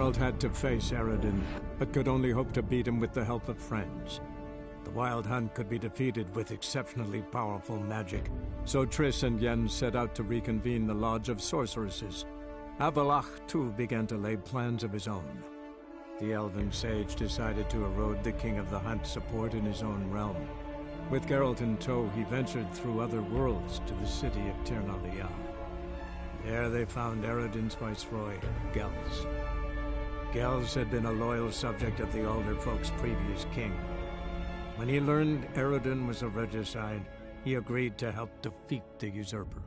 Wild had to face Eredin, but could only hope to beat him with the help of friends. The Wild Hunt could be defeated with exceptionally powerful magic, so Triss and Yen set out to reconvene the Lodge of Sorceresses. Avallac'h, too, began to lay plans of his own. The elven sage decided to erode the King of the Hunt's support in his own realm. With Geralt in tow, he ventured through other worlds to the city of Tir na Lial. There they found Eredin's viceroy, Gels. Gels had been a loyal subject of the Alder Folk's previous king. When he learned Eredin was a regicide, he agreed to help defeat the usurper.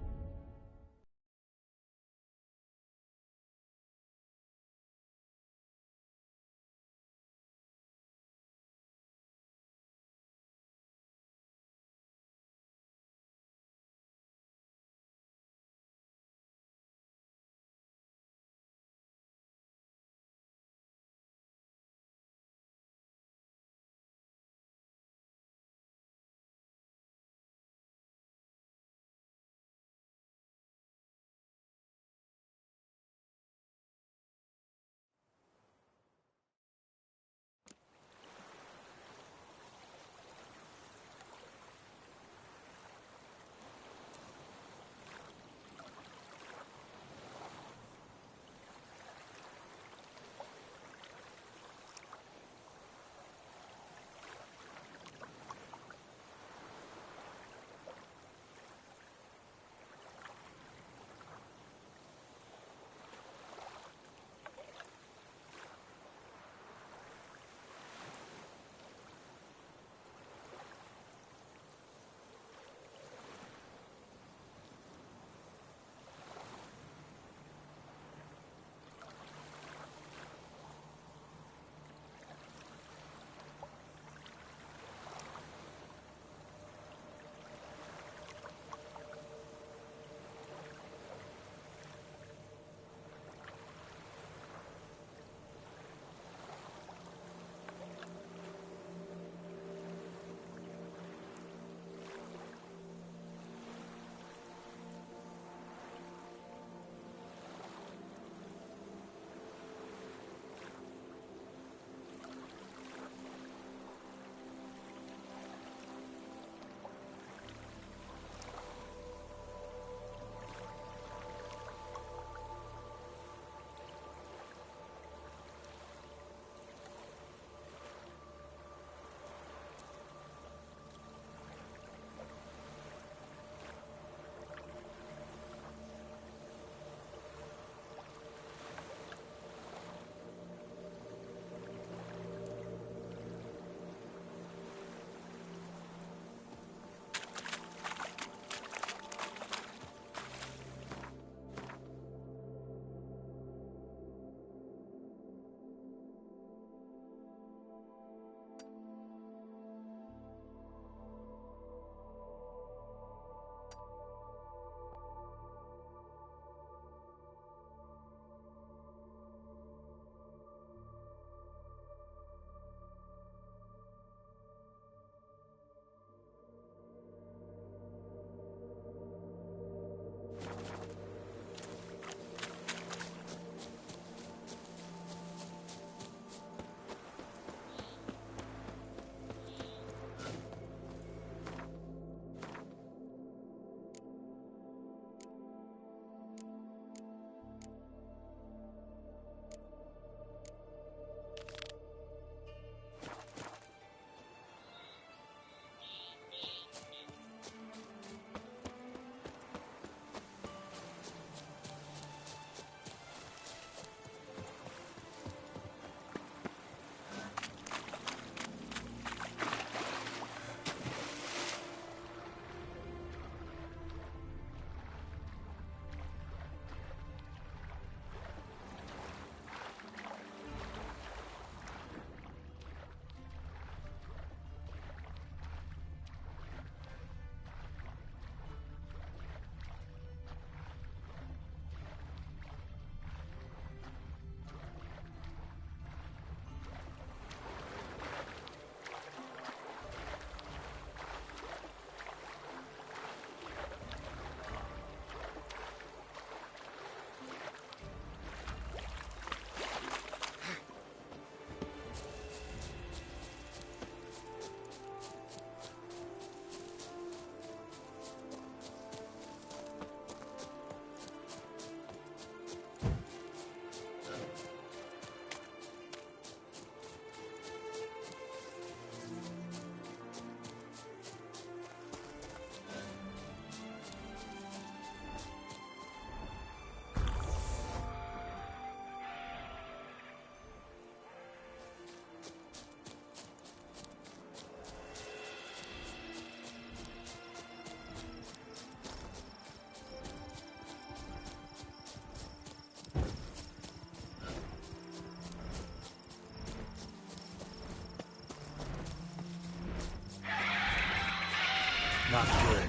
Not good.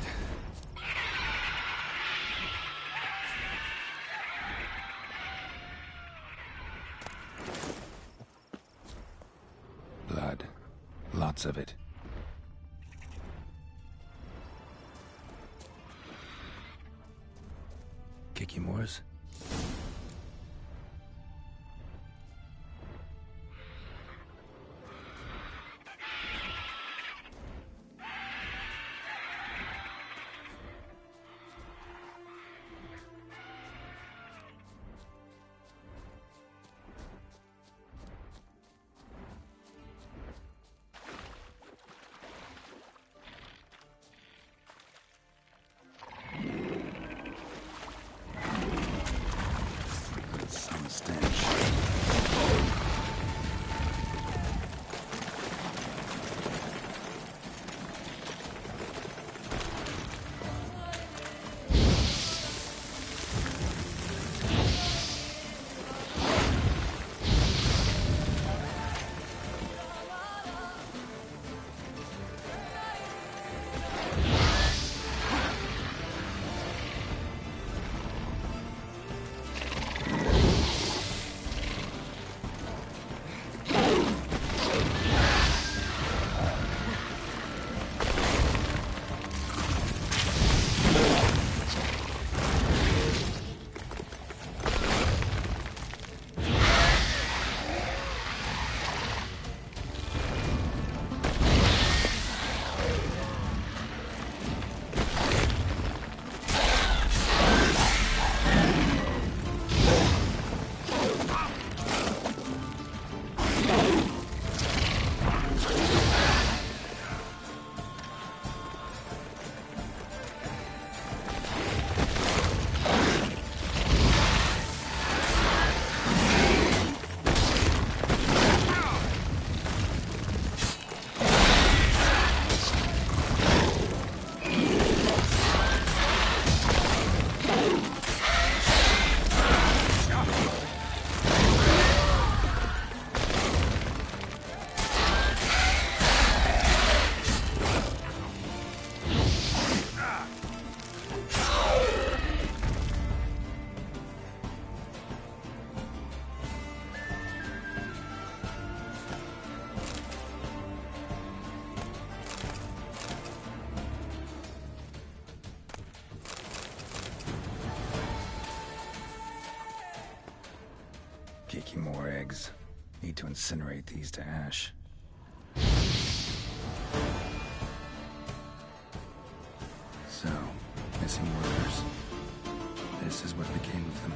Blood. Lots of it. Kikimores? Some stench. More eggs. Need to incinerate these to ash. So, missing workers. This is what became of them.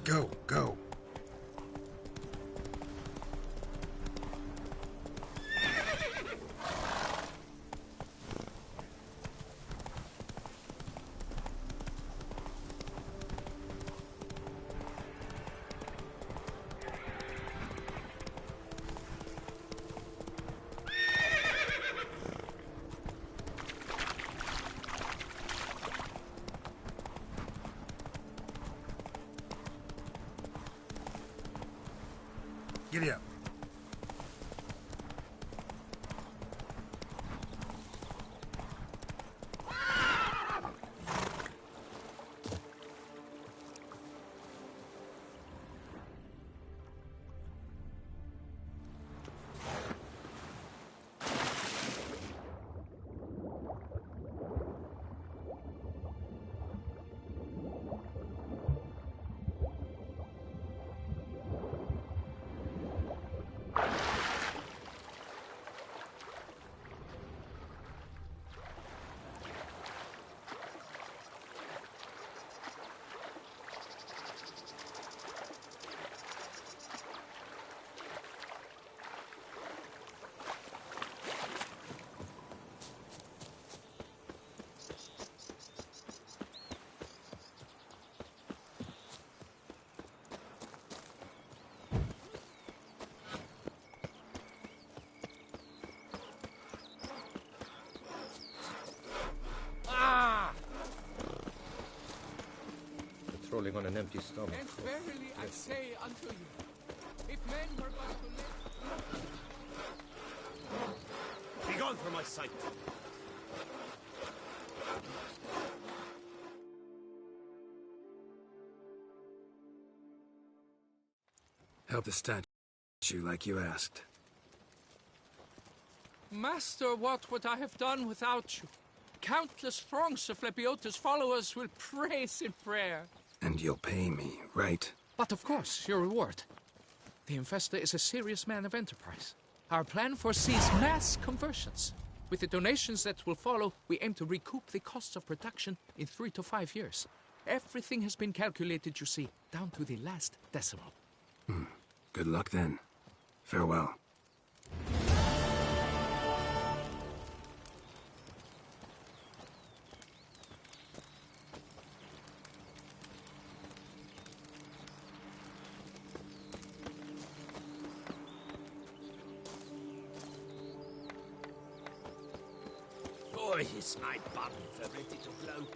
Go, go. Giddy up. patrolling on an empty stomach. And verily I say unto you, if men were but to live... Begone from my sight! Help the statue like you asked. Master, what would I have done without you? Countless throngs of Lebiota's followers will praise in prayer. And you'll pay me, right? But of course, your reward. The investor is a serious man of enterprise. Our plan foresees mass conversions. With the donations that will follow, we aim to recoup the costs of production in 3 to 5 years. Everything has been calculated, you see, down to the last decimal. Good luck then. Farewell. Boy, is my bum for ready to blow.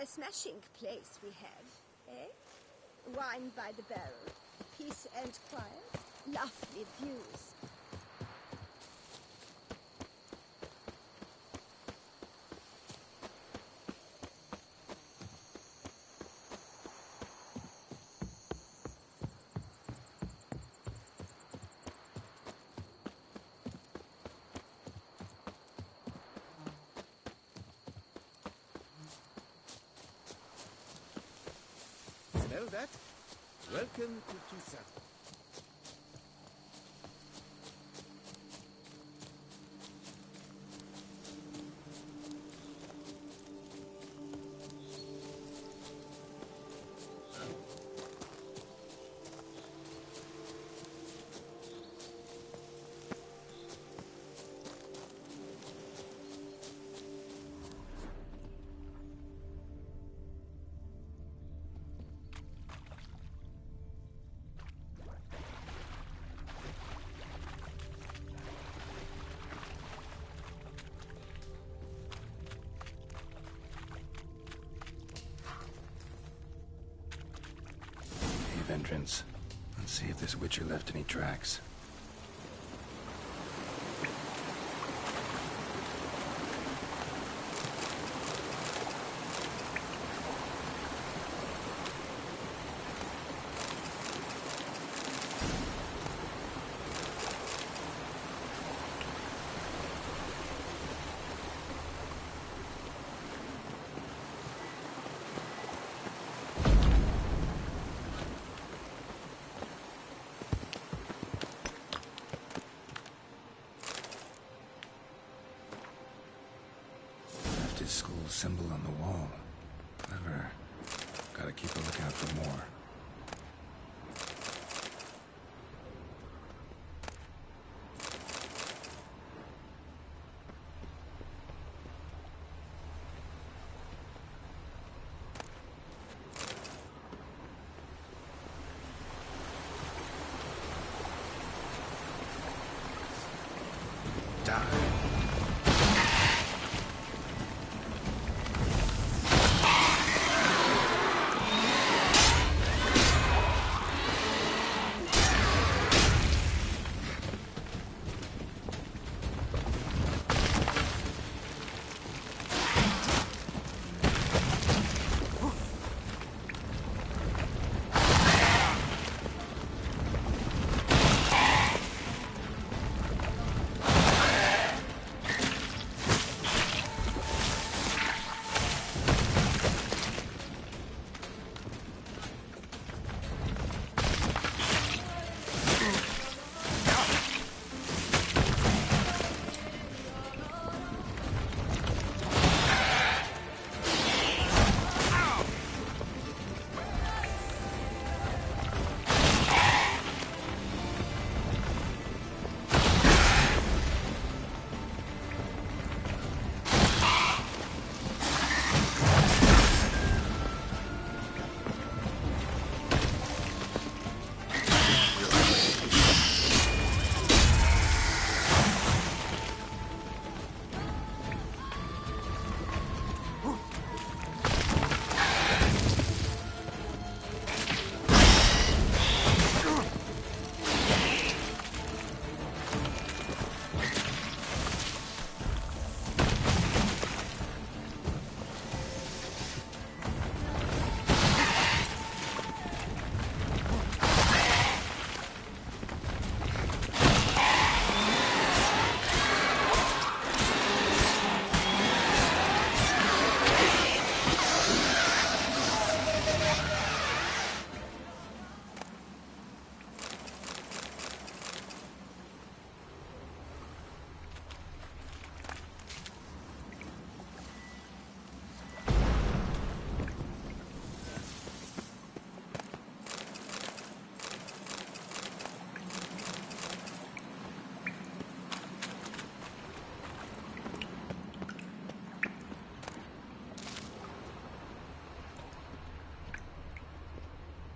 A smashing place we have, eh? Wine by the barrel, peace and quiet, lovely views. Smell that? Welcome to Tucson. Entrance. Let's see if this Witcher left any tracks. symbol on the wall. Clever. Gotta keep a lookout for more.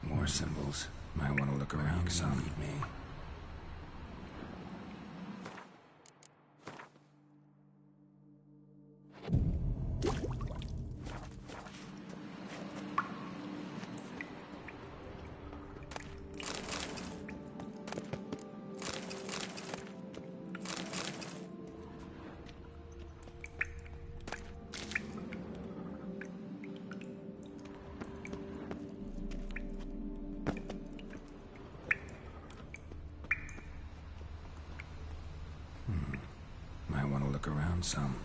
More symbols. Might want to look around some. Lead me. Might want to look around some.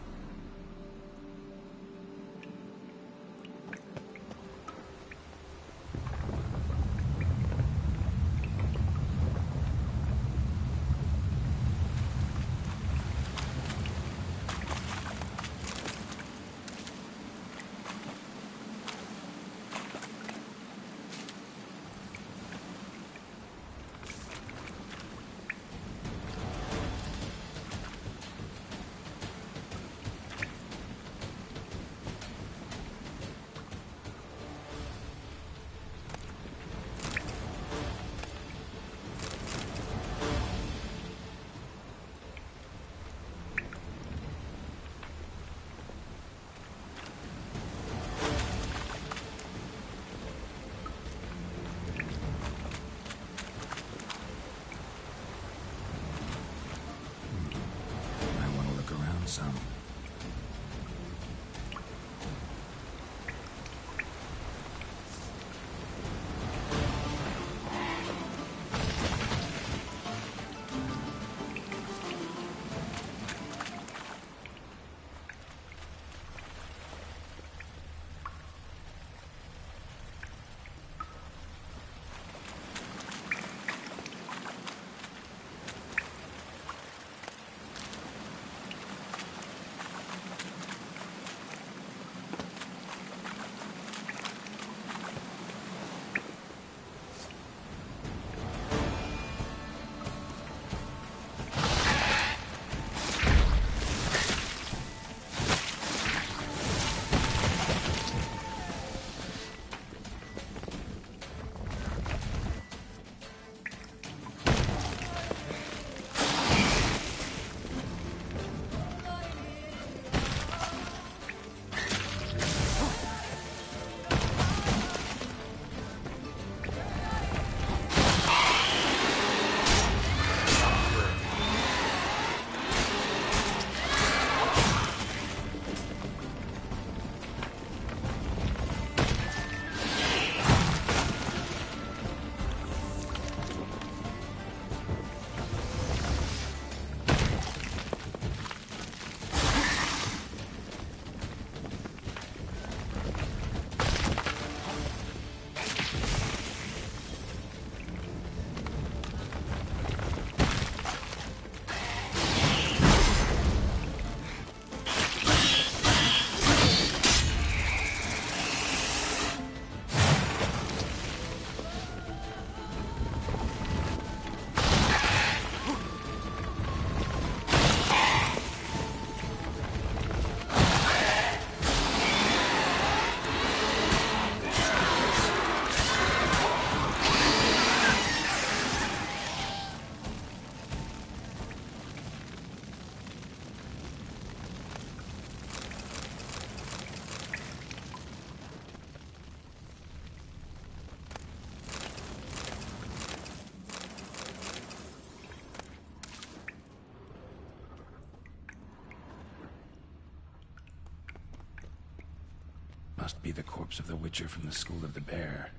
must be the corpse of the Witcher from the School of the Bear.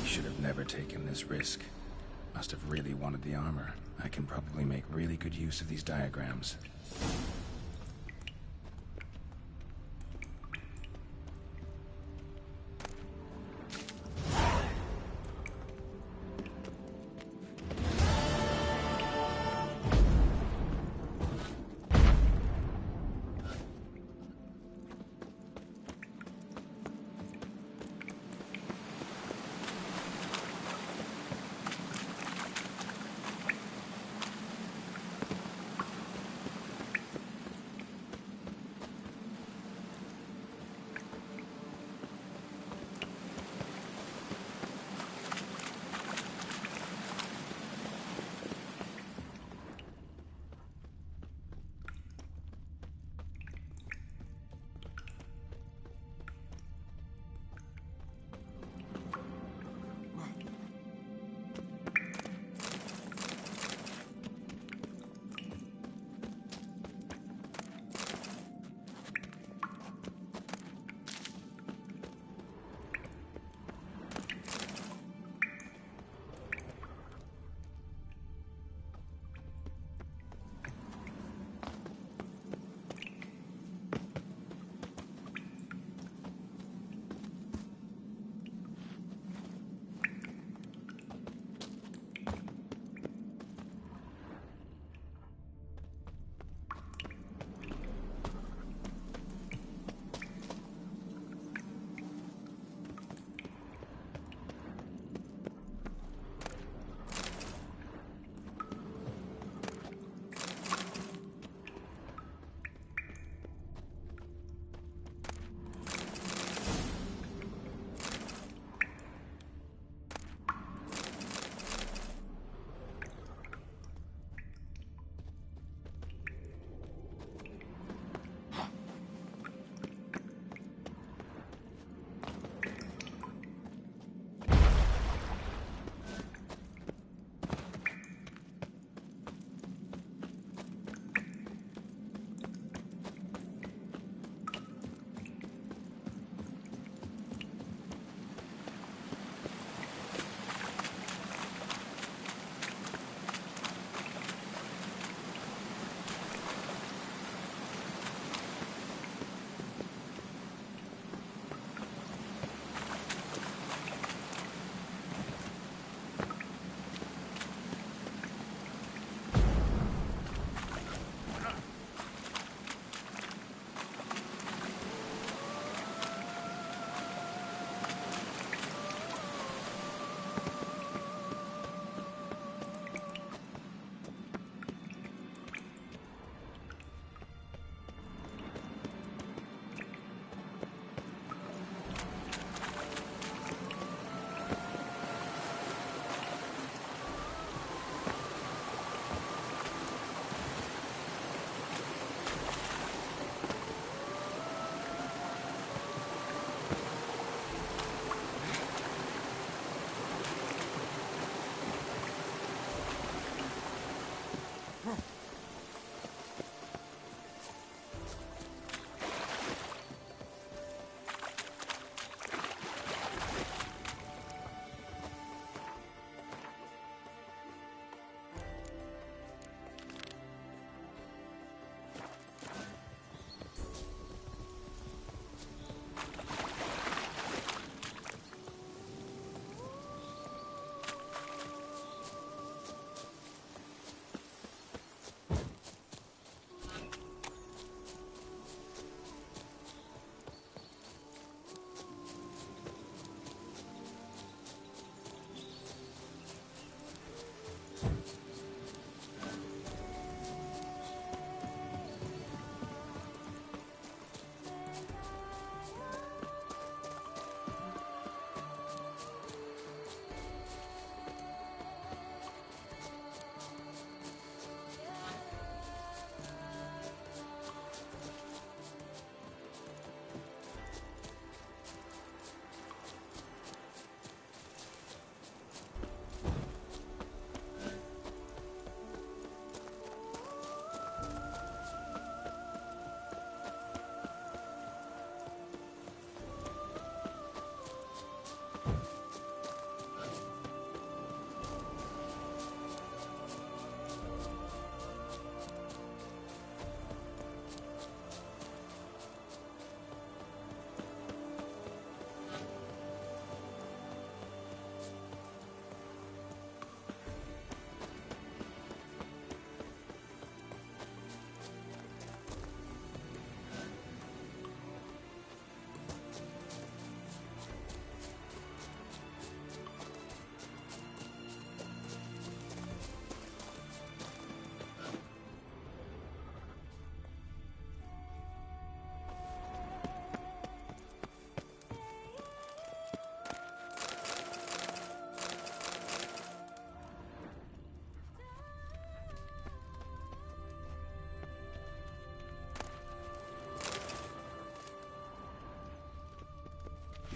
Should have never taken this risk. Must have really wanted the armor. I can probably make really good use of these diagrams.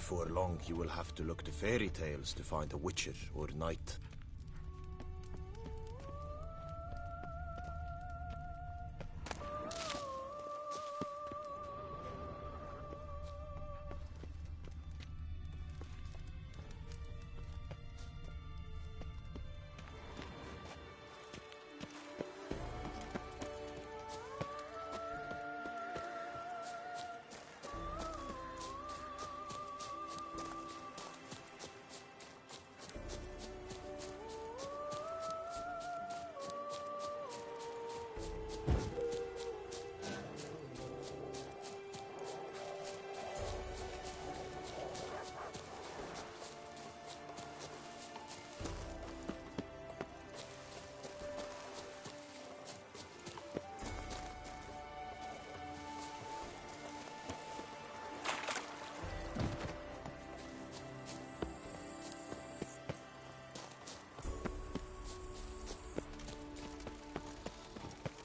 before long, you will have to look to fairy tales to find a witcher or knight.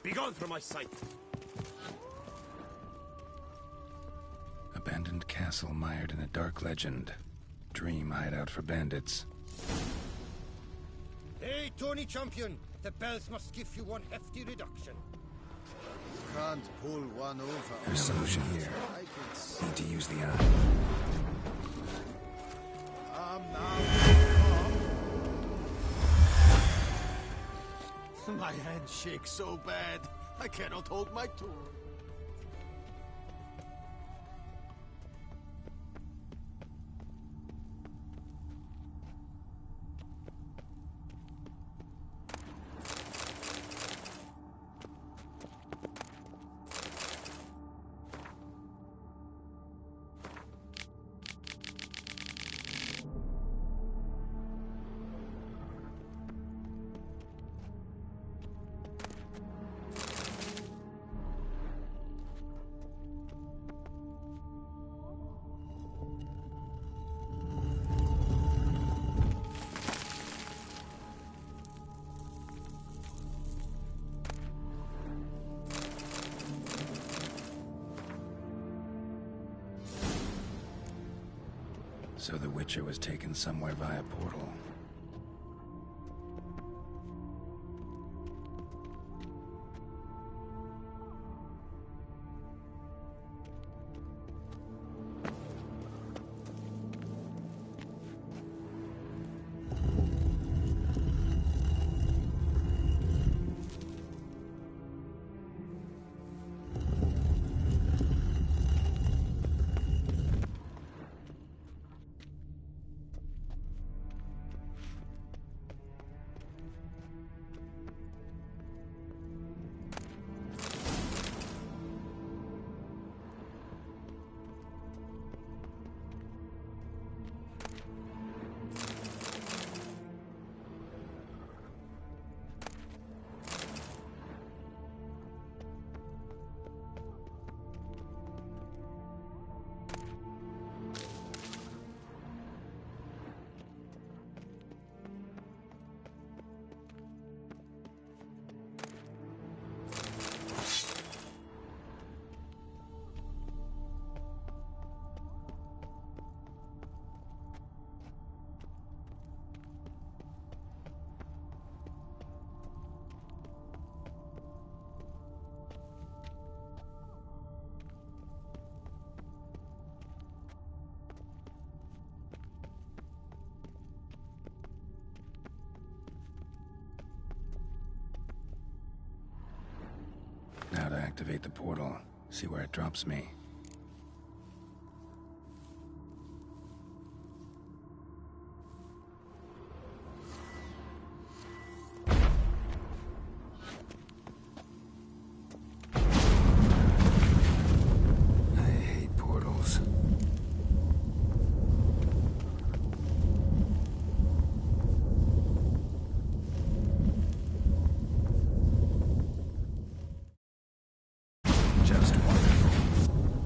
Begone from my sight! Abandoned castle mired in a dark legend. Dream hideout for bandits. Hey, Tony Champion! The bells must give you one hefty reduction. Can't pull one over. There's a solution here. I can see. Need to use the eye. My hand shakes so bad, I cannot hold my tool. So the Witcher was taken somewhere via portal. Now to activate the portal, see where it drops me. I hate portals. Just wonderful.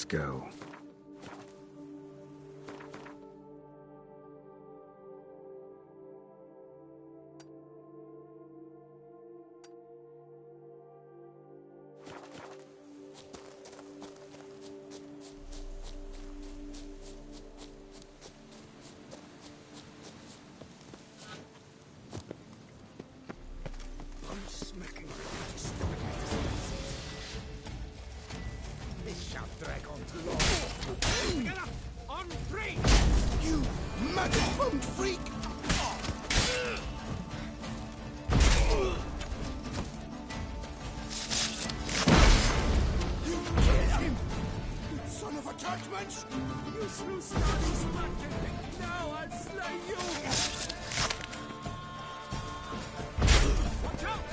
Let's go. This shall drag on too long. Together, on three! You magic-bummed freak! You killed him! You son of a churchman! You slew Stardy's magic! Now I'll slay you! Watch out!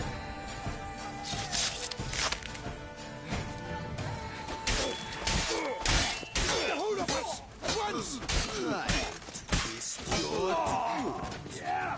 The whole of us! At once! Yeah!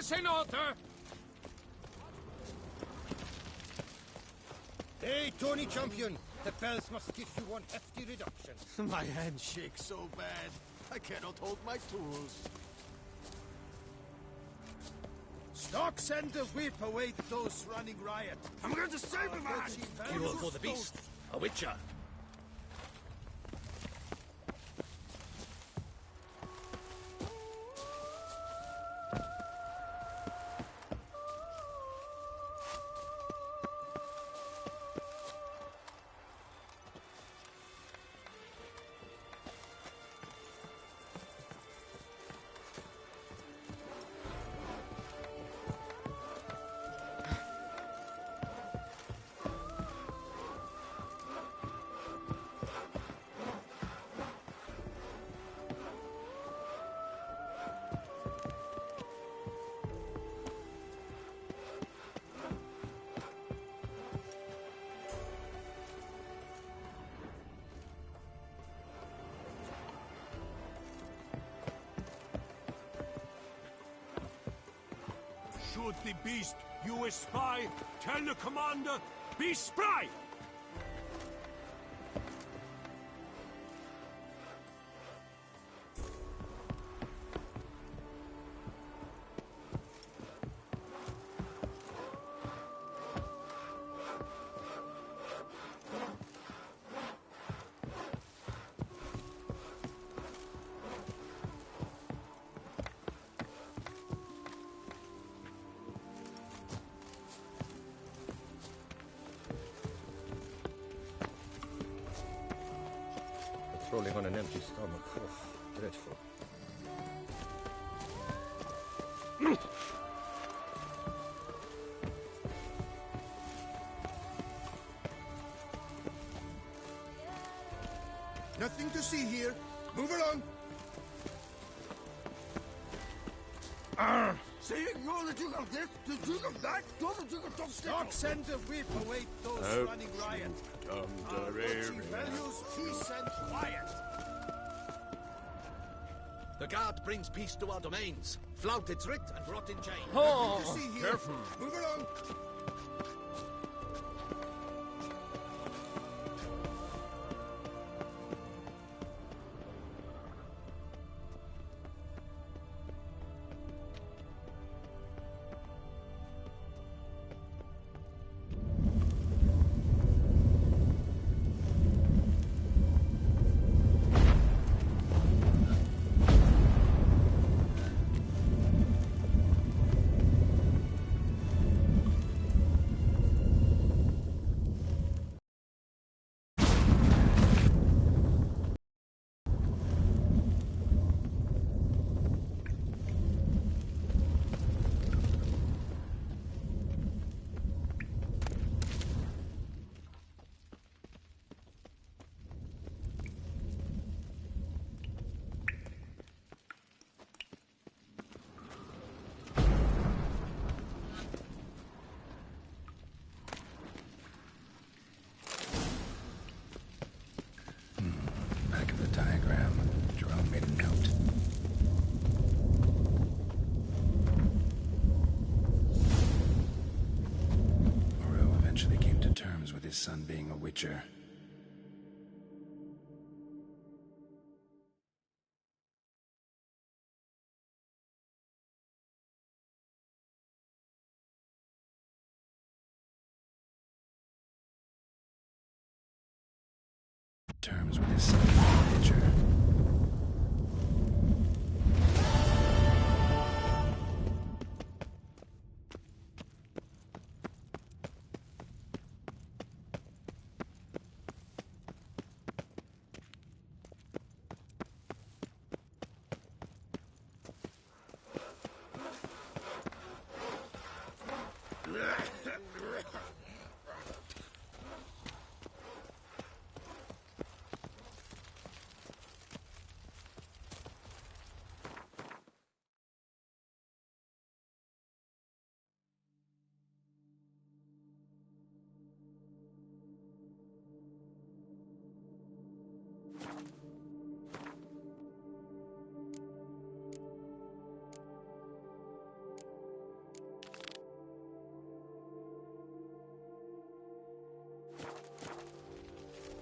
House in order! Hey, Tony Champion! The bells must give you one hefty reduction. My hand shakes so bad, I cannot hold my tools. Stocks and the whip await those running riot. I'm going to save him, man! Fuel for the beast. A witcher. Shoot the beast, you a spy. Tell the commander, be spry! Patrolling on an empty stomach. Oh, dreadful. Nothing to see here. Move along. Saying you're the Duke of this, the Duke of that, you're the Duke of Dog Stocks and the whip await those running riot. Our virtue values peace and quiet. The guard brings peace to our domains. Flout its writ and brought in chain. Nothing to see here. Careful. Move along. His son being a witcher. Terms with his son being a witcher.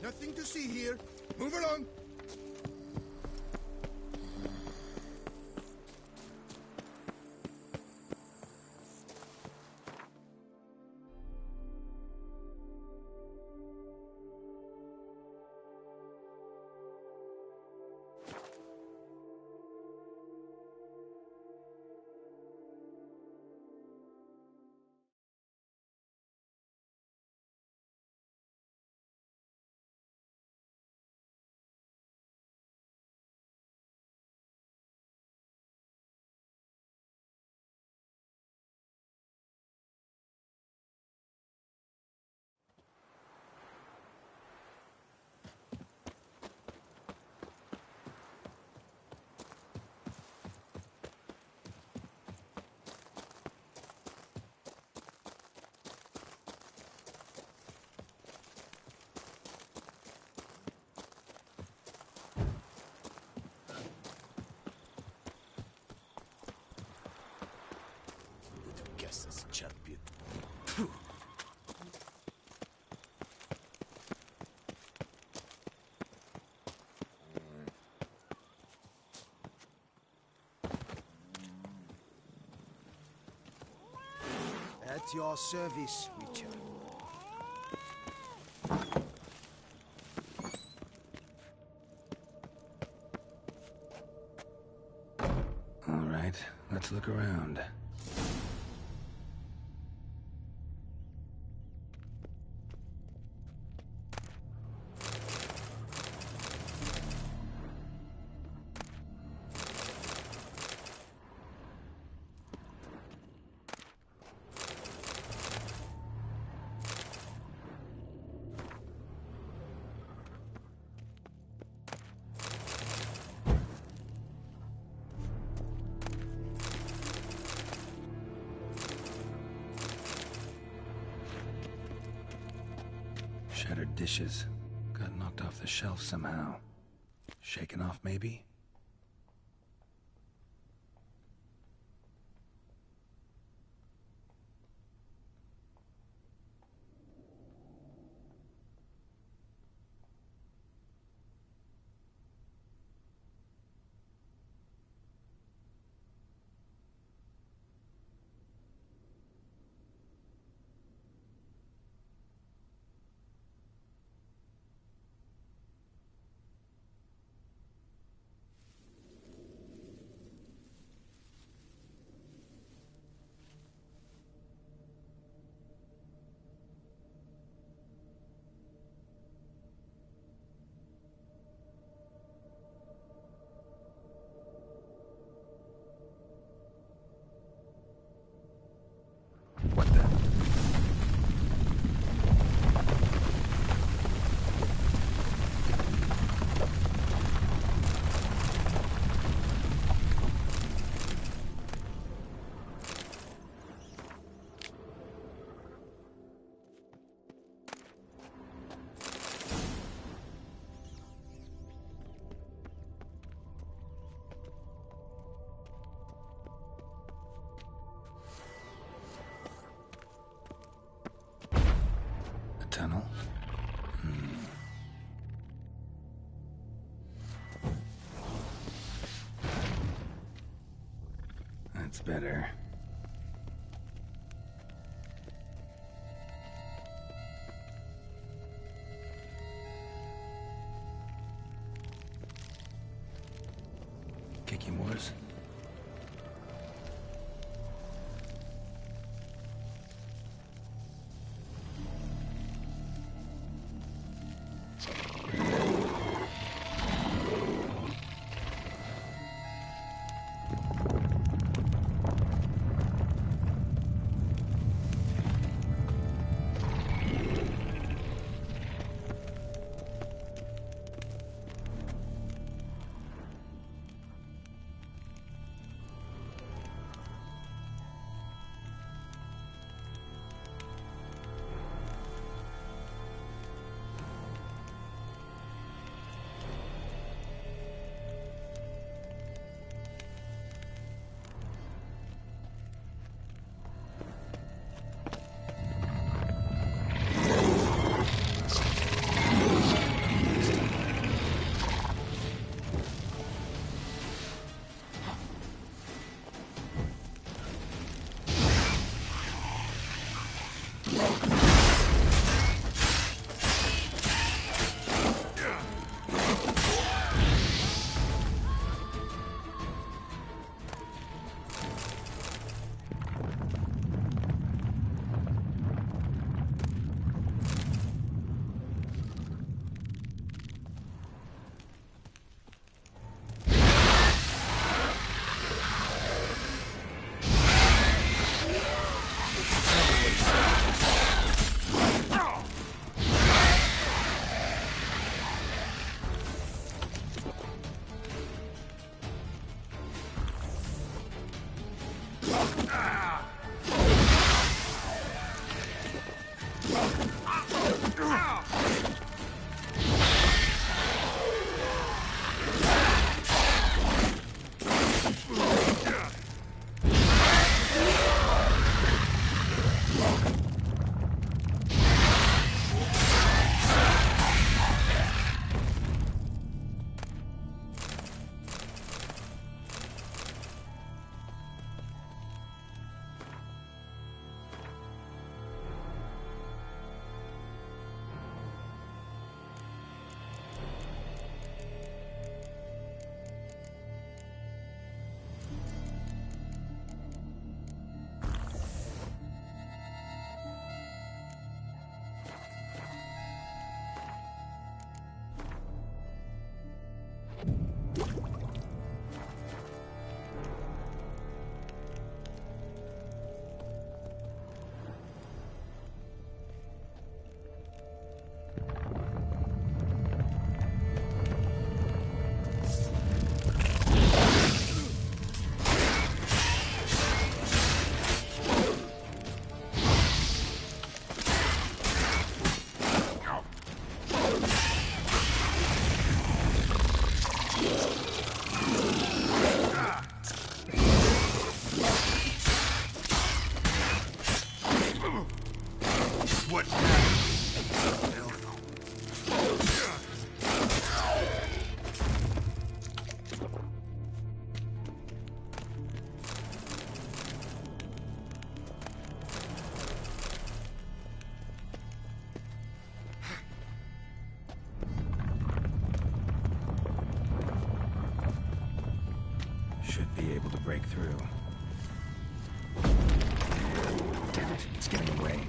Nothing to see here. Move along. Guess champion. At your service, Witcher. All right, let's look around. Shattered dishes. Got knocked off the shelf somehow. Shaken off, maybe? What the? Tunnel? That's better. Kicky Moores? Should be able to break through. Damn it, it's getting away.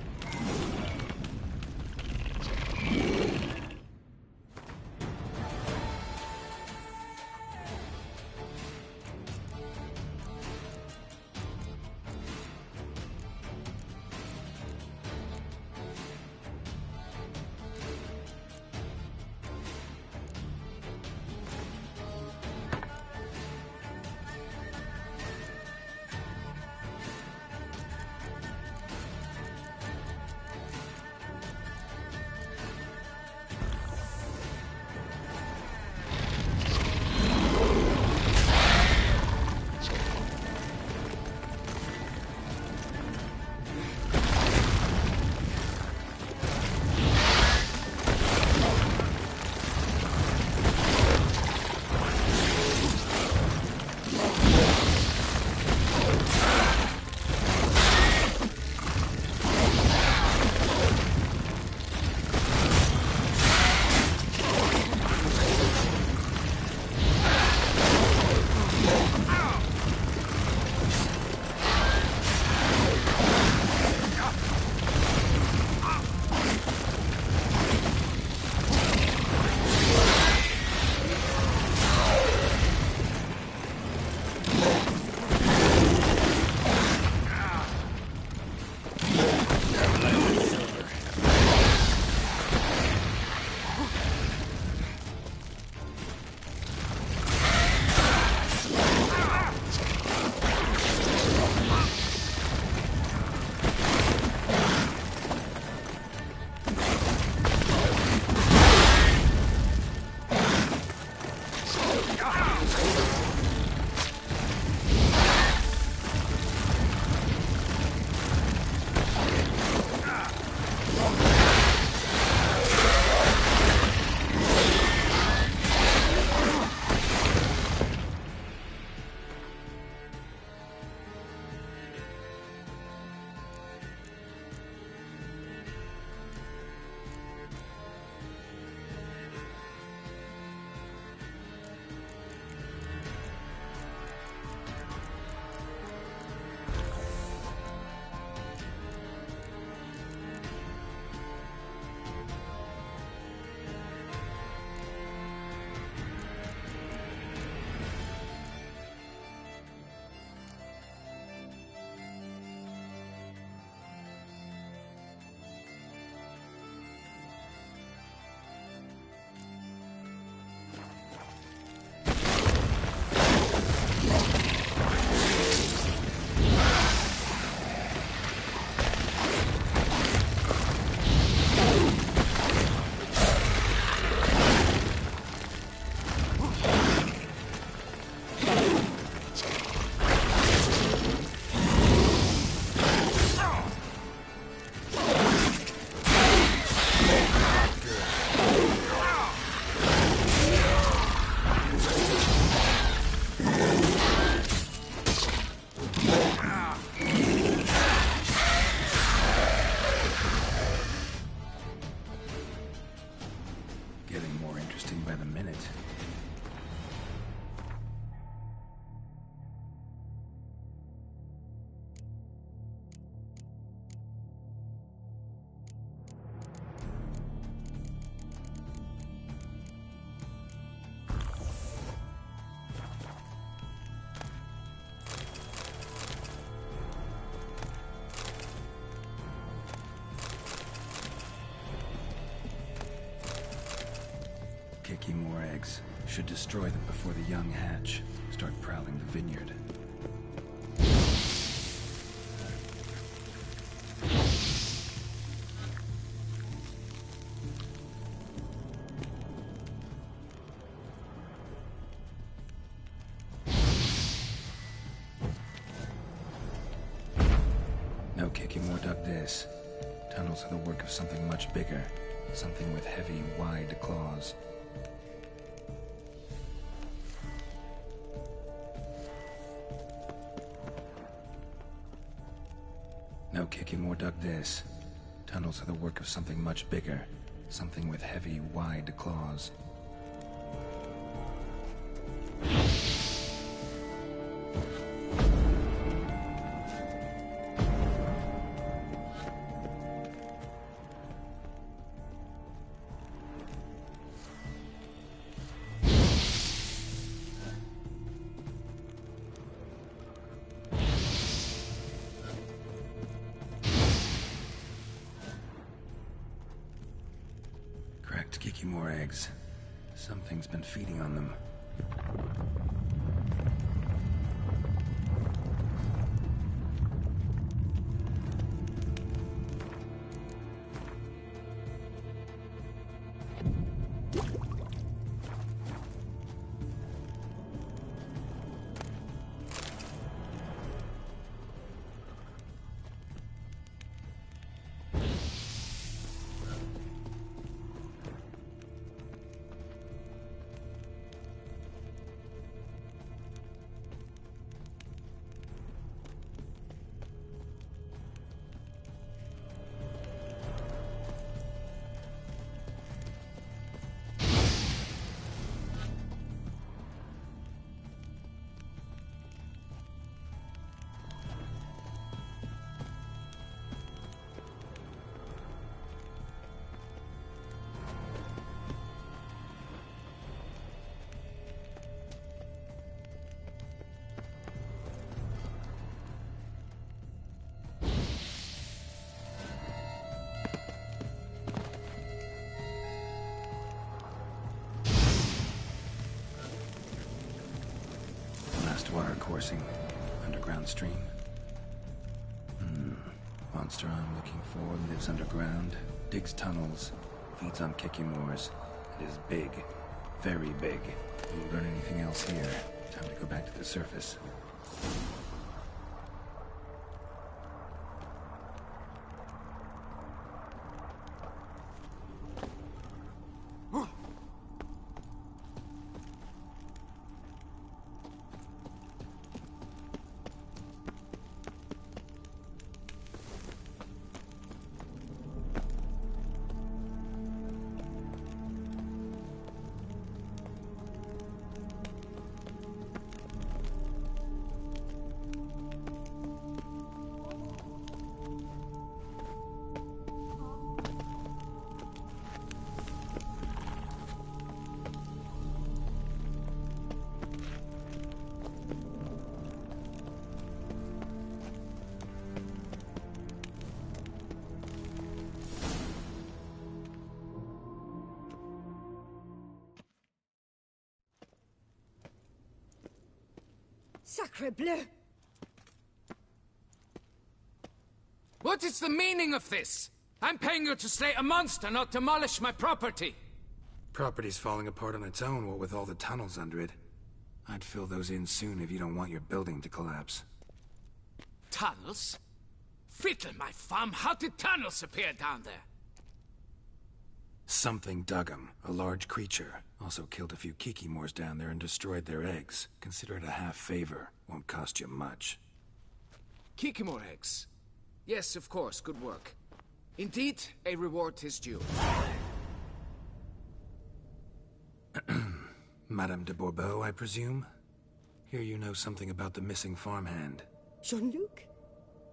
More eggs. Should destroy them before the young hatch. Start prowling the vineyard. No Kikimore dug this. Tunnels are the work of something much bigger. Something with heavy, wide claws. No Kikimor dug this. Tunnels are the work of something much bigger. Something with heavy, wide claws. Cracked Kikimor eggs. Something's been feeding on them. Water coursing. Underground stream. Monster I'm looking for lives underground, digs tunnels, feeds on Kikimors. It is big. Very big. Won't learn anything else here. Time to go back to the surface. Sacre bleu! What is the meaning of this? I'm paying you to slay a monster, not demolish my property. Property's falling apart on its own, what with all the tunnels under it. I'd fill those in soon if you don't want your building to collapse. Tunnels? Fiddle my thumb, how did tunnels appear down there? Something dug 'em. A large creature. Also killed a few Kikimors down there and destroyed their eggs. Consider it a half favor. Won't cost you much. Kikimor eggs. Yes, of course, good work. Indeed, a reward is due. Madame de Bourbeau, I presume? Hear you know something about the missing farmhand. Jean-Luc?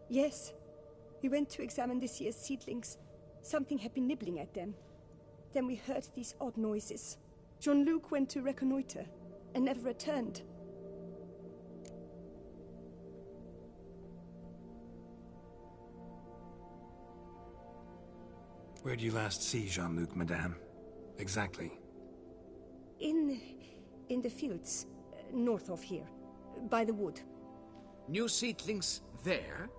Yes. We went to examine this year's seedlings. Something had been nibbling at them. Then we heard these odd noises. Jean-Luc went to reconnoiter and never returned. Where'd you last see Jean-Luc, madame? Exactly. In the fields, north of here, by the wood. New seedlings there?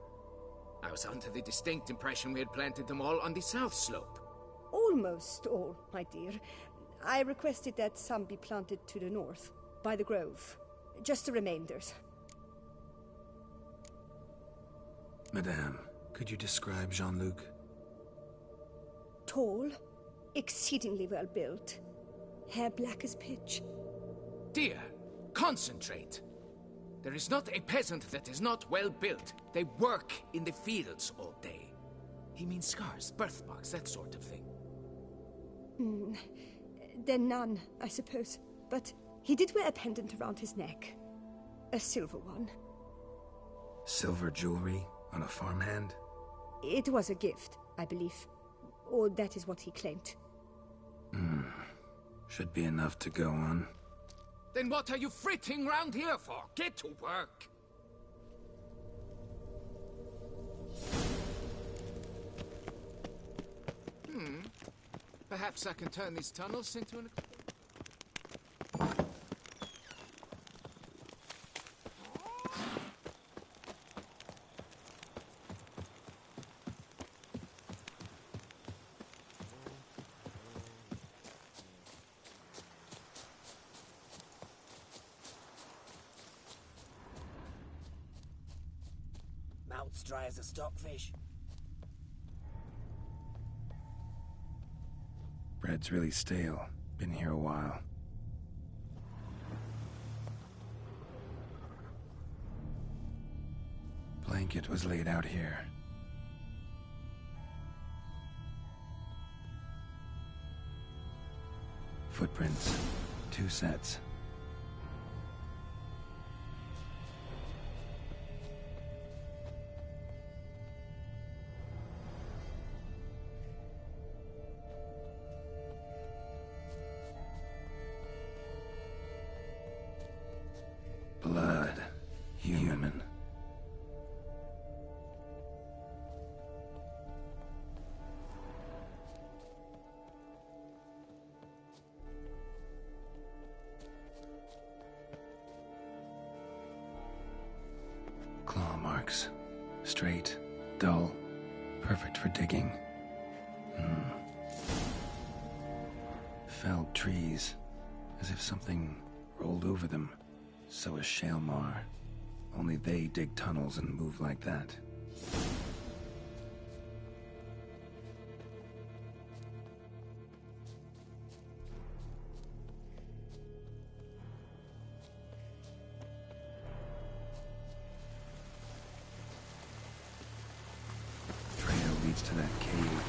I was under the distinct impression we had planted them all on the south slope. Almost all, my dear. I requested that some be planted to the north, by the grove. Just the remainders. Madame, could you describe Jean-Luc? Tall, exceedingly well built, hair black as pitch. Dear, concentrate. There is not a peasant that is not well built. They work in the fields all day. He means scars, birthmarks, that sort of thing. Then none, I suppose. But he did wear a pendant around his neck. A silver one. Silver jewelry on a farmhand? It was a gift, I believe. Or that is what he claimed. Should be enough to go on. Then what are you fritting round here for? Get to work! Perhaps I can turn these tunnels into an... Mouth's dry as a stockfish. Bread's really stale. Been here a while. Blanket was laid out here. Footprints. 2 sets. Blood. Human. Claw marks. Straight, dull, perfect for digging. Felled trees, as if something rolled over them. So is Shaelmar. Only they dig tunnels and move like that. Trail leads to that cave.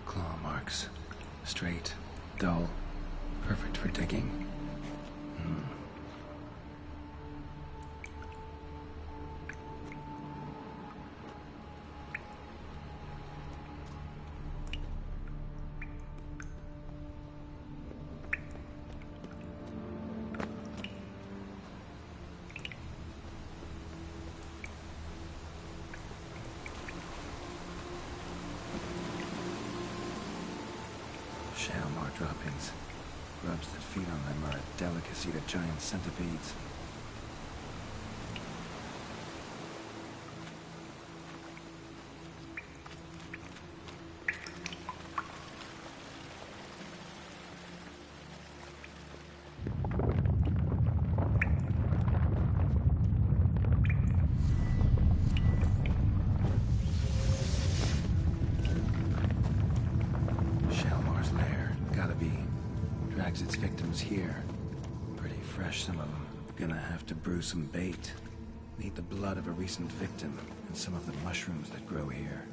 Claw marks. Straight, dull, perfect for digging. Shaelmar droppings. Grubs that feed on them are a delicacy to giant centipedes. Shaelmar's lair, gotta be. Drags its victims here. Pretty fresh, some of them. Gonna have to brew some bait. Need the blood of a recent victim and some of the mushrooms that grow here.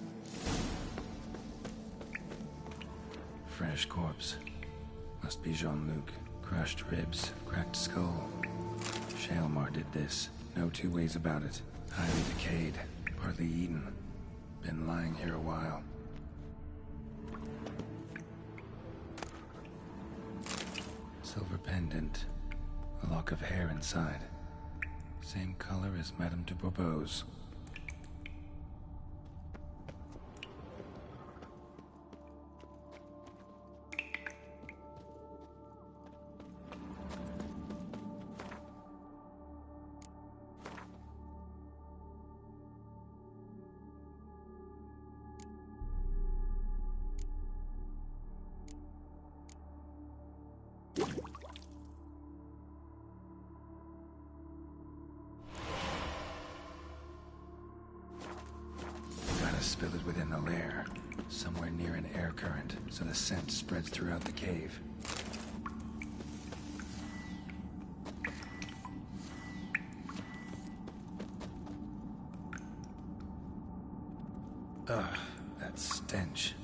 Fresh corpse. Must be Jean-Luc. Crushed ribs, cracked skull. Shaelmar did this. No two ways about it. Highly decayed, partly eaten. Been lying here a while. Silver pendant. A lock of hair inside. Same color as Madame de Bourbeau's. spill it within the lair, somewhere near an air current, so the scent spreads throughout the cave. Ugh, that stench.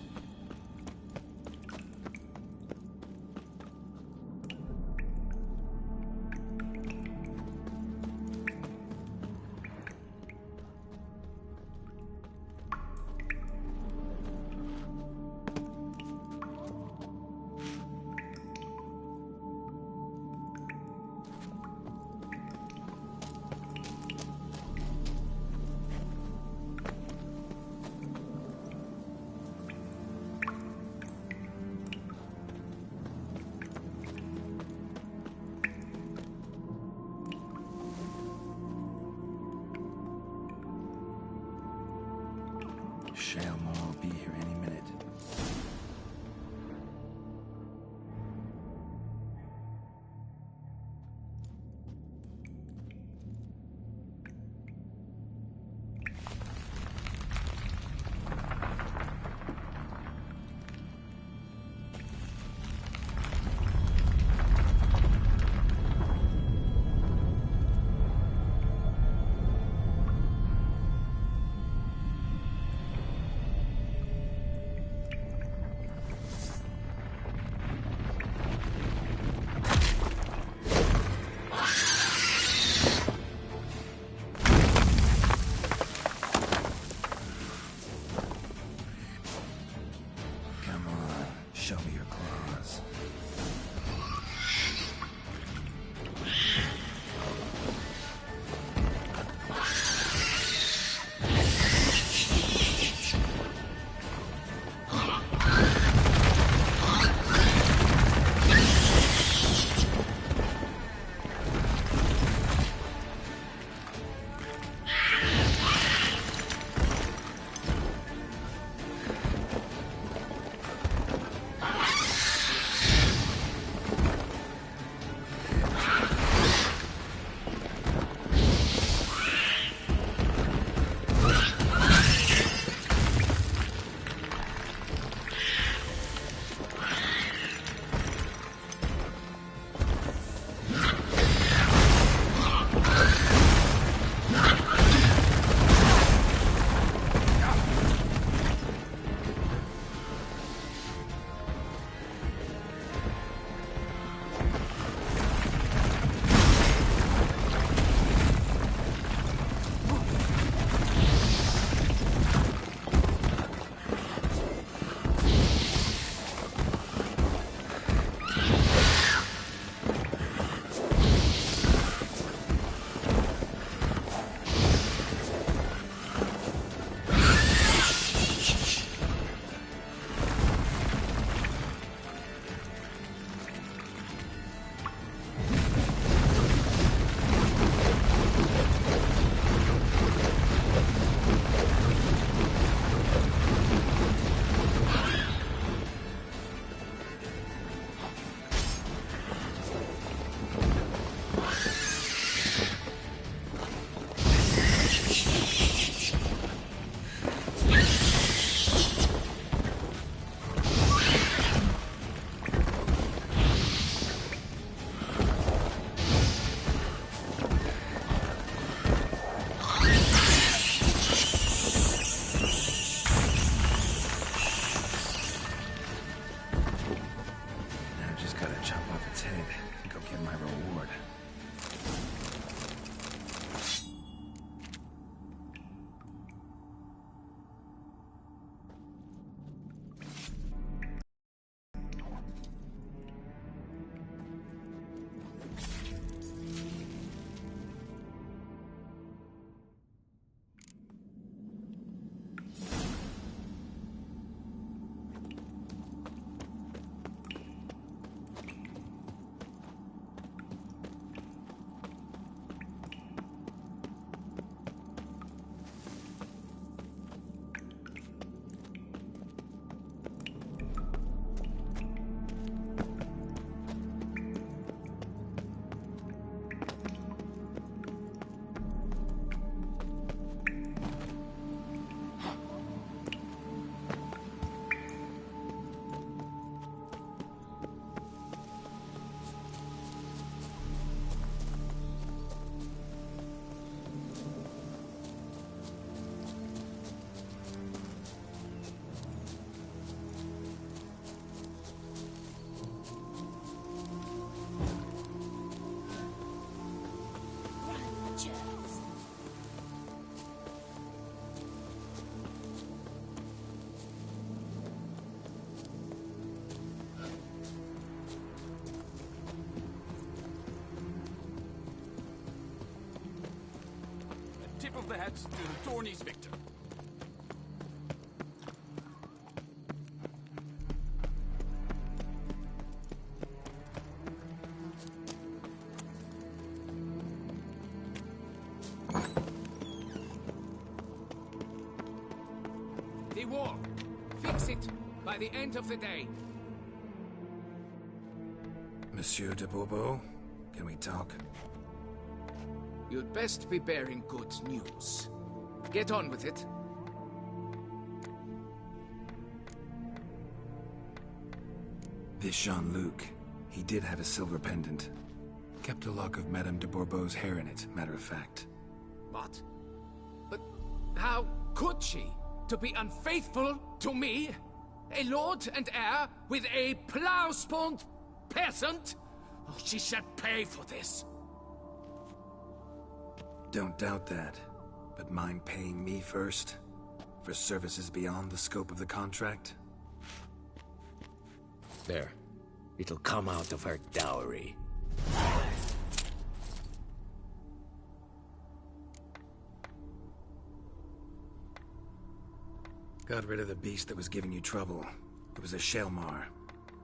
Shalmar will be here any minute. Tip of the hat to the tourney's victor. The wall. Fix it by the end of the day. Monsieur de Bourbeau, can we talk? You'd best be bearing good news. Get on with it. This Jean-Luc, he did have a silver pendant. Kept a lock of Madame de Bourbeau's hair in it, matter of fact. What? But how could she? To be unfaithful to me? A lord and heir with a plow-spawned peasant? Oh, she shall pay for this. Don't doubt that. But mind paying me first? For services beyond the scope of the contract? There. It'll come out of her dowry. Got rid of the beast that was giving you trouble. It was a Shelmar.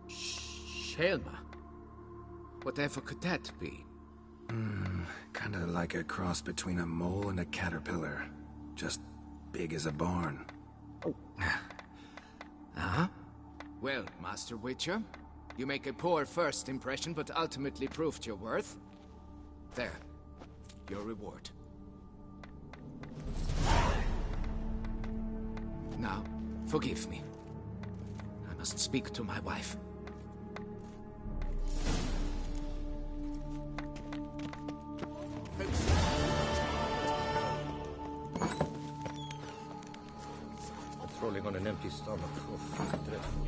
Shelma? Whatever could that be? Kinda like a cross between a mole and a caterpillar. Just big as a barn. Huh? Well, Master Witcher, you make a poor first impression, but ultimately proved your worth. There. Your reward. Now, forgive me. I must speak to my wife. Patrolling on an empty stomach. Oh, dreadful.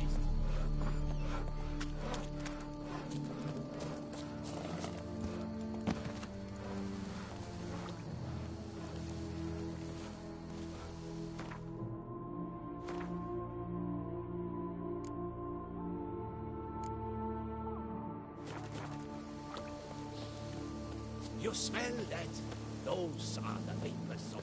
You smell that? Those are the vapors of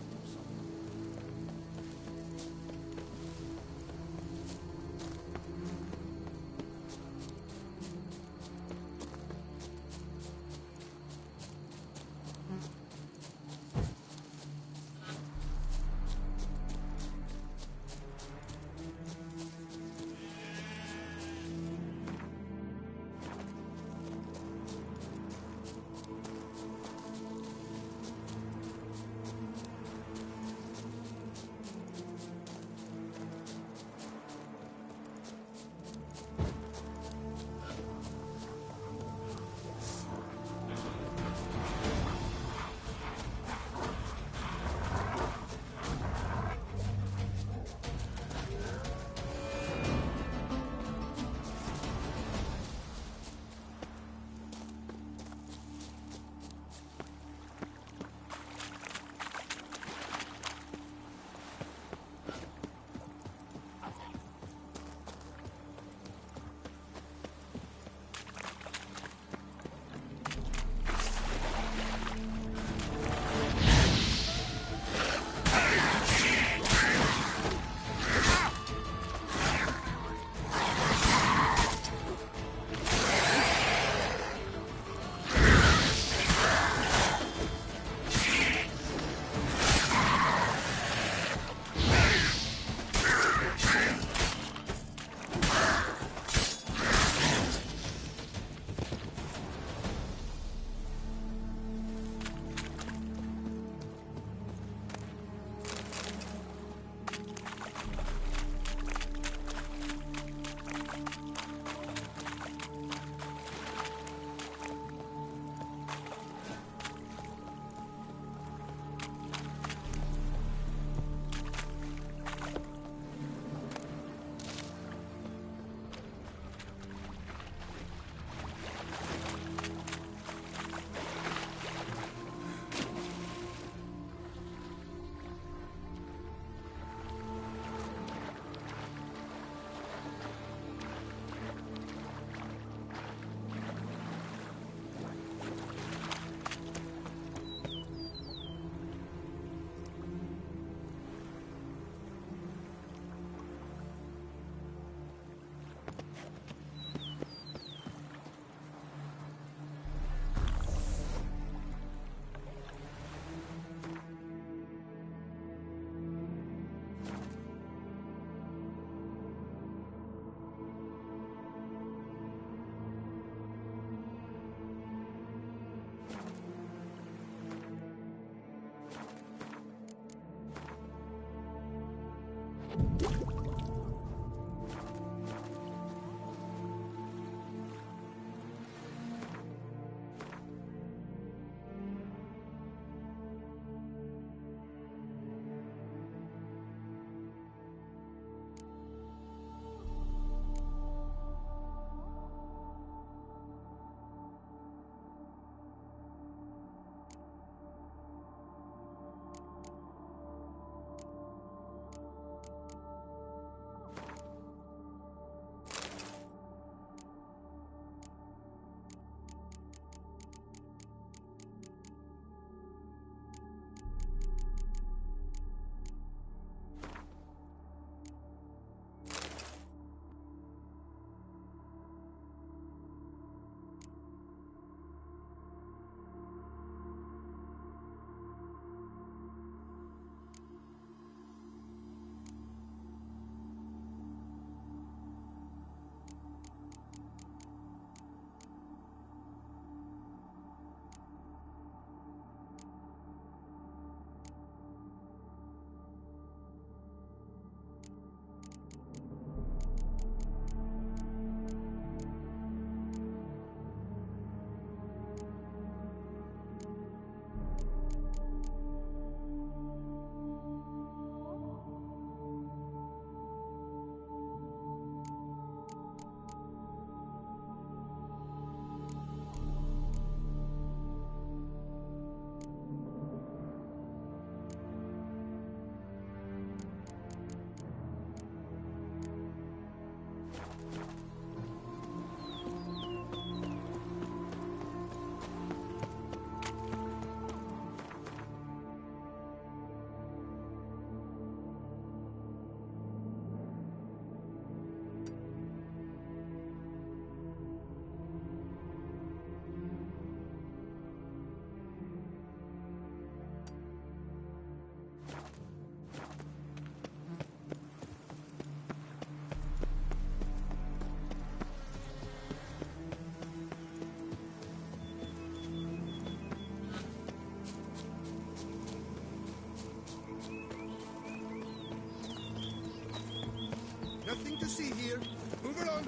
Nothing to see here. Move along.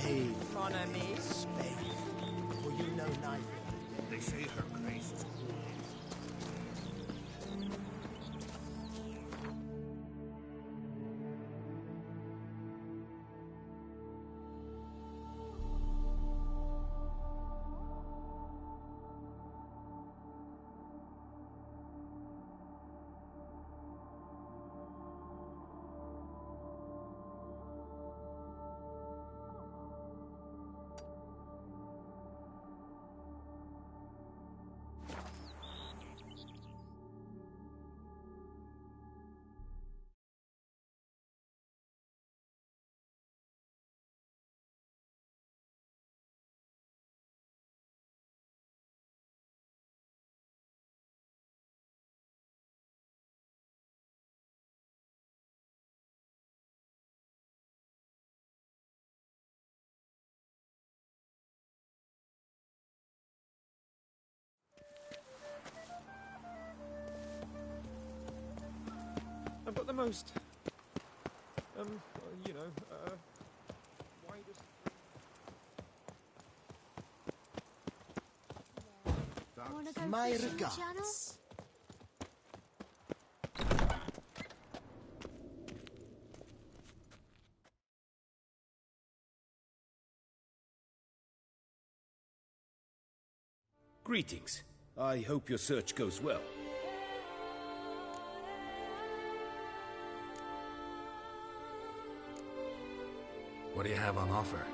Hey, mon ami, Spain. For you know neither. They say her grace is I've got the most, you know, widest... Wanna go My fishing, regards. Channel? Greetings. I hope your search goes well. What do you have on offer?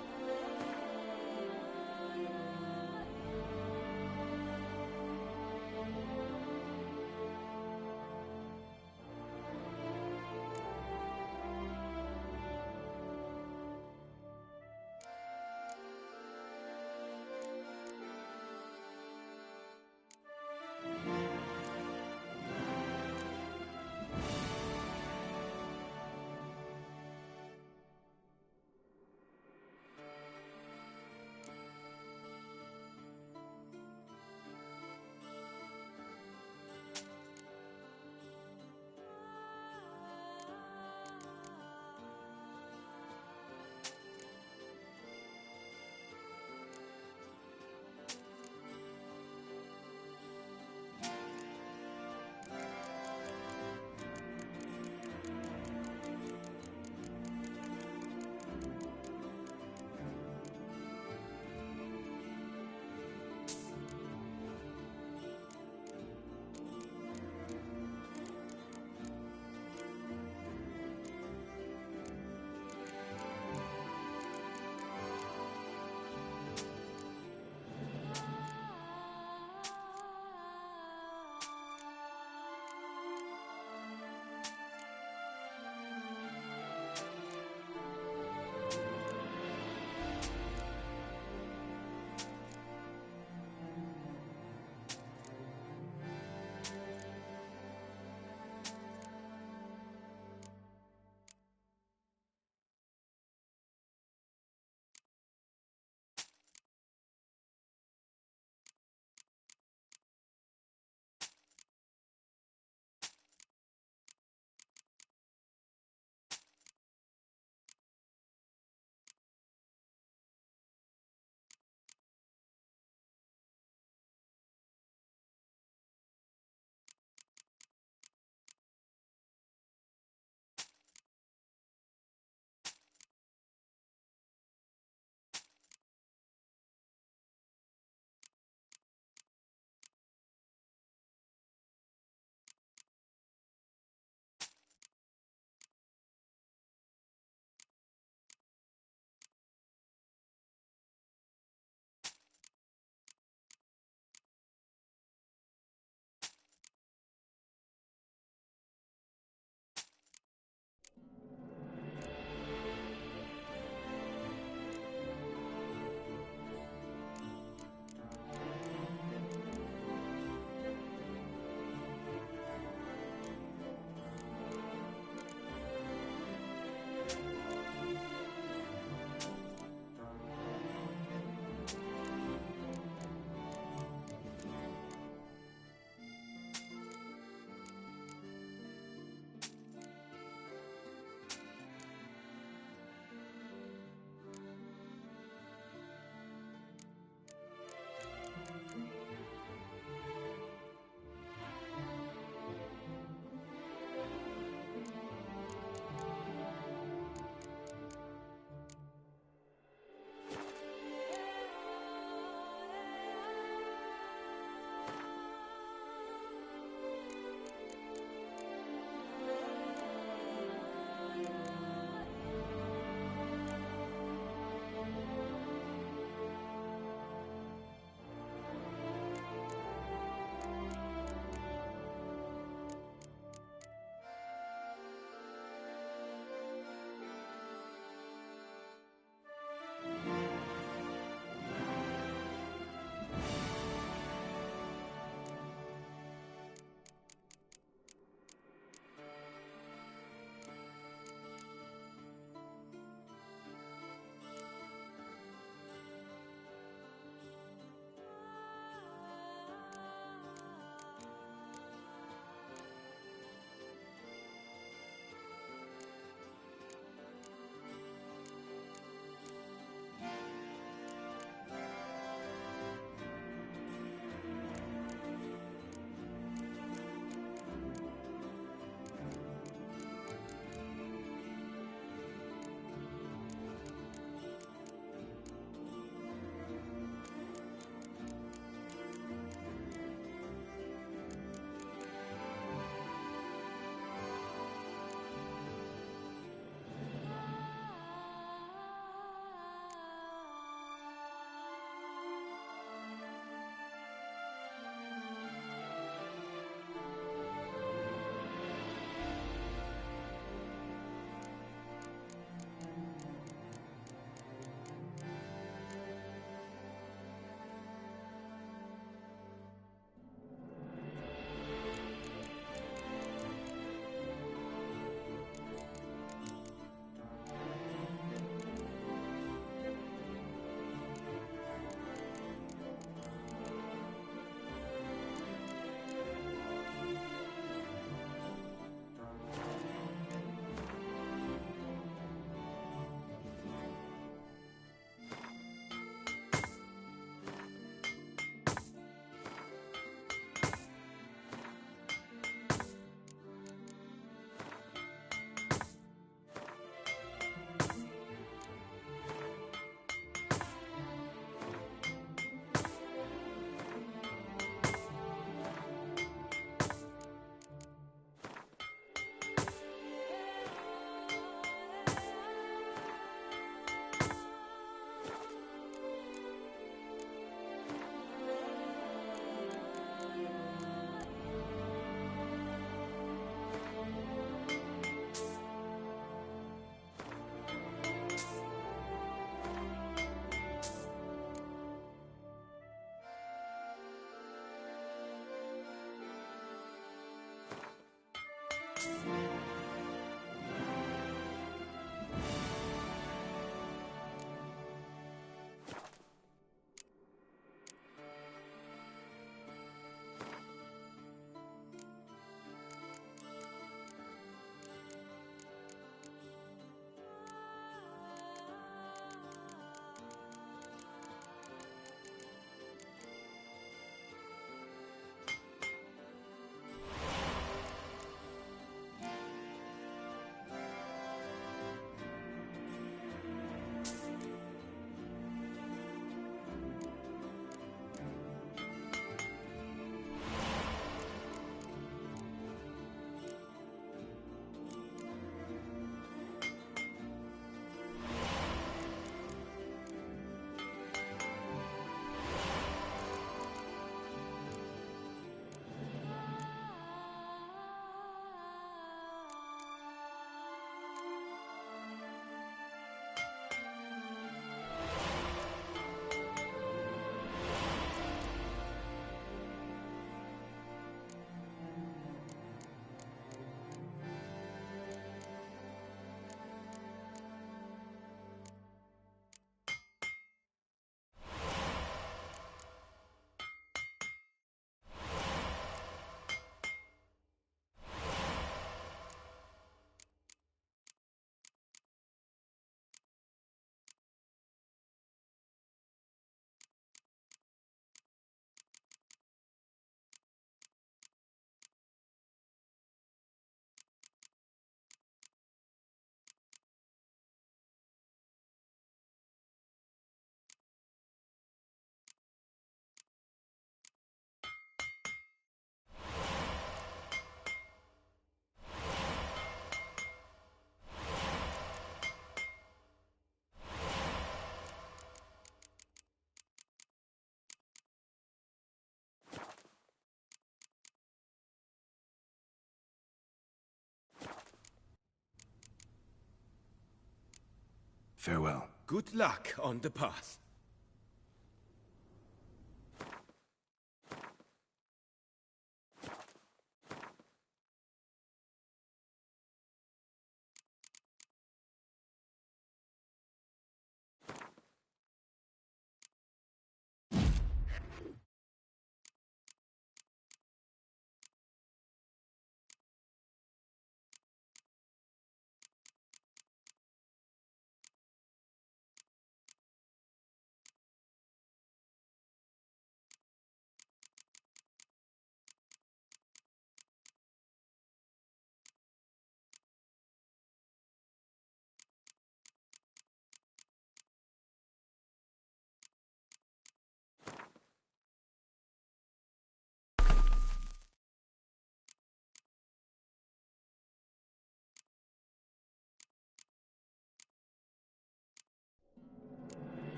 Farewell. Good luck on the path.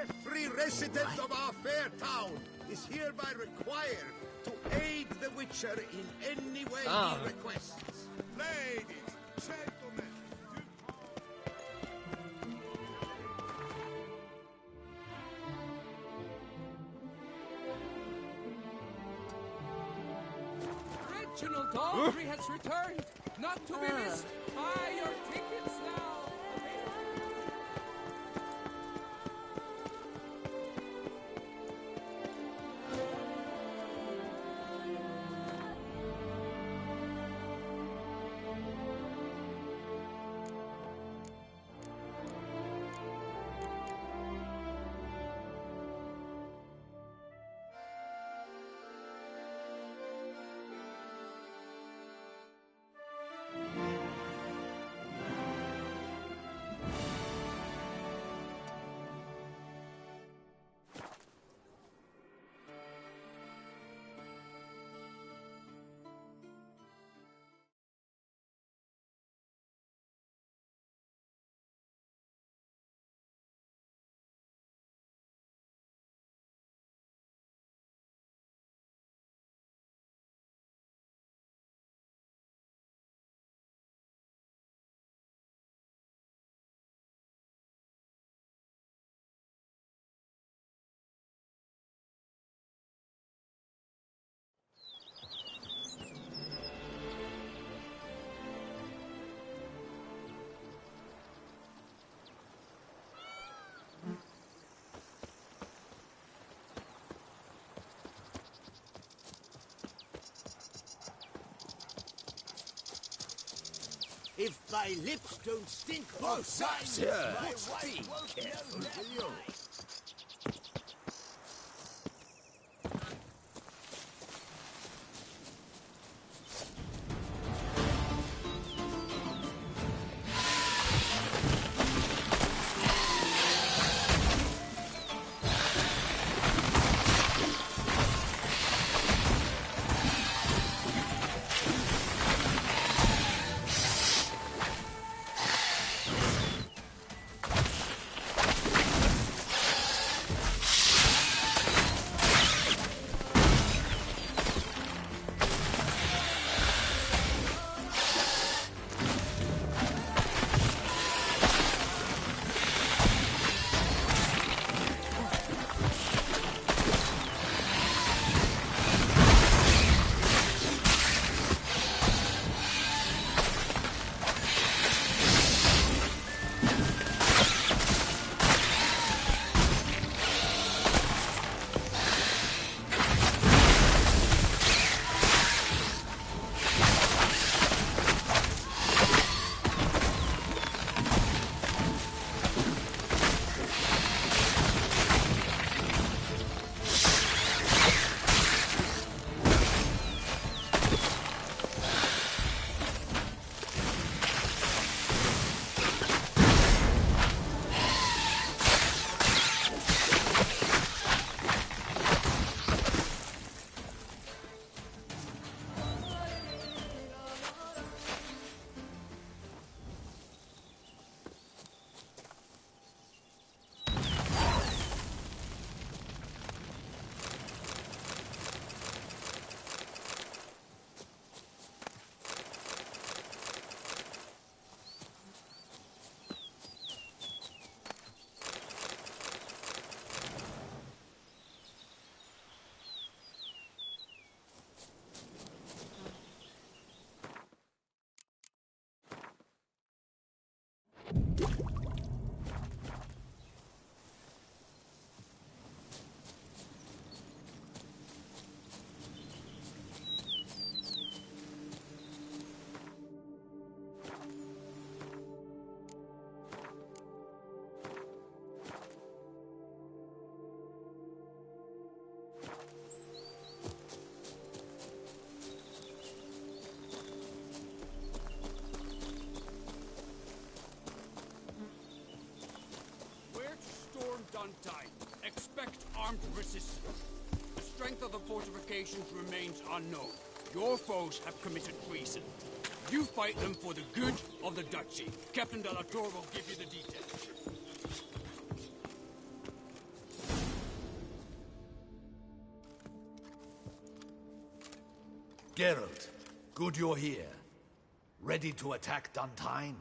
Every resident of our fair town is hereby required to aid the Witcher in any way he requests. Ladies, gentlemen, Reginald Audrey has returned, not to be missed. Buy your tickets now. if my lips don't stink of signs, my wife won't know that lie. armed resistance. The strength of the fortifications remains unknown. Your foes have committed treason. You fight them for the good of the Duchy. Captain de la Tour will give you the details. Geralt, good you're here. Ready to attack Duntine?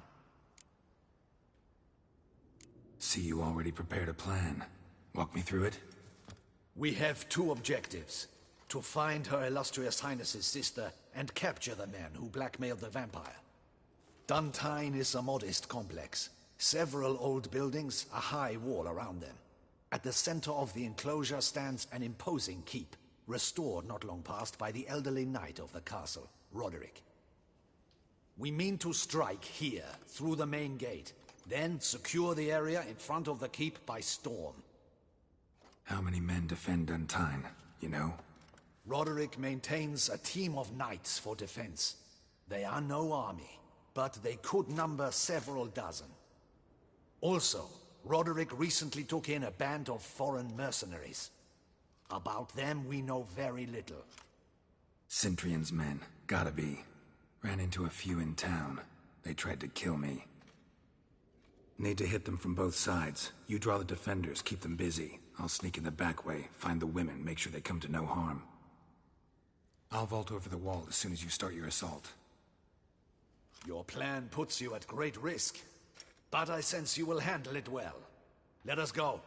See, you already prepared a plan. Walk me through it. We have two objectives. To find Her Illustrious Highness's sister and capture the man who blackmailed the vampire. Duntine is a modest complex. Several old buildings, a high wall around them. At the center of the enclosure stands an imposing keep, restored not long past by the elderly knight of the castle, Roderick. We mean to strike here, through the main gate, then secure the area in front of the keep by storm. How many men defend Duntine, you know? Roderick maintains a team of knights for defense. They are no army, but they could number several dozen. Also, Roderick recently took in a band of foreign mercenaries. About them we know very little. Cintrian's men, gotta be. Ran into a few in town. They tried to kill me. Need to hit them from both sides. You draw the defenders, keep them busy. I'll sneak in the back way, find the women, make sure they come to no harm. I'll vault over the wall as soon as you start your assault. Your plan puts you at great risk, but I sense you will handle it well. Let us go.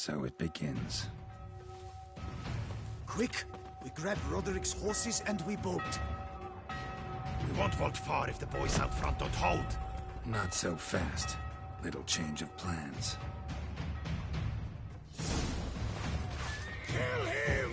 So it begins. Quick! We grab Roderick's horses and we bolt. We won't vault far if the boys out front don't hold. Not so fast. Little change of plans. Kill him!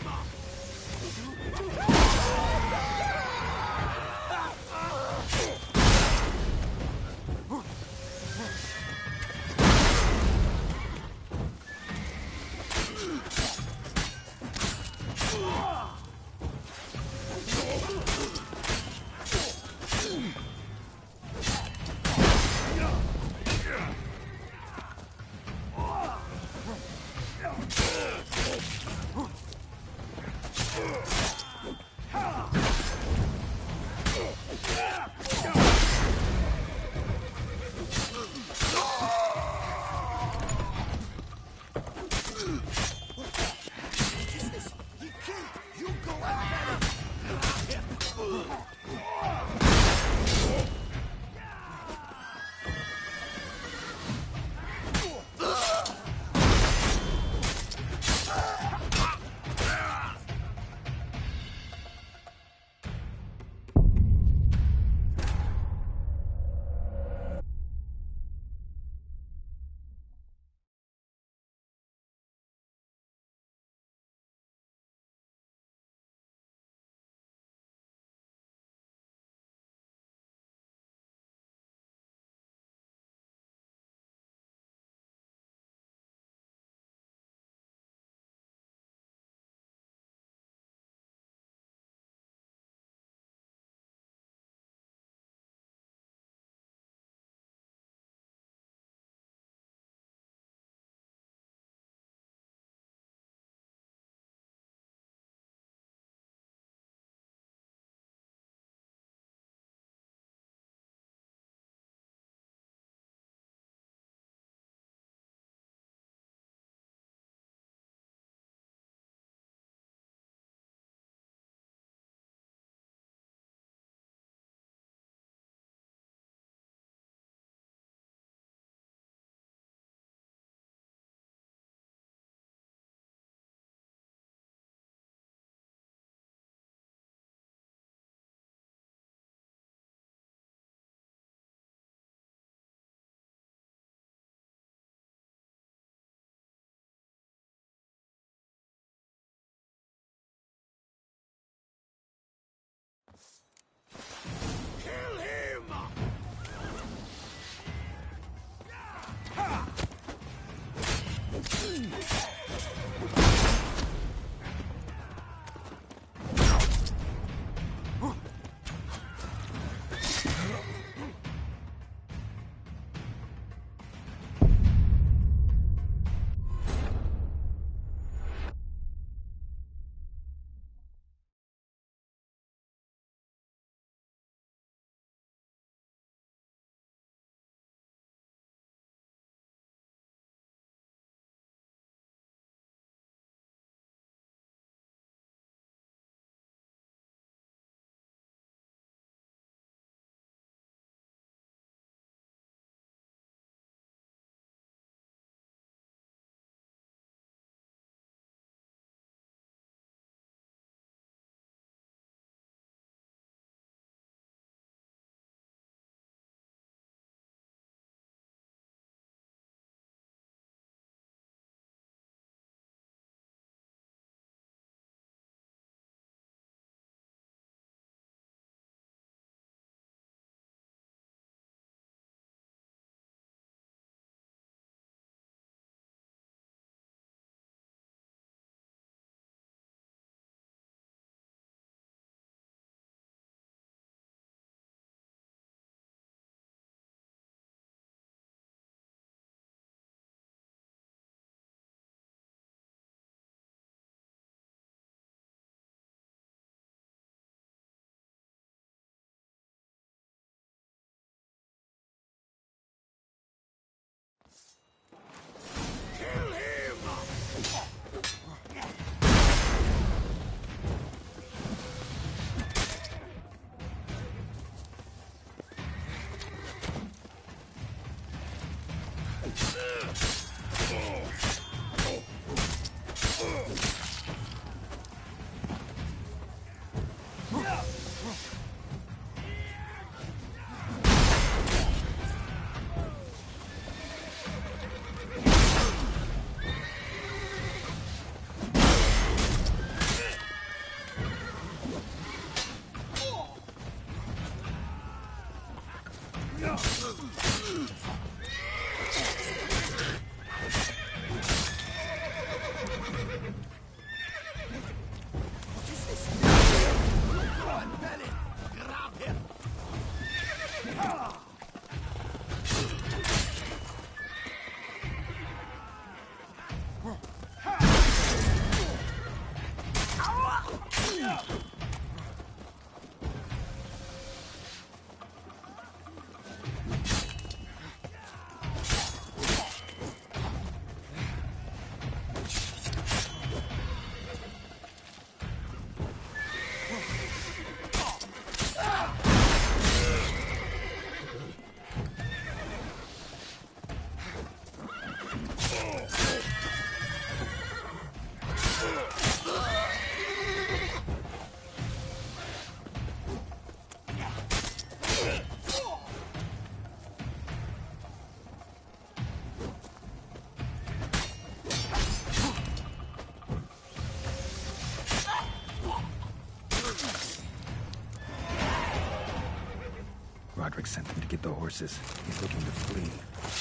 Roderick sent them to get the horses. He's looking to flee.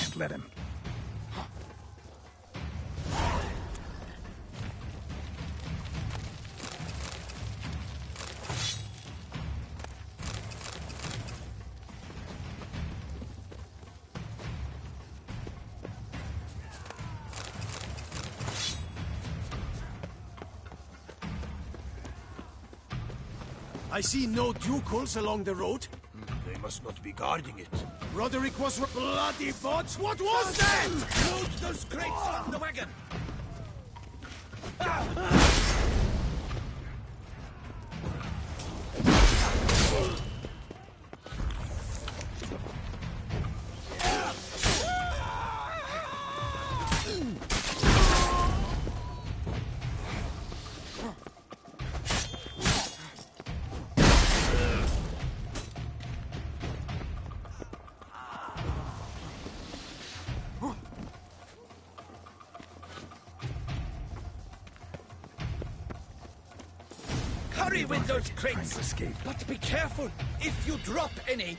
Can't let him. I see no ducals along the road. They must not be guarding it. Roderick was bloody bots. What was that? Load those crates on the wagon. Hurry with those crates! Escape. But be careful if you drop any.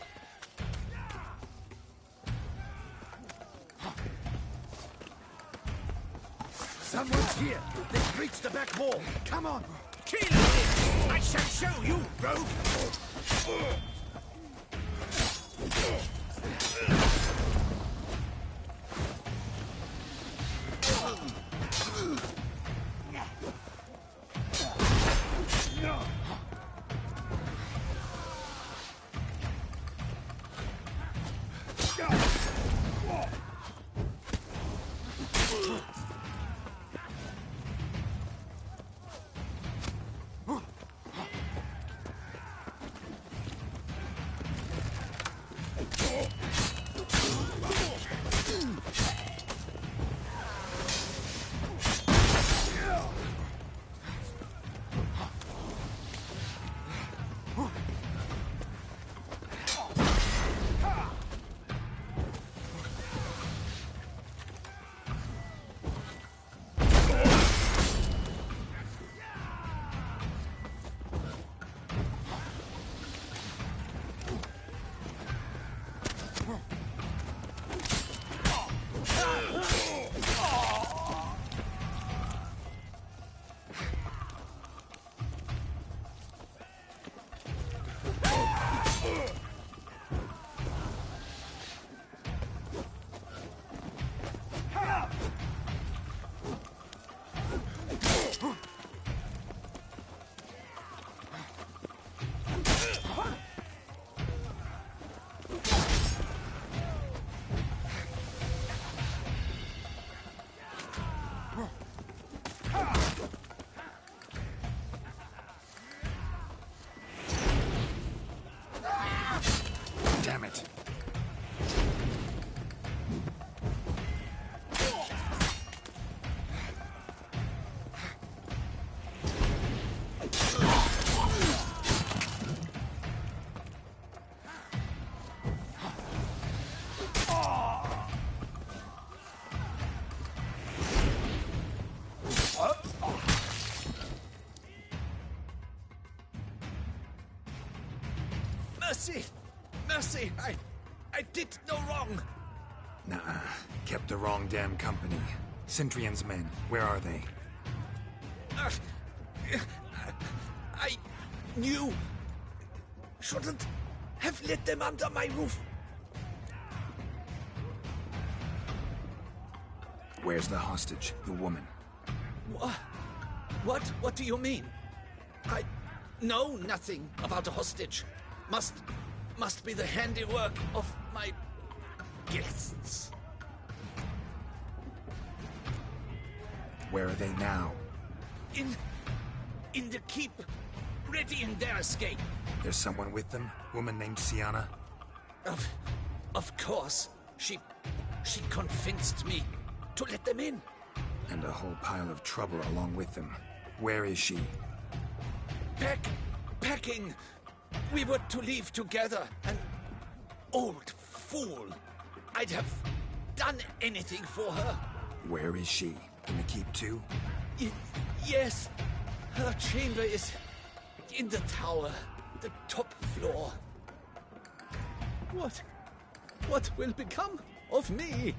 Someone's here. They've reached the back wall. Come on. Kill him! I shall show you, rogue! Damn it. Mercy! Mercy! I did no wrong! Nuh-uh. Kept the wrong damn company. Centrion's men, where are they? I knew... Shouldn't have let them under my roof. Where's the hostage, the woman? What do you mean? I know nothing about a hostage. Must be the handiwork of my guests. Where are they now? In the keep, ready in their escape. There's someone with them? Woman named Sienna? Of course. She convinced me to let them in. And a whole pile of trouble along with them. Where is she? Packing. We were to leave together. An old fool. I'd have done anything for her. Where is she? In the keep too? Yes. Her chamber is in the tower. The top floor. What will become of me?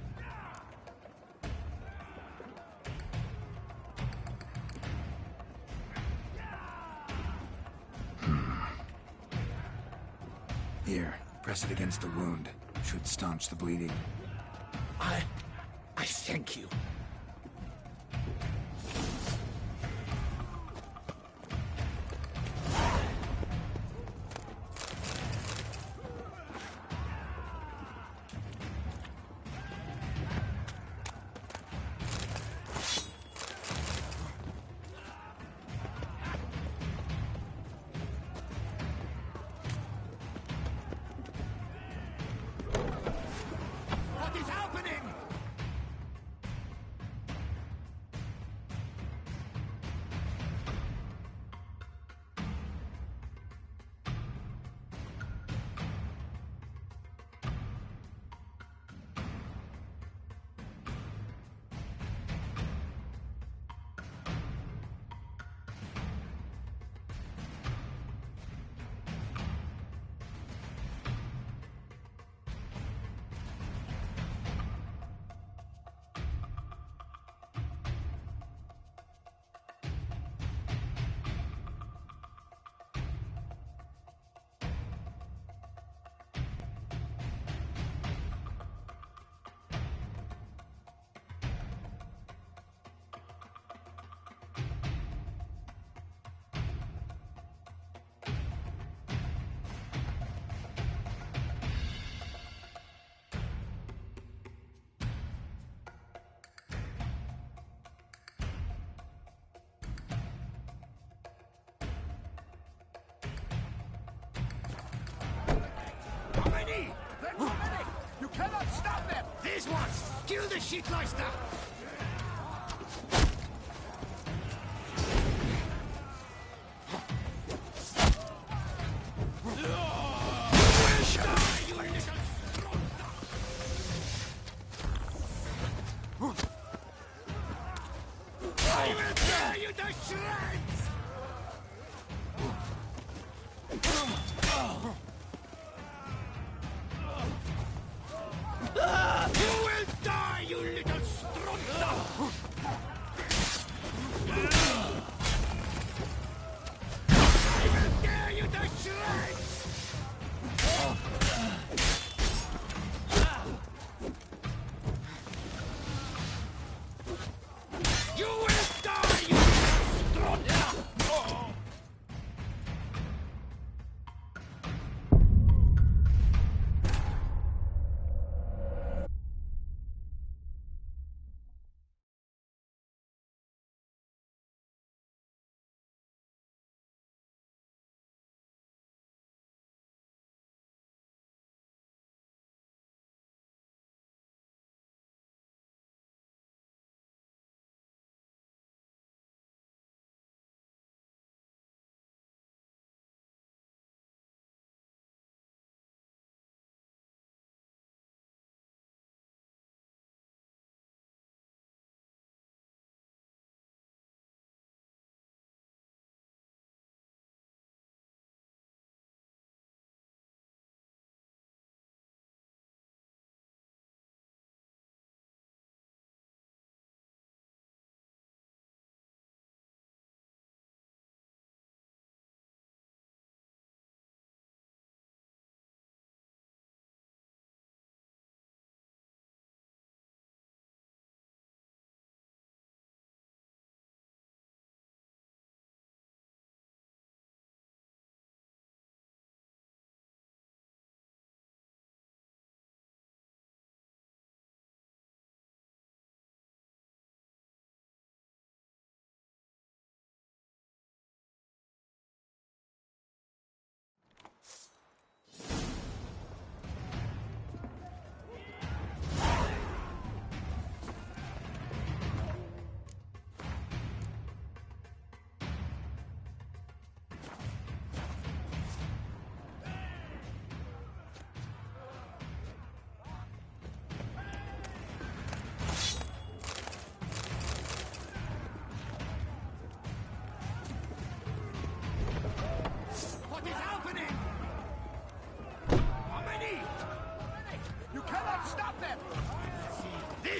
Here, press it against the wound. Should staunch the bleeding. I thank you. What is happening? How many? They're too many! You cannot stop them! These ones! Kill the shitleister! I will tear you to shreds! You will die, you little strunter!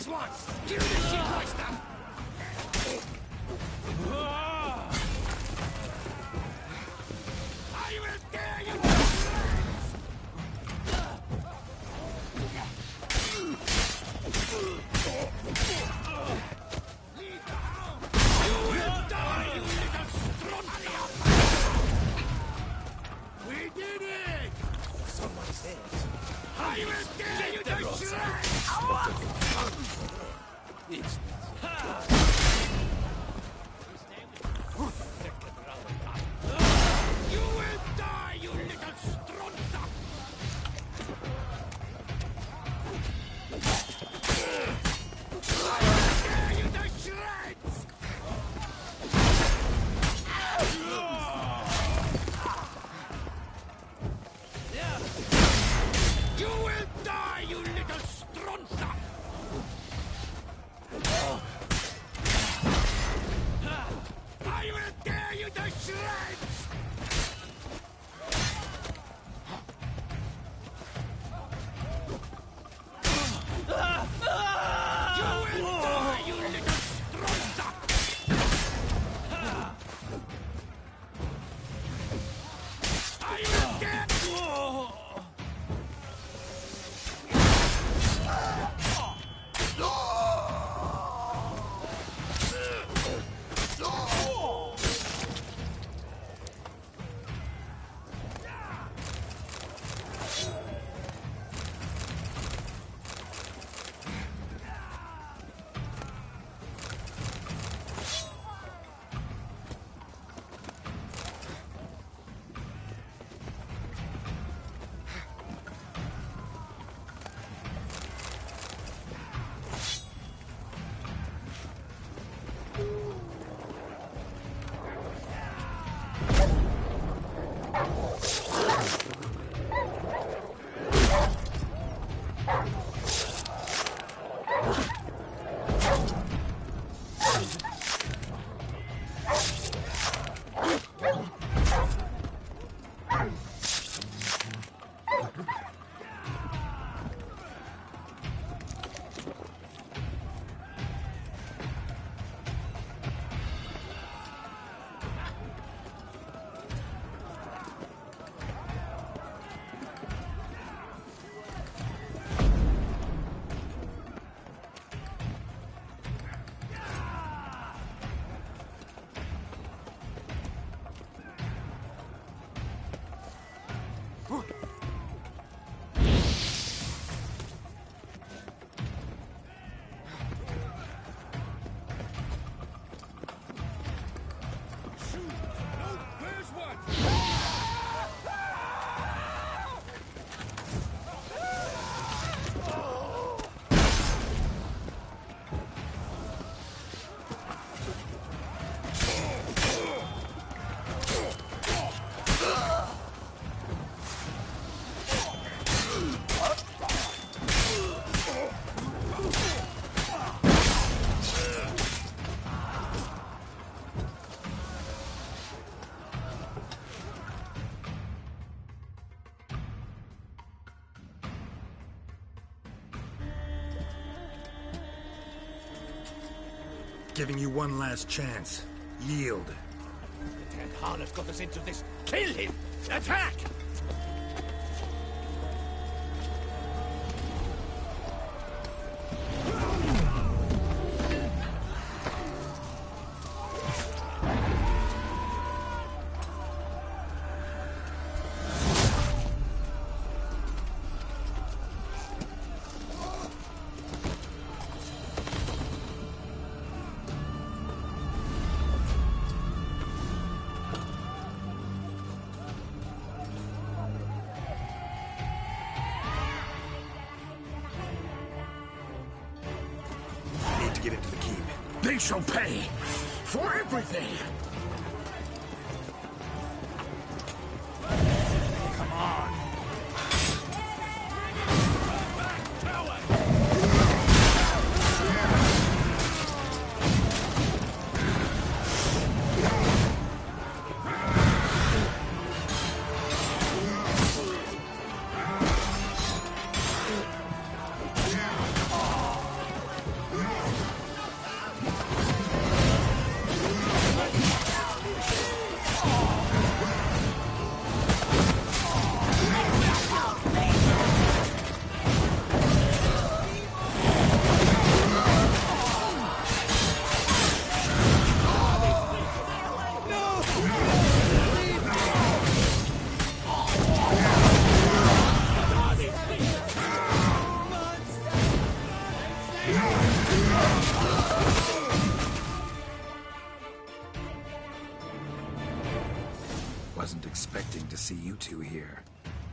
this one! Kill this shit right now! I will tear you to shreds! Leave the house! You will die, you little strontium! We did it! Someone says. I will tear you to shreds! It's You will die, you little strontium! I will tear you to shreds! You will die, you little strontium! I will tear you to shreds! You will die, you little strontium! I will tear... Giving you one last chance. Yield. And Harlot got us into this. Kill him! Attack! Get into the keep. They shall pay for everything! Come on!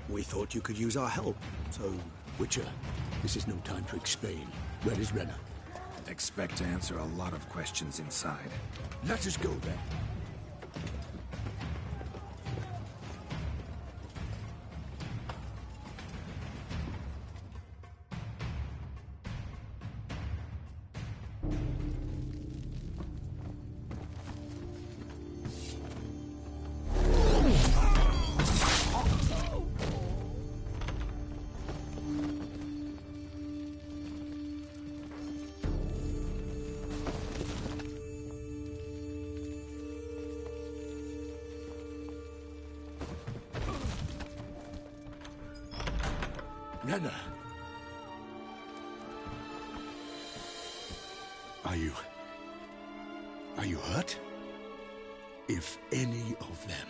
We thought you could use our help. So, Witcher, this is no time to explain. Where is Renna? Expect to answer a lot of questions inside. Let us go then. Renna! Are you hurt? If any of them...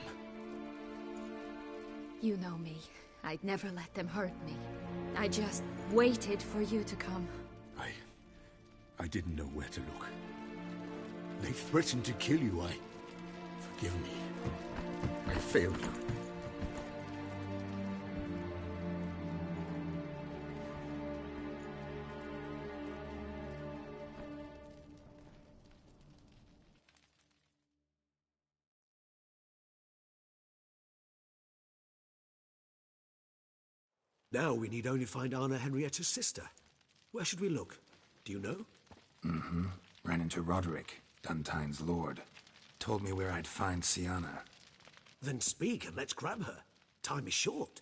You know me. I'd never let them hurt me. I just waited for you to come. I didn't know where to look. They threatened to kill you. Forgive me. I failed you. Now we need only find Anna Henrietta's sister. Where should we look? Do you know? Mm-hmm. Ran into Roderick, Duntine's lord. Told me where I'd find Sienna. Then speak and let's grab her. Time is short.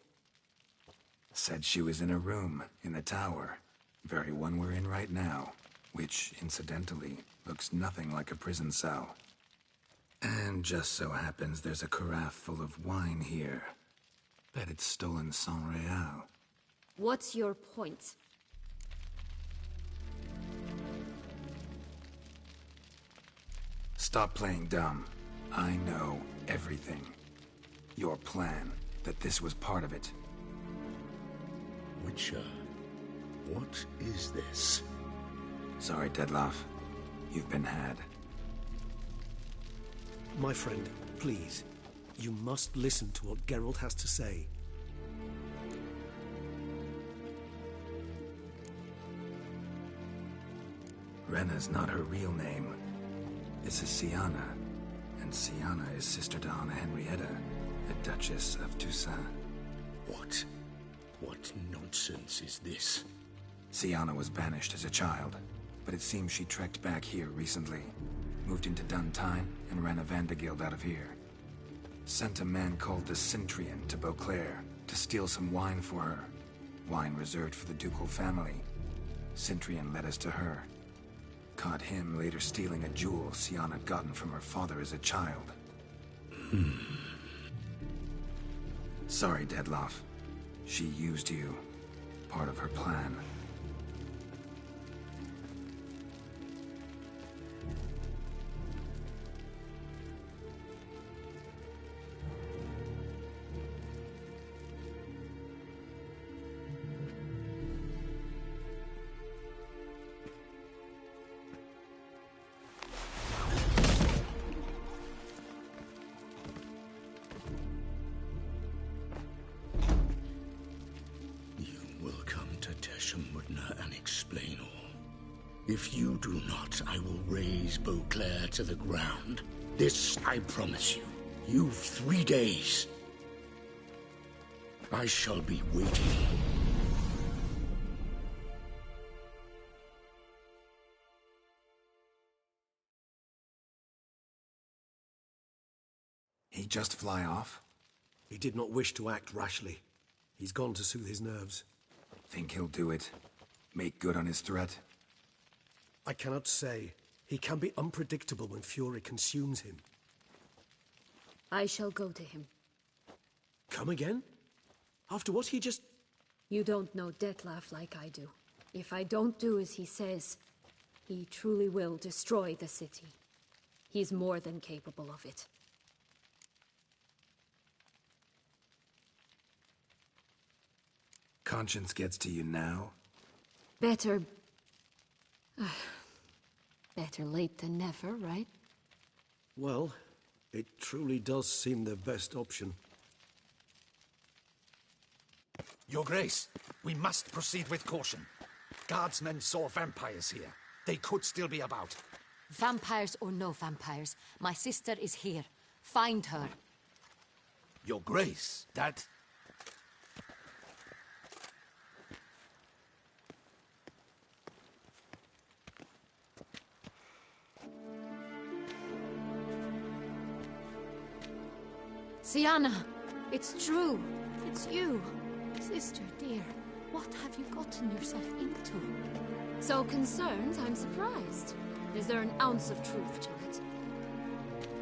Said she was in a room in the tower. Very one we're in right now. Which, incidentally, looks nothing like a prison cell. And just so happens there's a carafe full of wine here. Bet it's stolen San Real. What's your point? Stop playing dumb. I know everything. Your plan, that this was part of it. Witcher, what is this? Sorry, Dettlaff. You've been had. My friend, please. You must listen to what Geralt has to say. Renna's not her real name. This is Sienna. And Sienna is sister to Anna Henrietta, the Duchess of Toussaint. What nonsense is this? Sienna was banished as a child, but it seems she trekked back here recently. Moved into Duntine and ran a Vandergild out of here. Sent a man called the Centrian to Beauclair to steal some wine for her. Wine reserved for the ducal family. Centrian led us to her. Caught him later stealing a jewel Sienna had gotten from her father as a child. Sorry, Dettlaff. She used you. Part of her plan. If you do not, I will raise Beauclair to the ground. This I promise you. You've 3 days. I shall be waiting. He just fly off? He did not wish to act rashly. He's gone to soothe his nerves. Think he'll do it? Make good on his threat? I cannot say. He can be unpredictable when fury consumes him. I shall go to him. Come again? After what he just... You don't know Dettlaff like I do. If I don't do as he says, he truly will destroy the city. He's more than capable of it. Conscience gets to you now? Better... better late than never, right? Well, it truly does seem the best option. Your Grace, we must proceed with caution. Guardsmen saw vampires here. They could still be about. Vampires or no vampires, my sister is here. Find her. Your Grace, that... Sienna, it's true. It's you. Sister, dear, what have you gotten yourself into? So concerned, I'm surprised. Is there an ounce of truth to it?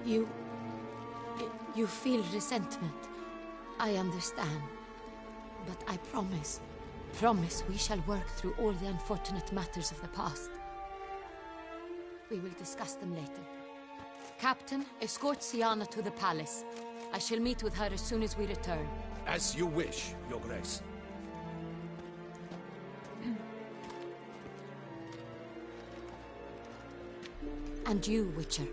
You feel resentment. I understand. But I promise we shall work through all the unfortunate matters of the past. We will discuss them later. Captain, escort Sienna to the palace. I shall meet with her as soon as we return. As you wish, Your Grace. And you, Witcher.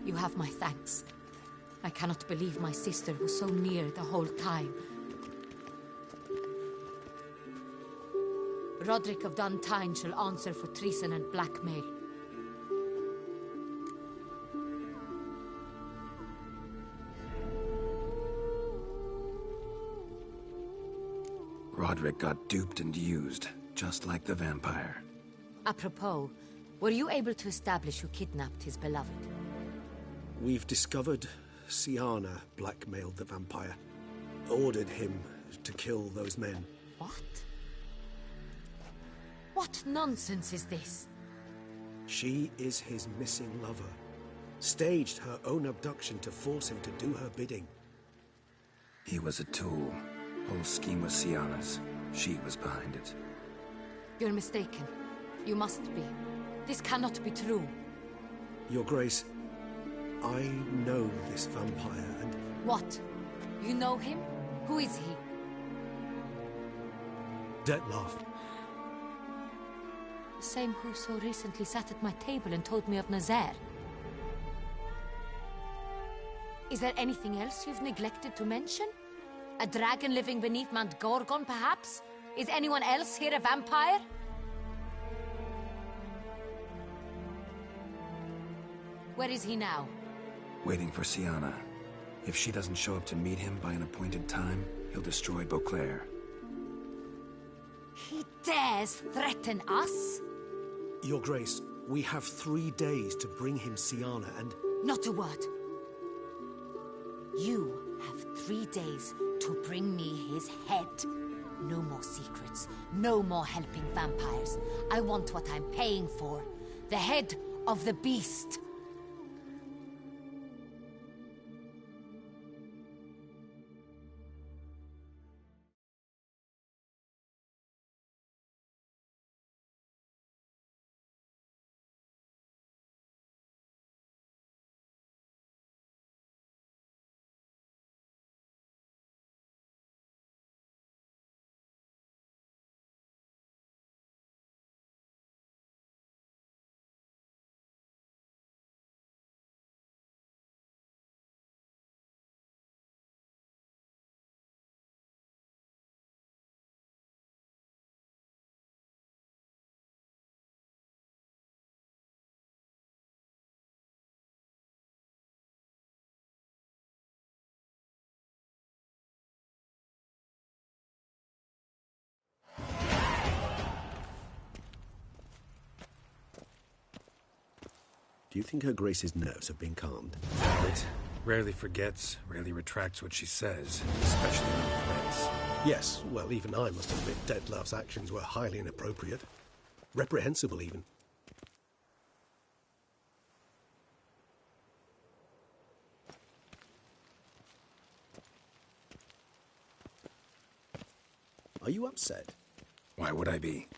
You have my thanks. I cannot believe my sister was so near the whole time. Roderick of Duntine shall answer for treason and blackmail. Roderick got duped and used, just like the vampire. Apropos, were you able to establish who kidnapped his beloved? We've discovered Sienna blackmailed the vampire. Ordered him to kill those men. What? What nonsense is this? She is his missing lover. Staged her own abduction to force him to do her bidding. He was a tool. Whole scheme was Sienna's. She was behind it. You're mistaken. You must be. This cannot be true. Your Grace, I know this vampire and... What? You know him? Who is he? Dettlaff. The same who so recently sat at my table and told me of Nazaire. Is there anything else you've neglected to mention? A dragon living beneath Mount Gorgon, perhaps? Is anyone else here a vampire? Where is he now? Waiting for Sienna. If she doesn't show up to meet him by an appointed time, he'll destroy Beauclair. He dares threaten us? Your Grace, we have 3 days to bring him Sienna and... Not a word. You have 3 days to bring me his head. No more secrets. No more helping vampires. I want what I'm paying for. The head of the beast. Do you think Her Grace's nerves have been calmed? It rarely forgets, rarely retracts what she says, especially on threats. Yes, well, even I must admit Dettlaff's actions were highly inappropriate. Reprehensible, even. Are you upset? Why would I be?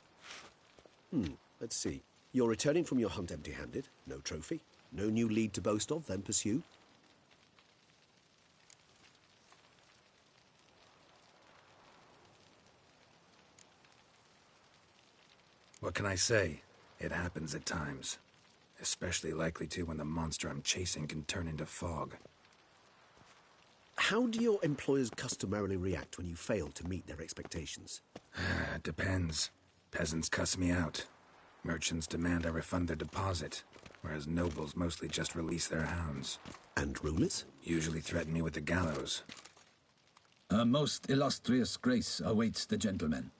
Let's see. You're returning from your hunt empty-handed. No trophy. No new lead to boast of, then pursue. What can I say? It happens at times. Especially likely to when the monster I'm chasing can turn into fog. How do your employers customarily react when you fail to meet their expectations? Depends. Peasants cuss me out. Merchants demand I refund their deposit, whereas nobles mostly just release their hounds. And rulers? Usually threaten me with the gallows. A most illustrious grace awaits the gentleman.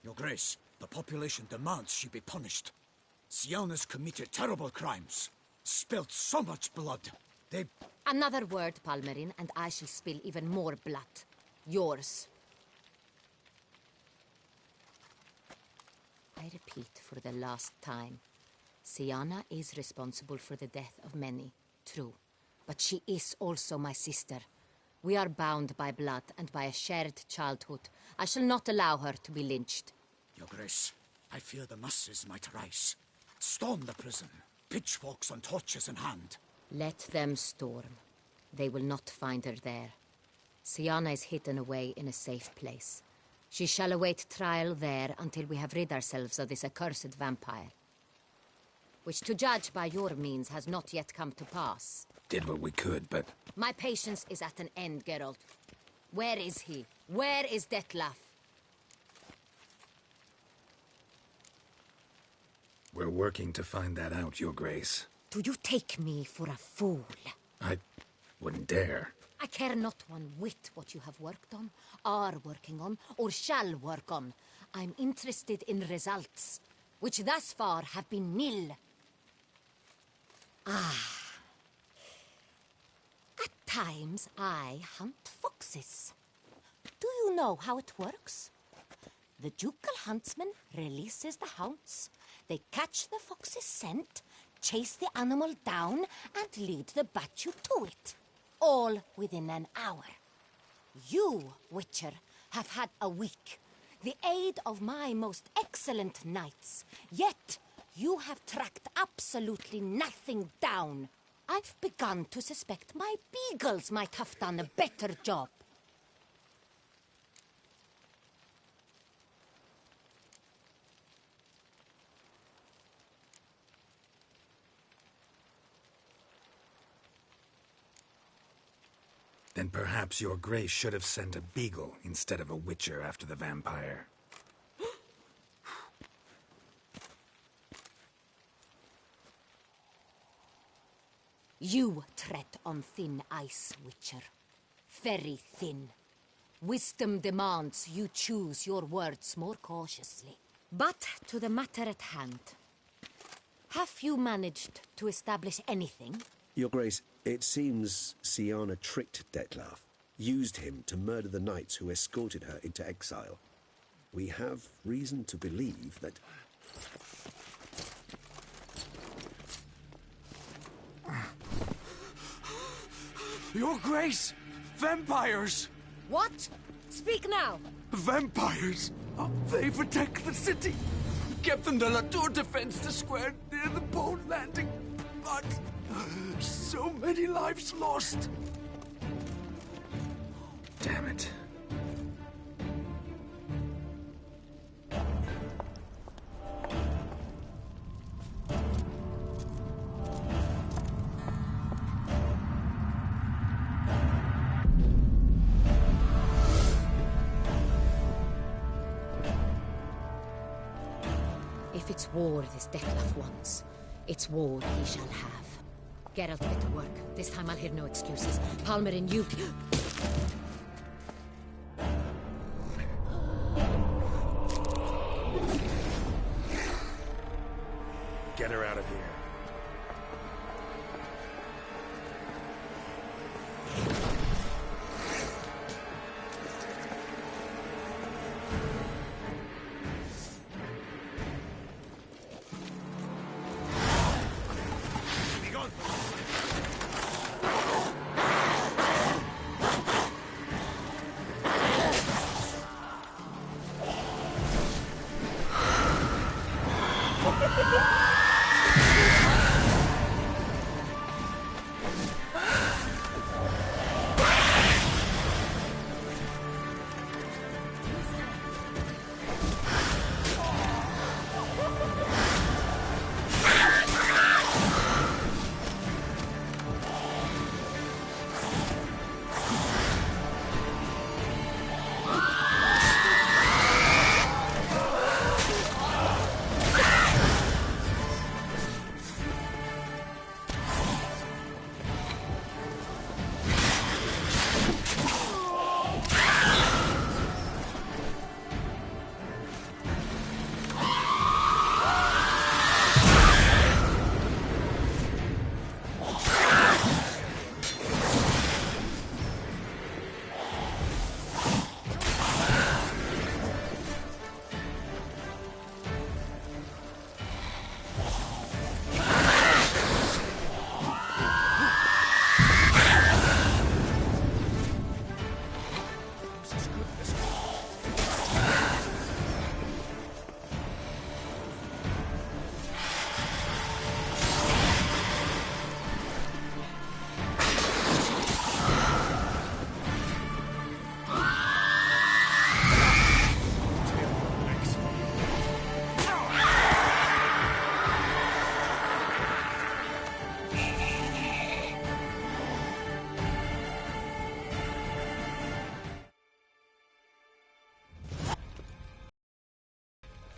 Your Grace, the population demands she be punished. Syanna's committed terrible crimes. Spilt so much blood. They... Another word, Palmerin, and I shall spill even more blood. Yours. I repeat for the last time. Syanna is responsible for the death of many, true. But she is also my sister. We are bound by blood and by a shared childhood. I shall not allow her to be lynched. Your Grace, I fear the masses might rise. Storm the prison, pitchforks and torches in hand. Let them storm. They will not find her there. Syanna is hidden away in a safe place. She shall await trial there until we have rid ourselves of this accursed vampire. Which, to judge by your means, has not yet come to pass. Did what we could, but... My patience is at an end, Geralt. Where is he? Where is Detlef? We're working to find that out, Your Grace. Do you take me for a fool? I wouldn't dare. I care not one whit what you have worked on, are working on, or shall work on. I'm interested in results, which thus far have been nil. At times, I hunt foxes. Do you know how it works? The ducal huntsman releases the hounds. They catch the fox's scent, chase the animal down, and lead the battue to it. All within an hour. You, Witcher, have had a week. The aid of my most excellent knights. Yet, you have tracked absolutely nothing down. I've begun to suspect my beagles might have done a better job. Then perhaps Your Grace should have sent a beagle instead of a witcher after the vampire. You tread on thin ice, Witcher. Very thin. Wisdom demands you choose your words more cautiously. But to the matter at hand. Have you managed to establish anything? Your Grace, it seems Syanna tricked Detlef, used him to murder the knights who escorted her into exile. We have reason to believe that... Your Grace! Vampires! What? Speak now! Vampires! They protect the city! Captain de la Tour defends the square near the boat landing, but... so many lives lost! Damn it. If it's war this Detlef wants, it's war he shall have. Geralt, get to work. This time I'll hear no excuses. Palmerin, you... Get her out of here.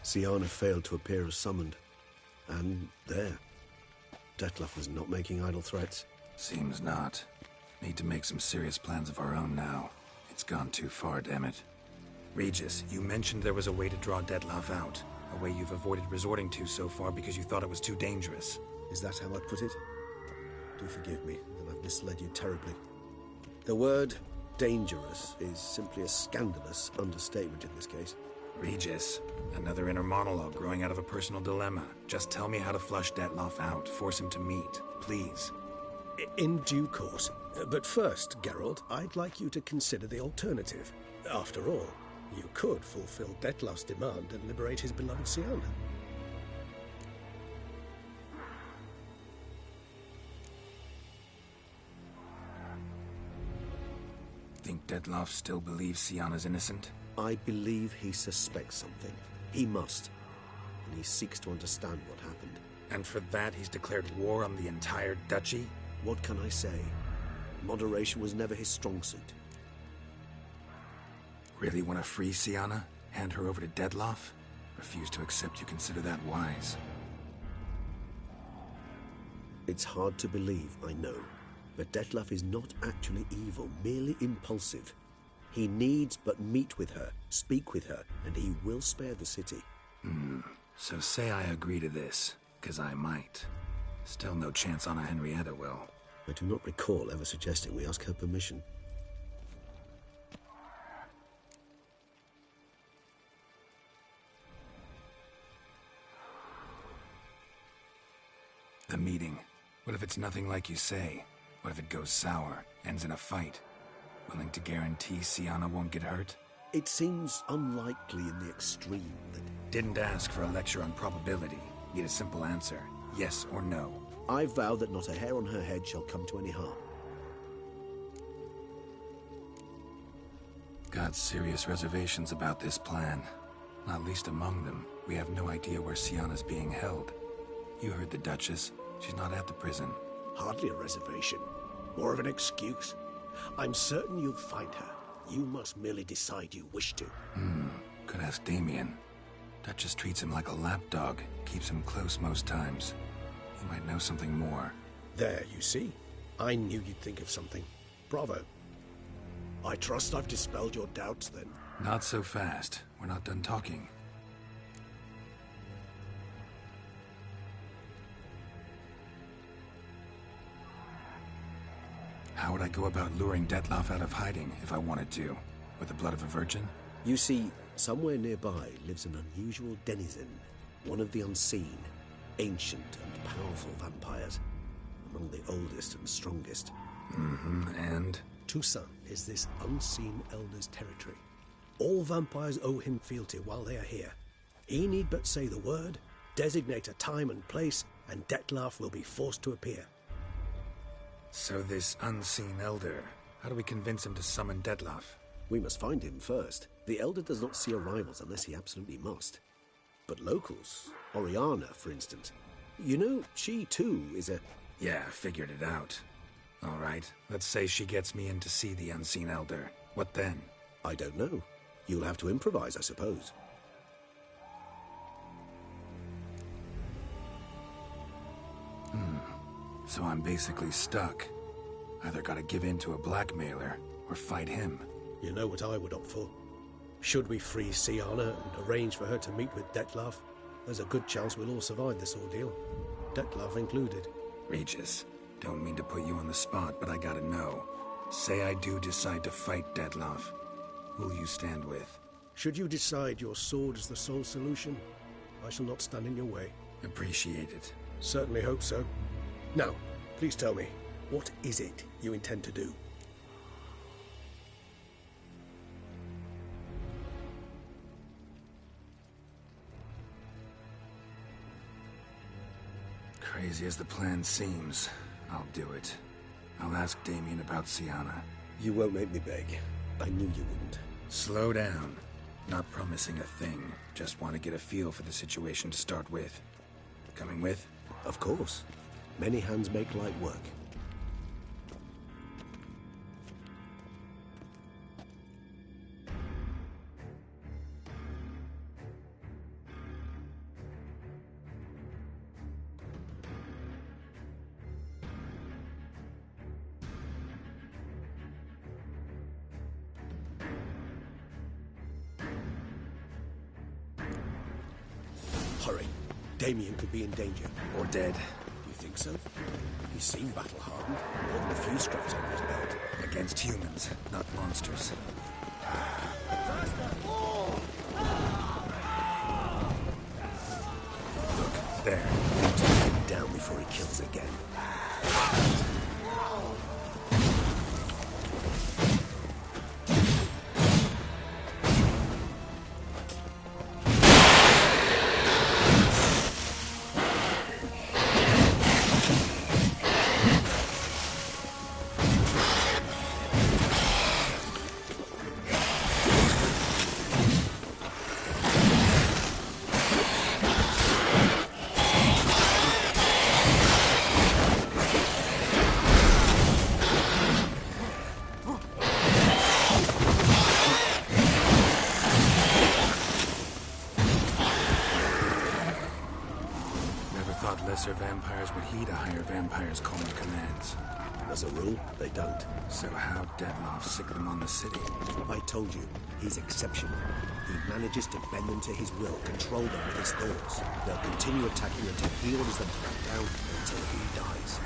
Siana failed to appear as summoned. And there. Detlef was not making idle threats. Seems not. Need to make some serious plans of our own now. It's gone too far, damn it. Regis, you mentioned there was a way to draw Detlef out. A way you've avoided resorting to so far because you thought it was too dangerous. Is that how I put it? Do forgive me that I've misled you terribly. The word dangerous is simply a scandalous understatement in this case. Regis, another inner monologue growing out of a personal dilemma. Just tell me how to flush Detlef out. Force him to meet, please. In due course. But first, Geralt, I'd like you to consider the alternative. After all, you could fulfill Detlef's demand and liberate his beloved Siana. Think Detlef still believes Siana's innocent? I believe he suspects something. He must. And he seeks to understand what happened. And for that he's declared war on the entire duchy? What can I say? Moderation was never his strong suit. Really want to free Siana? Hand her over to Detlef? Refuse to accept you consider that wise. It's hard to believe, I know. But Detlef is not actually evil, merely impulsive. He needs but meet with her, speak with her, and he will spare the city. So say I agree to this, 'cause I might. Still no chance Anna Henrietta will. I do not recall ever suggesting we ask her permission. The meeting. What if it's nothing like you say? What if it goes sour, ends in a fight? Willing to guarantee Siana won't get hurt? It seems unlikely in the extreme that... Didn't ask for a lecture on probability. Need a simple answer. Yes or no. I vow that not a hair on her head shall come to any harm. Got serious reservations about this plan. Not least among them, we have no idea where Siana's being held. You heard the Duchess. She's not at the prison. Hardly a reservation. More of an excuse. I'm certain you'll find her. You must merely decide you wish to. Could ask Damien. Duchess treats him like a lapdog. Keeps him close most times. He might know something more. There, you see. I knew you'd think of something. Bravo. I trust I've dispelled your doubts, then. Not so fast. We're not done talking. How would I go about luring Detlef out of hiding if I wanted to? With the blood of a virgin? You see, somewhere nearby lives an unusual denizen. One of the unseen, ancient and powerful vampires. Among the oldest and strongest. And? Toussaint is this unseen elder's territory. All vampires owe him fealty while they are here. He need but say the word, designate a time and place, and Detlef will be forced to appear. So this unseen elder, how do we convince him to summon Detlef? We must find him first. The elder does not see arrivals unless he absolutely must. But locals, Oriana, for instance. You know, she too is a... Yeah, figured it out. All right, let's say she gets me in to see the unseen elder. What then? I don't know. You'll have to improvise, I suppose. So I'm basically stuck. Either gotta give in to a blackmailer, or fight him. You know what I would opt for. Should we free Siana and arrange for her to meet with Detlef, there's a good chance we'll all survive this ordeal. Detlef included. Regis, don't mean to put you on the spot, but I gotta know. Say I do decide to fight Detlef. Who'll you stand with? Should you decide your sword is the sole solution, I shall not stand in your way. Appreciate it. Certainly hope so. Now, please tell me, what is it you intend to do? Crazy as the plan seems, I'll do it. I'll ask Damien about Siana. You won't make me beg. I knew you wouldn't. Slow down. Not promising a thing. Just want to get a feel for the situation to start with. Coming with? Of course. Many hands make light work. Damien could be in danger. Or dead. You think so? He seemed battle-hardened. More than a few scraps under his belt. Against humans, not monsters. Look, there. He must take him down before he kills again. Lesser vampires would heed a higher vampire's calling commands. As a rule, they don't. So how'd Dettlaff sick them on the city? I told you, he's exceptional. He manages to bend them to his will, control them with his thoughts. They'll continue attacking until he orders them to back down, until he dies.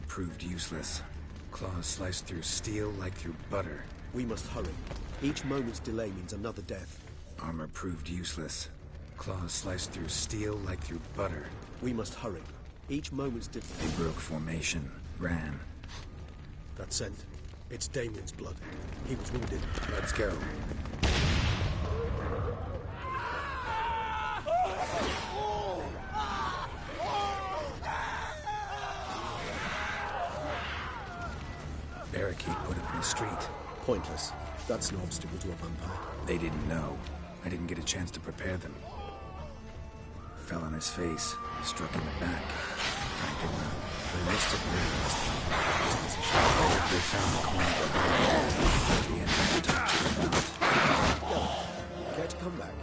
Proved useless. Claws sliced through steel like through butter. We must hurry. Each moment's delay means another death. Armor proved useless. Claws sliced through steel like through butter. We must hurry. Each moment's delay... They broke formation. Ran. That scent. It's Damien's blood. He was wounded. Let's go. Barricade put up in the street. Pointless. That's no obstacle to a vampire. They didn't know. I didn't get a chance to prepare them. Fell on his face, struck in the back. Cracked him up. They must have realized his position. They found the corner behind the end of the top. Care to come back?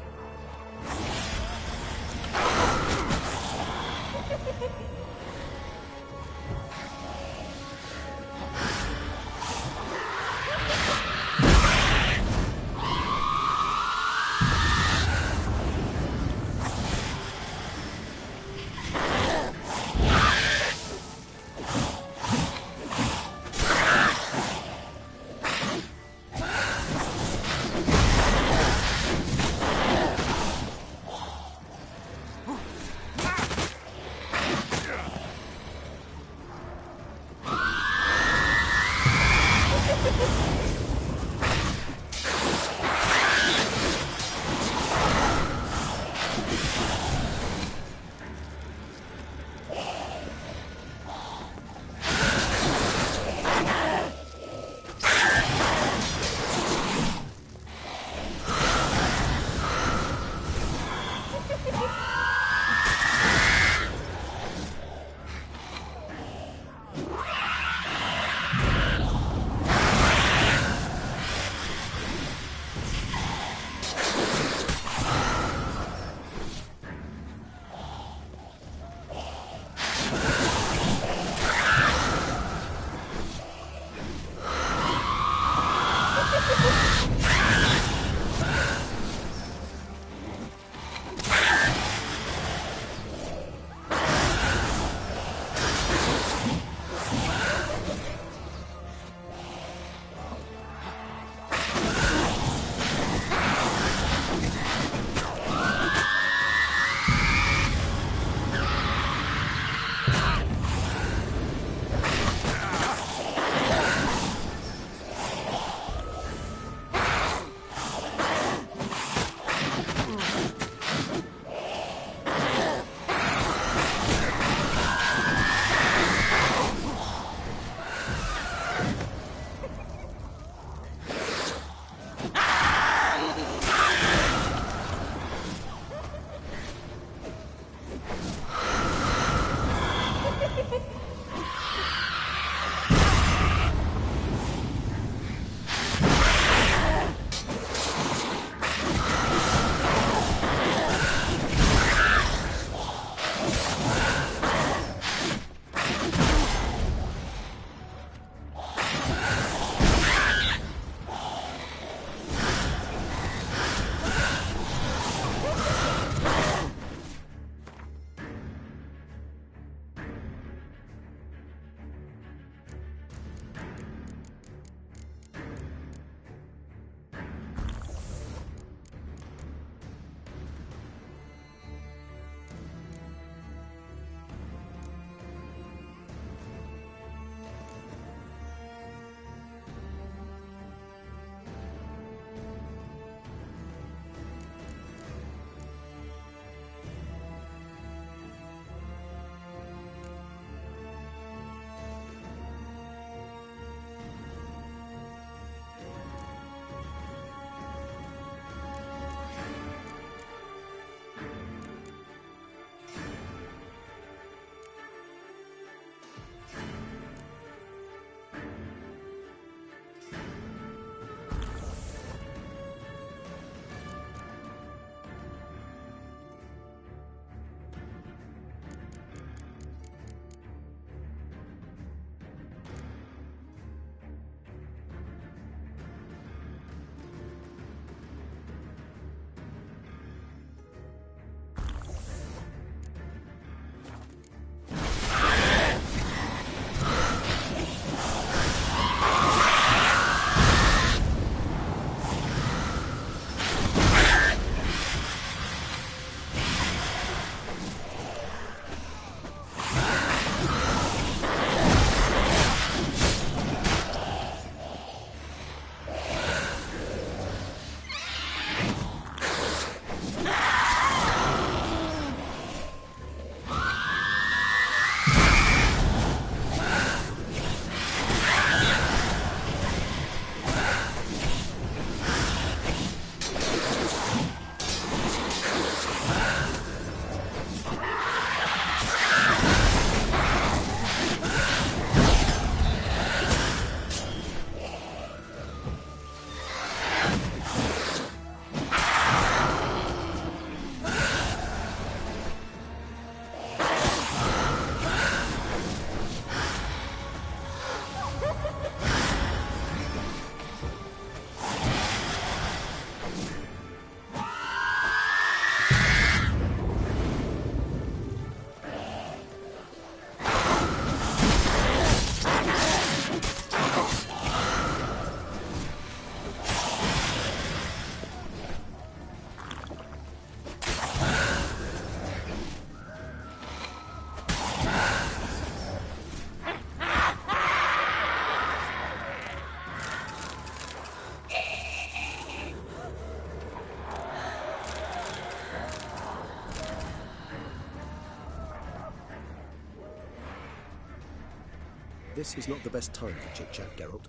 This is not the best time for chit-chat, Geralt.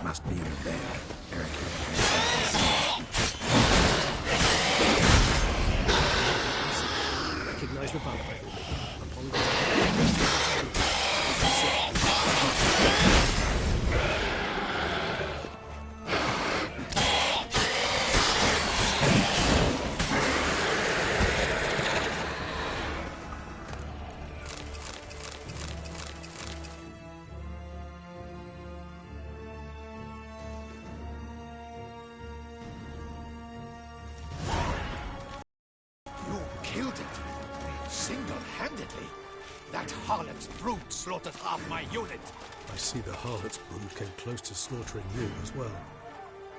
Must be in the bag. Recognize the vampire. That harlot's brood slaughtered half my unit. I see the harlot's brood came close to slaughtering you as well.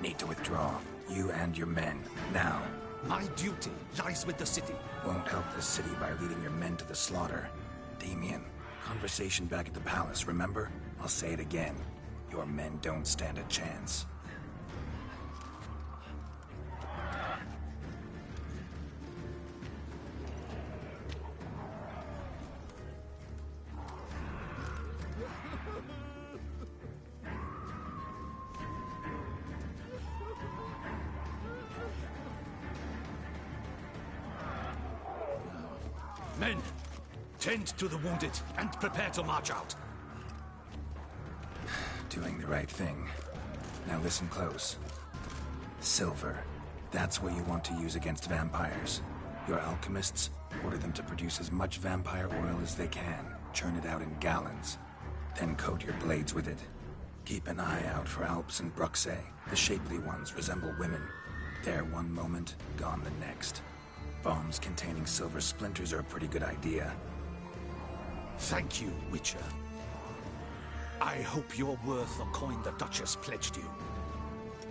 Need to withdraw. You and your men. Now. My duty lies with the city. Won't help the city by leading your men to the slaughter. Damien, conversation back at the palace, remember? I'll say it again. Your men don't stand a chance. Men, tend to the wounded and prepare to march out. Doing the right thing. Now listen close. Silver. That's what you want to use against vampires. Your alchemists, order them to produce as much vampire oil as they can. Churn it out in gallons. Then coat your blades with it. Keep an eye out for Alps and Bruxae. The shapely ones resemble women. There one moment, gone the next. Bombs containing silver splinters are a pretty good idea. Thank you, Witcher. I hope you're worth the coin the Duchess pledged you.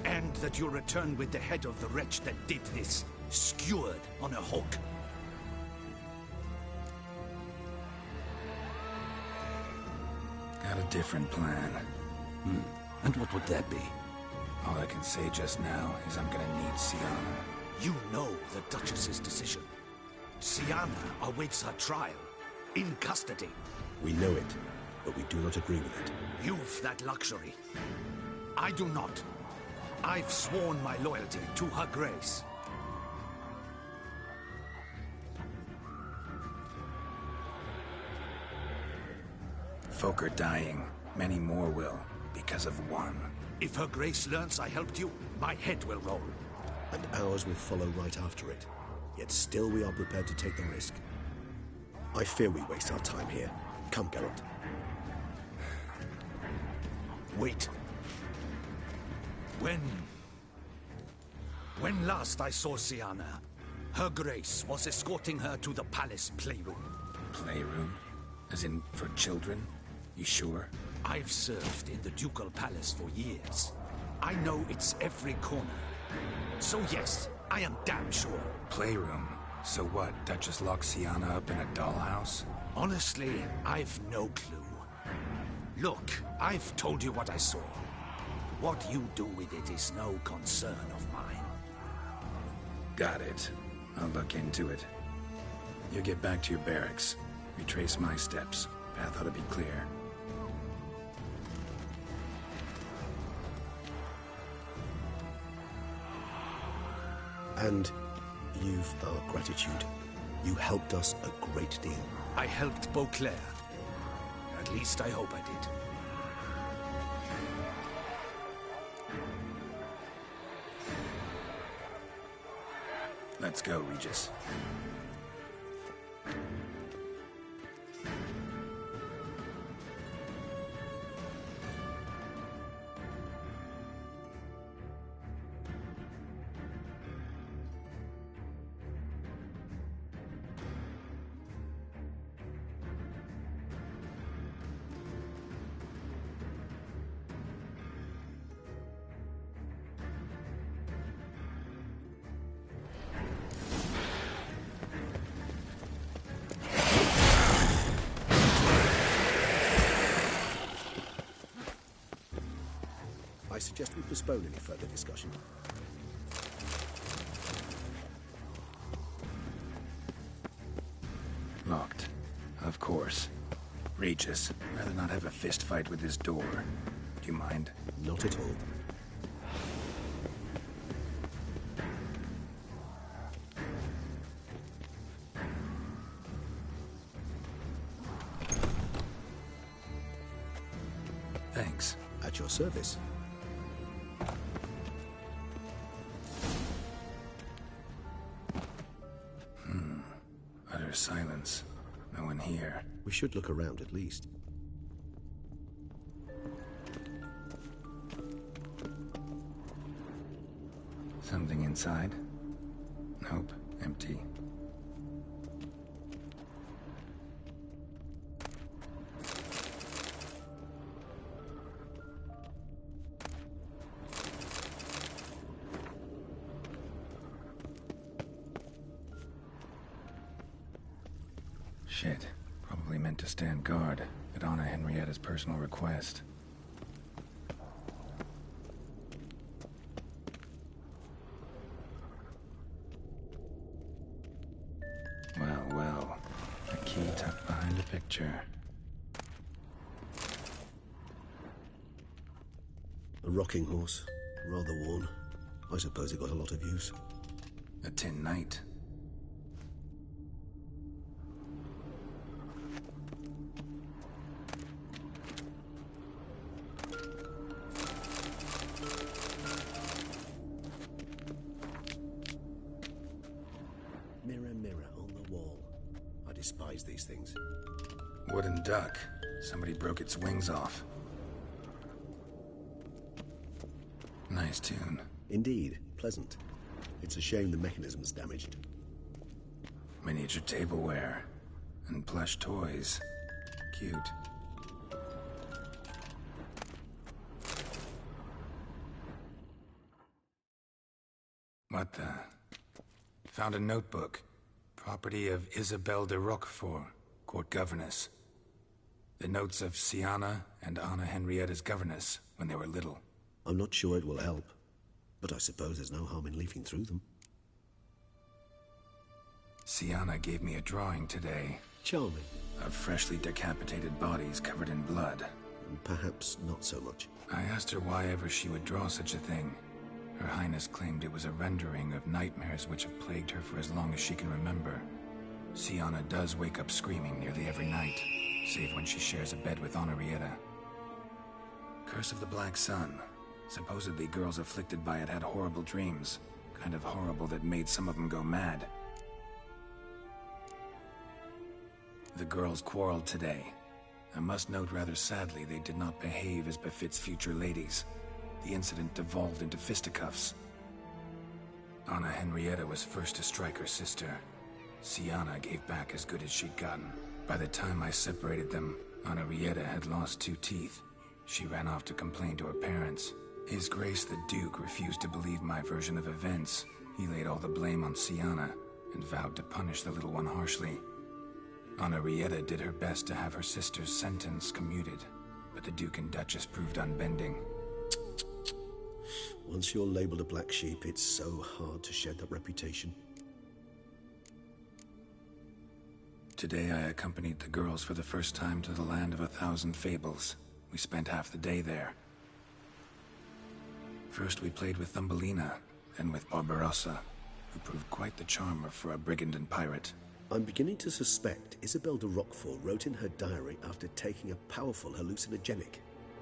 And that you'll return with the head of the wretch that did this, skewered on a hook. Got a different plan. And what would that be? All I can say just now is I'm gonna need Siana. You know the Duchess's decision. Siana awaits her trial, in custody. We know it, but we do not agree with it. You've that luxury. I do not. I've sworn my loyalty to her grace. Folk are dying. Many more will, because of one. If her grace learns I helped you, my head will roll. And ours will follow right after it. Yet still we are prepared to take the risk. I fear we waste our time here. Come, Geralt. Wait. When last I saw Siana, her grace was escorting her to the palace playroom. Playroom? As in, for children? You sure? I've served in the ducal palace for years. I know its every corner. So yes, I am damn sure. Playroom? So what, Duchess locks Siana up in a dollhouse? Honestly, I've no clue. Look, I've told you what I saw. What you do with it is no concern of mine. Got it. I'll look into it. You get back to your barracks. Retrace my steps. Path ought to be clear. And you've our gratitude. You helped us a great deal. I helped Beauclair. At least I hope I did. Let's go, Regis. suggest we postpone any further discussion. Locked. Of course. Regis, rather not have a fist fight with this door. Do you mind? Not at all. Thanks. At your service. Utter silence. No one here. We should look around at least. Something inside? Nope, empty. Shit. Probably meant to stand guard at Anna Henrietta's personal request. Well, well. A key tucked behind a picture. A rocking horse. Rather worn. I suppose it got a lot of use. A tin knight. Mirror, mirror on the wall. I despise these things. Wooden duck. Somebody broke its wings off. Nice tune. Indeed, pleasant. It's a shame the mechanism's damaged. Miniature tableware. And plush toys. Cute. What the? Found a notebook. Property of Isabelle de Roquefort, court governess. The notes of Sienna and Anna Henrietta's governess when they were little. I'm not sure it will help, but I suppose there's no harm in leafing through them. Sienna gave me a drawing today. Charming. Of freshly decapitated bodies covered in blood. And perhaps not so much. I asked her why ever she would draw such a thing. Her Highness claimed it was a rendering of nightmares which have plagued her for as long as she can remember. Sienna does wake up screaming nearly every night, save when she shares a bed with Henrietta. Curse of the Black Sun. Supposedly girls afflicted by it had horrible dreams. Kind of horrible that made some of them go mad. The girls quarreled today. I must note rather sadly they did not behave as befits future ladies. The incident devolved into fisticuffs. Anna Henrietta was first to strike her sister. Sienna gave back as good as she'd gotten. By the time I separated them, Henrietta had lost 2 teeth. She ran off to complain to her parents. His Grace the Duke refused to believe my version of events. He laid all the blame on Sienna and vowed to punish the little one harshly. Henrietta did her best to have her sister's sentence commuted, but the Duke and Duchess proved unbending. Once you're labeled a black sheep, it's so hard to shed that reputation. Today I accompanied the girls for the first time to the land of 1,000 fables. We spent half the day there. First we played with Thumbelina, then with Barbarossa, who proved quite the charmer for a brigand and pirate. I'm beginning to suspect Isabelle de Roquefort wrote in her diary after taking a powerful hallucinogenic.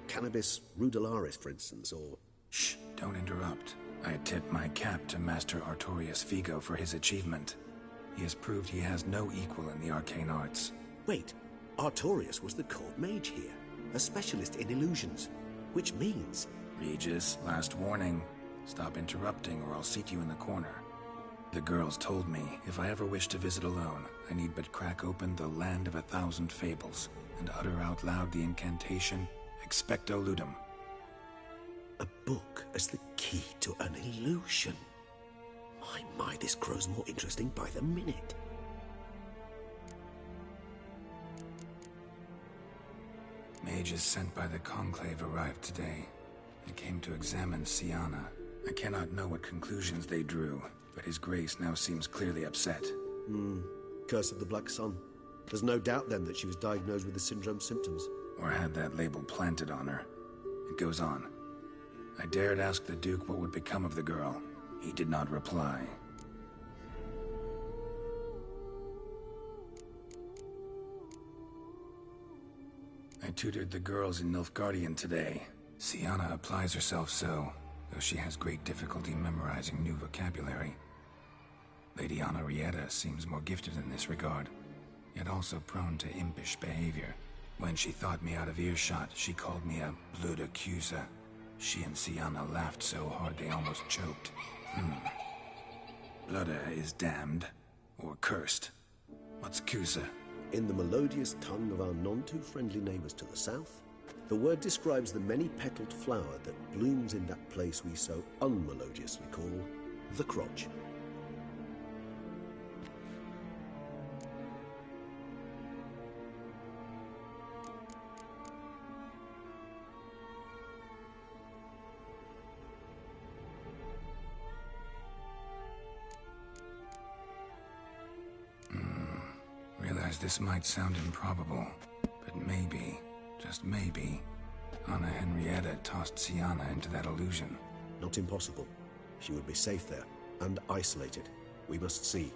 Cannabis rudelaris, for instance, or... Shh, don't interrupt. I tip my cap to Master Artorius Figo for his achievement. He has proved he has no equal in the arcane arts. Wait, Artorius was the court mage here, a specialist in illusions, which means... Regis, last warning. Stop interrupting or I'll seat you in the corner. The girls told me if I ever wish to visit alone, I need but crack open the land of 1,000 fables and utter out loud the incantation, Expecto Ludum. A book as the key to an illusion. My, this grows more interesting by the minute. Mages sent by the Conclave arrived today. They came to examine Siana. I cannot know what conclusions they drew, but His Grace now seems clearly upset. Curse of the Black Sun. There's no doubt then that she was diagnosed with the syndrome symptoms. Or had that label planted on her. It goes on. I dared ask the Duke what would become of the girl. He did not reply. I tutored the girls in Nilfgaardian today. Siana applies herself so, though she has great difficulty memorizing new vocabulary. Lady Henrietta seems more gifted in this regard, yet also prone to impish behavior. When she thought me out of earshot, she called me a blood accuser. She and Siana laughed so hard they almost choked. Blooda is damned, or cursed. What's Cusa? In the melodious tongue of our none-too-friendly neighbors to the south, the word describes the many-petaled flower that blooms in that place we so unmelodiously call the crotch. Realize this might sound improbable, but maybe, just maybe, Anna Henrietta tossed Siana into that illusion. Not impossible. She would be safe there, and isolated. We must see.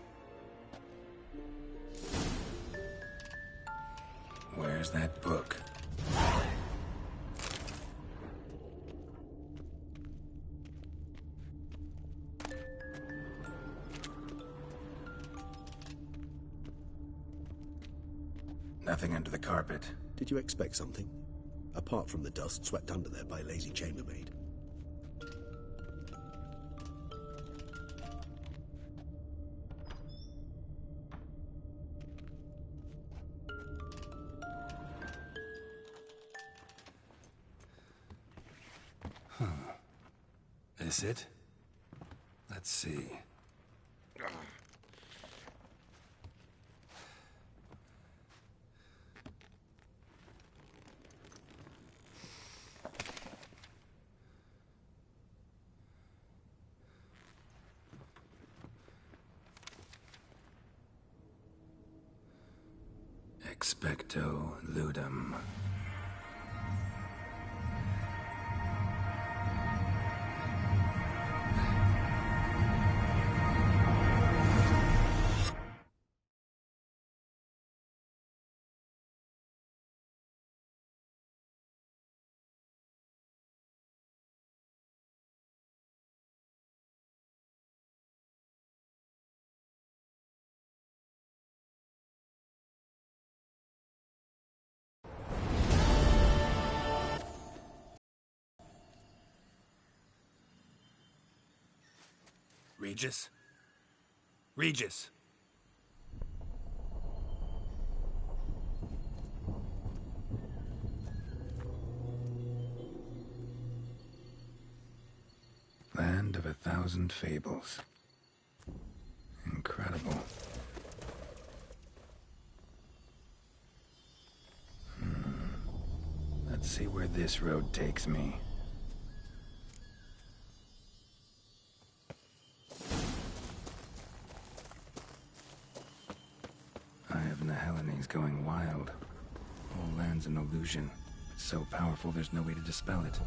Where's that book? Nothing under the carpet. Did you expect something? Apart from the dust swept under there by a lazy chambermaid. This it? Let's see. Expecto ludum. Regis? Regis! Land of 1,000 fables. Incredible. Let's see where this road takes me. He's going wild. All land's an illusion. It's so powerful there's no way to dispel it.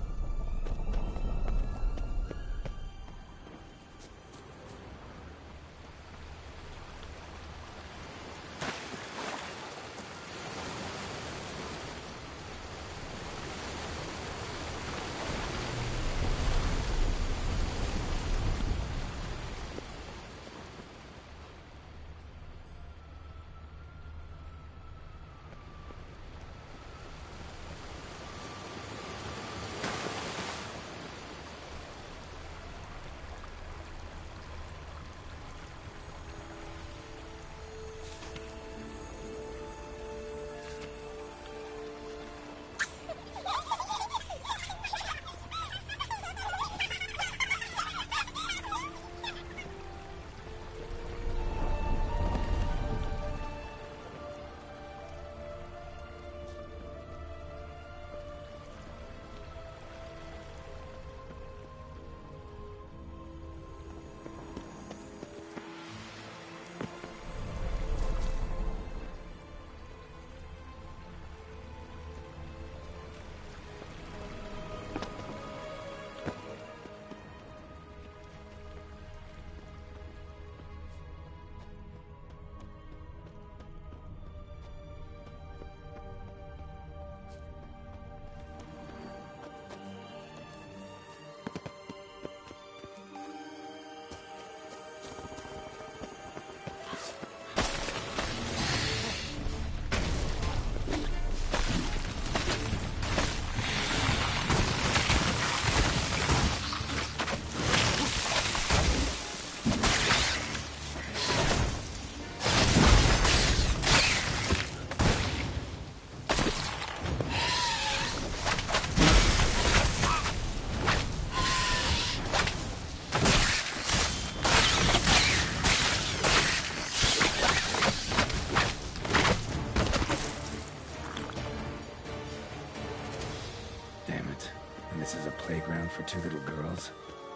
ground for two little girls.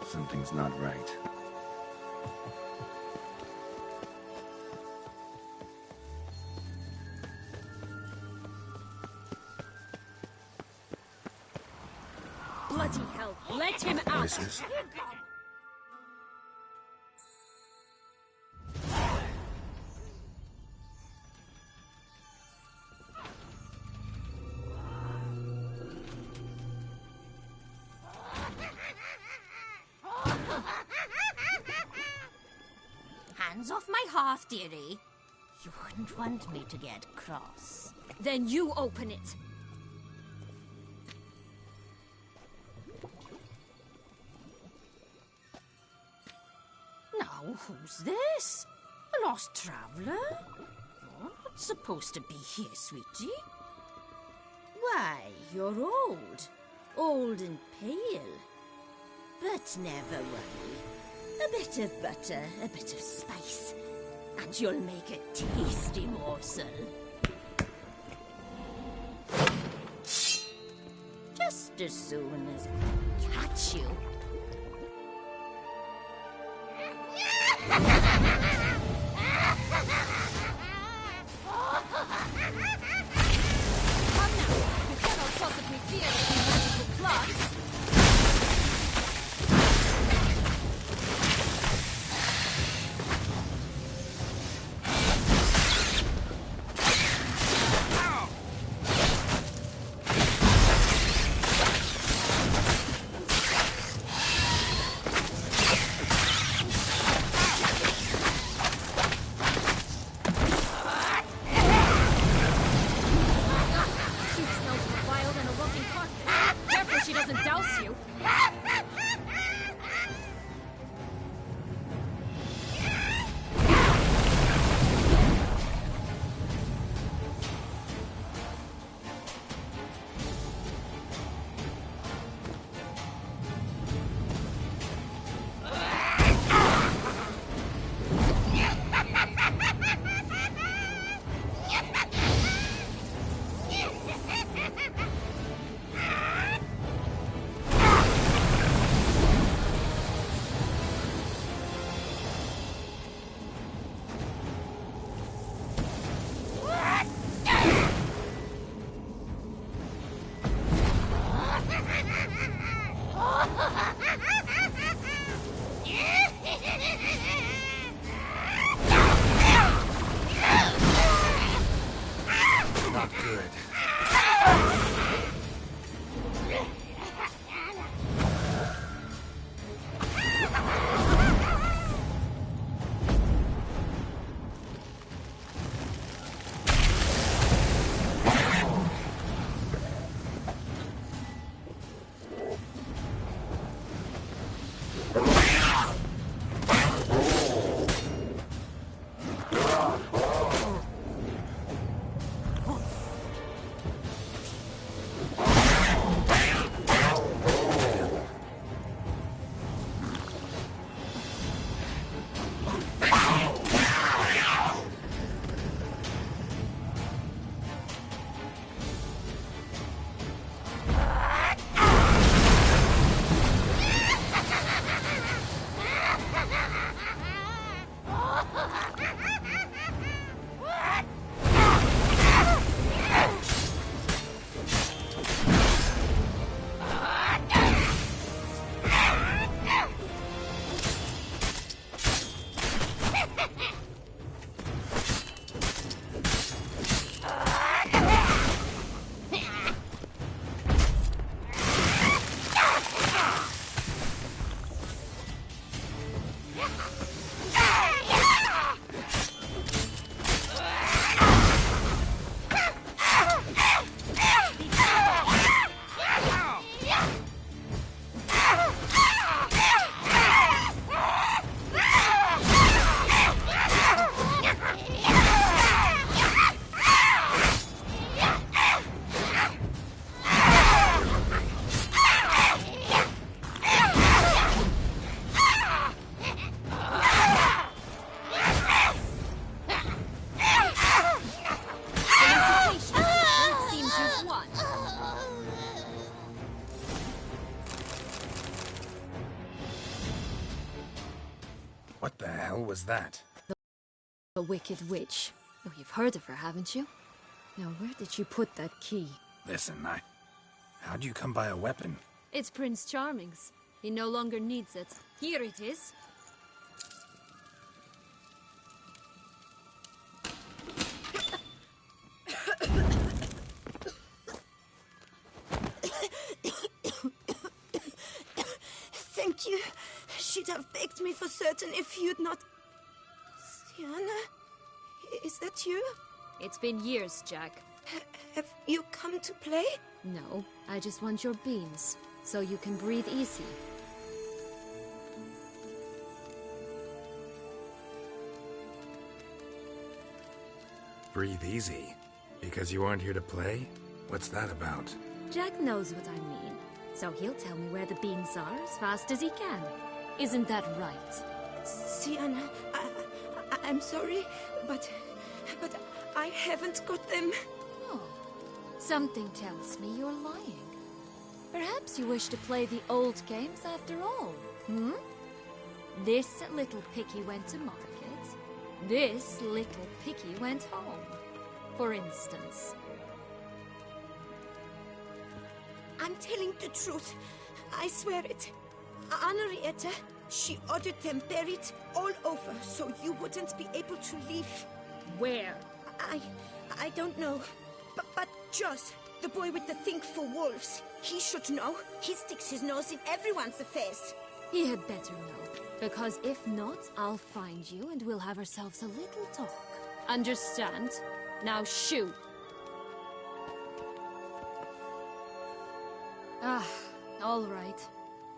Something's not right. Bloody hell, let him out! Voices? Hands off my hearth, dearie. You wouldn't want me to get cross. Then you open it. Now, who's this? A lost traveler? You're not supposed to be here, sweetie. Why, you're old. Old and pale. But never worry. A bit of butter, a bit of spice, and you'll make a tasty morsel. Just as soon as I catch you. Come now, you cannot possibly fear any magical plots. was that? The Wicked Witch. Oh, you've heard of her, haven't you? Now, where did you put that key? Listen, how'd you come by a weapon? It's Prince Charming's. He no longer needs it. Here it is. Thank you. She'd have begged me for certain if you'd not... Sienna? Is that you? It's been years, Jack. Have you come to play? No, I just want your beans, so you can breathe easy. Breathe easy? Because you aren't here to play? What's that about? Jack knows what I mean, so he'll tell me where the beans are as fast as he can. Isn't that right? Sienna, I'm sorry, but I haven't got them. Oh, something tells me you're lying. Perhaps you wish to play the old games after all, hmm? This little picky went to market. This little picky went home, for instance. I'm telling the truth. I swear it. Henrietta, she ordered them buried all over so you wouldn't be able to leave. Where? I don't know. But Joss, the boy with the thing for wolves, he should know. He sticks his nose in everyone's affairs. He had better know, because if not, I'll find you and we'll have ourselves a little talk. Understand? Now shoo! Ah, all right.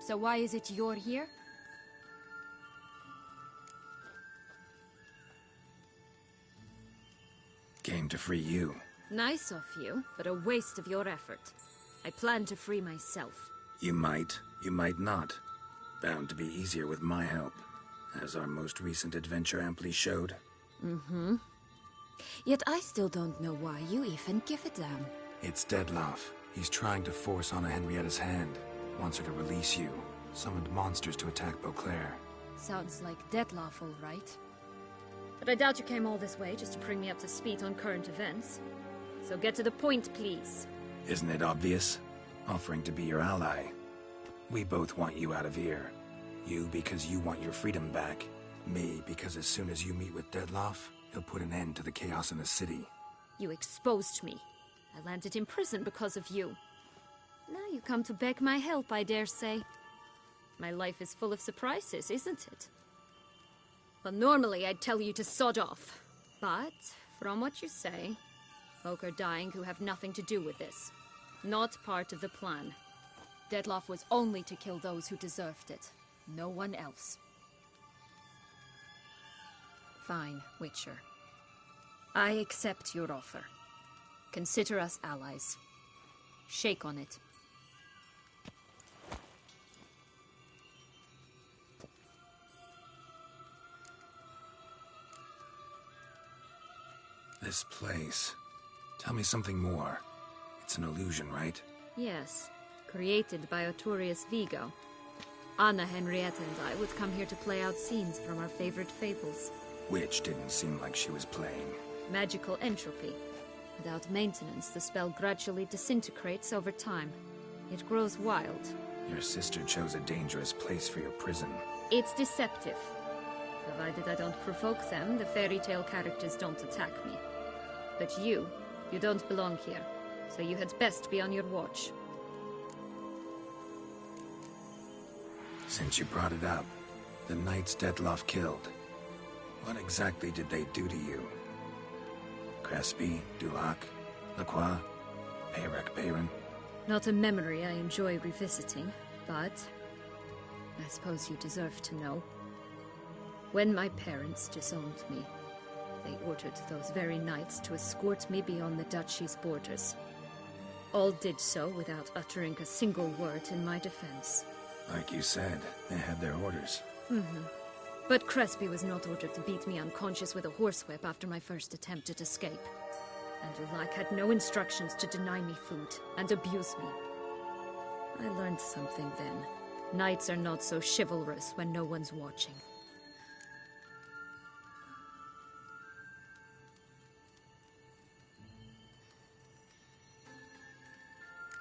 So why is it you're here? Came to free you. Nice of you, but a waste of your effort. I plan to free myself. You might not. Bound to be easier with my help, as our most recent adventure amply showed. Mm-hmm. Yet I still don't know why you even give a damn. It's Dettlaff. He's trying to force Anna Henrietta's hand. Wants her to release you. Summoned monsters to attack Beauclair. Sounds like Dettlaff, all right. But I doubt you came all this way just to bring me up to speed on current events. So get to the point, please. Isn't it obvious? Offering to be your ally. We both want you out of here. You because you want your freedom back. Me because as soon as you meet with Dettlaff, he'll put an end to the chaos in the city. You exposed me. I landed in prison because of you. Now you come to beg my help, I dare say. My life is full of surprises, isn't it? Well, normally I'd tell you to sod off. But, from what you say, folk are dying who have nothing to do with this. Not part of the plan. Dettlaff was only to kill those who deserved it. No one else. Fine, Witcher. I accept your offer. Consider us allies. Shake on it. This place. Tell me something more. It's an illusion, right? Yes. Created by Arturius Vigo. Anna, Henrietta, and I would come here to play out scenes from our favorite fables. Which didn't seem like she was playing. Magical entropy. Without maintenance, the spell gradually disintegrates over time. It grows wild. Your sister chose a dangerous place for your prison. It's deceptive. Provided I don't provoke them, the fairy tale characters don't attack me. But you don't belong here, so you had best be on your watch. Since you brought it up, the knights Dettlaff killed, what exactly did they do to you? Crespi, Dulac, Lacroix, Peyrac Peyran? Not a memory I enjoy revisiting, but I suppose you deserve to know. When my parents disowned me, they ordered those very knights to escort me beyond the duchy's borders. All did so without uttering a single word in my defense. Like you said, they had their orders. Mm-hmm. But Crespi was not ordered to beat me unconscious with a horsewhip after my first attempt at escape. And Dulac had no instructions to deny me food and abuse me. I learned something then. Knights are not so chivalrous when no one's watching.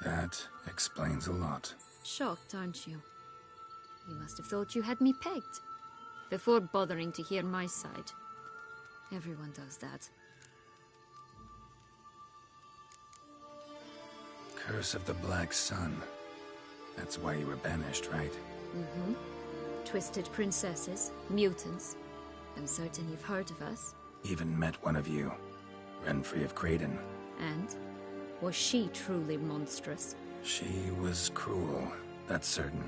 That explains a lot. Shocked, aren't you? You must have thought you had me pegged, before bothering to hear my side. Everyone does that. Curse of the Black Sun. That's why you were banished, right? Mm-hmm. Twisted princesses, mutants. I'm certain you've heard of us. Even met one of you. Renfrey of Creighton. And? Was she truly monstrous? She was cruel, that's certain.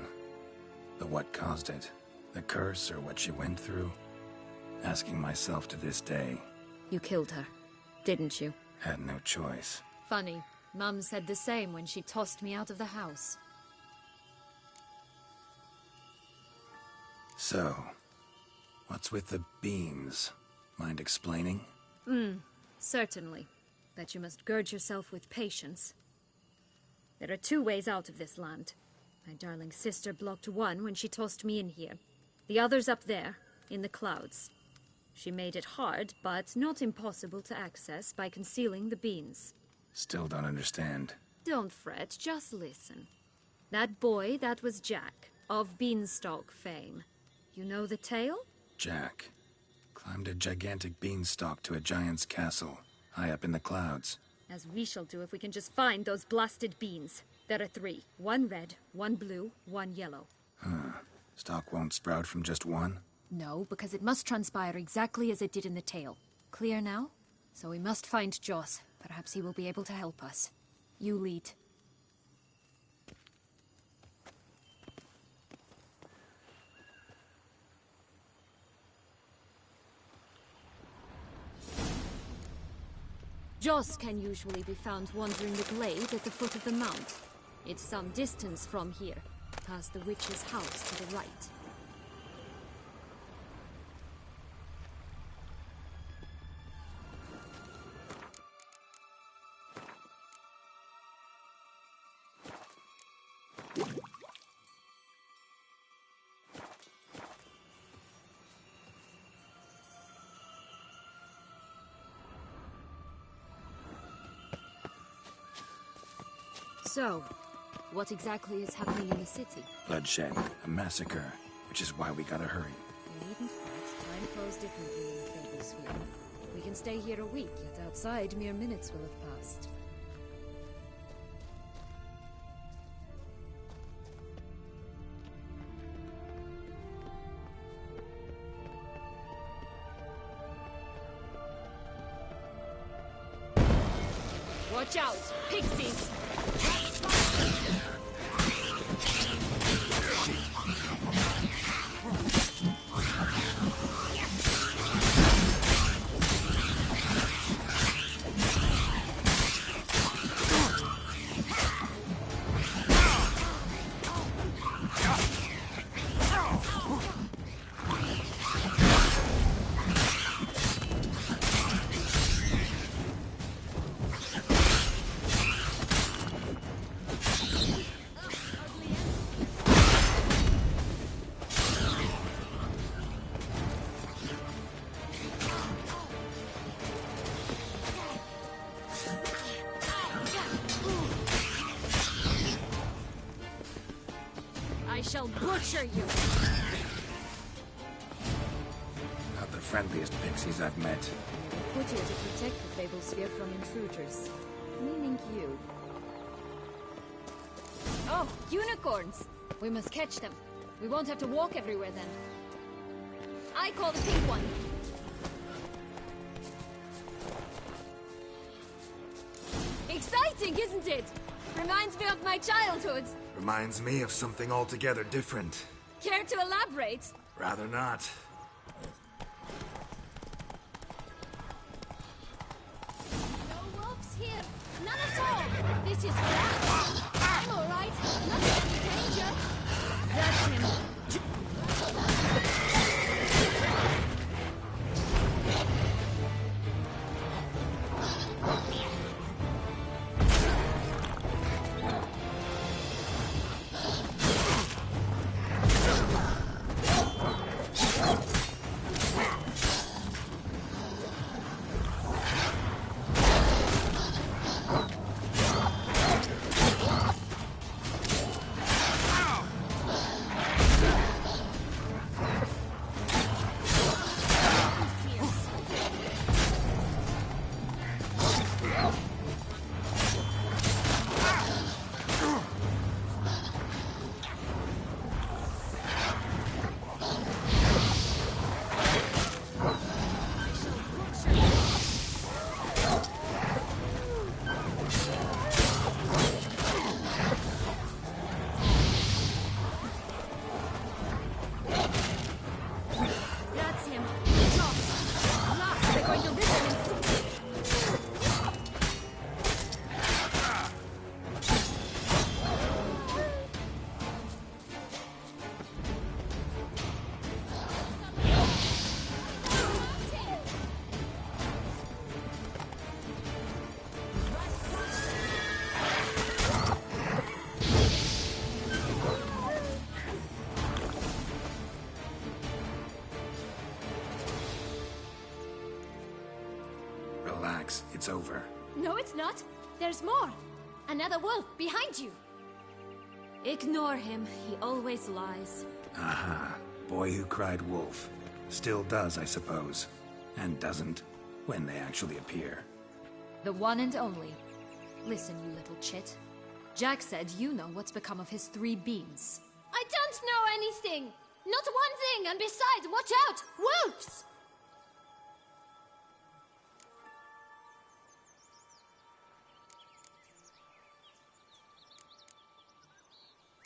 But what caused it? The curse or what she went through? Asking myself to this day. You killed her, didn't you? Had no choice. Funny. Mum said the same when she tossed me out of the house. So, what's with the beans? Mind explaining? Certainly. But you must gird yourself with patience. There are 2 ways out of this land. My darling sister blocked one when she tossed me in here. The other's up there, in the clouds. She made it hard, but not impossible to access by concealing the beans. Still don't understand. Don't fret, just listen. That boy, that was Jack, of Beanstalk fame. You know the tale? Jack climbed a gigantic beanstalk to a giant's castle, high up in the clouds. As we shall do if we can just find those blasted beans. There are 3. 1 red, 1 blue, 1 yellow. Stalk won't sprout from just one? No, because it must transpire exactly as it did in the tale. Clear now? So we must find Joss. Perhaps he will be able to help us. You lead. Joss can usually be found wandering the glade at the foot of the mount. It's some distance from here, past the witch's house to the right. So, what exactly is happening in the city? Bloodshed, a massacre, which is why we gotta hurry. You needn't fret. Time flows differently in the Fable Sphere. We can stay here a week, yet outside mere minutes will have passed. Watch out! Pixies! I shall butcher you! Not the friendliest pixies I've met. Put here to protect the Fable Sphere from intruders. Meaning you. Oh, unicorns! We must catch them. We won't have to walk everywhere then. I call the pink one. Exciting, isn't it? Reminds me of my childhood. Reminds me of something altogether different. Care to elaborate? Rather not. No wolves here. None at all. This is grand. I'm all right. Not in danger. That's him. Relax, it's over. No, it's not. There's more. Another wolf behind you. Ignore him. He always lies. Aha. Boy who cried wolf. Still does, I suppose. And doesn't, when they actually appear. The one and only. Listen, you little chit. Jack said you know what's become of his 3 beams. I don't know anything! Not one thing, and besides, watch out! Wolves!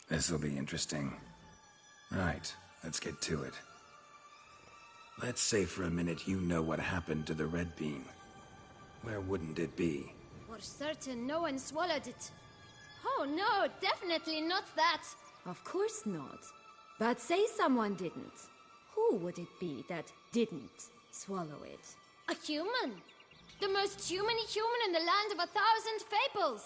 This'll be interesting. Right, let's get to it. Let's say for a minute you know what happened to the red beam. Where wouldn't it be? For certain, no one swallowed it. Oh no, definitely not that. Of course not. But say someone didn't. Who would it be that didn't swallow it? A human. The most humany human in the land of 1,000 fables.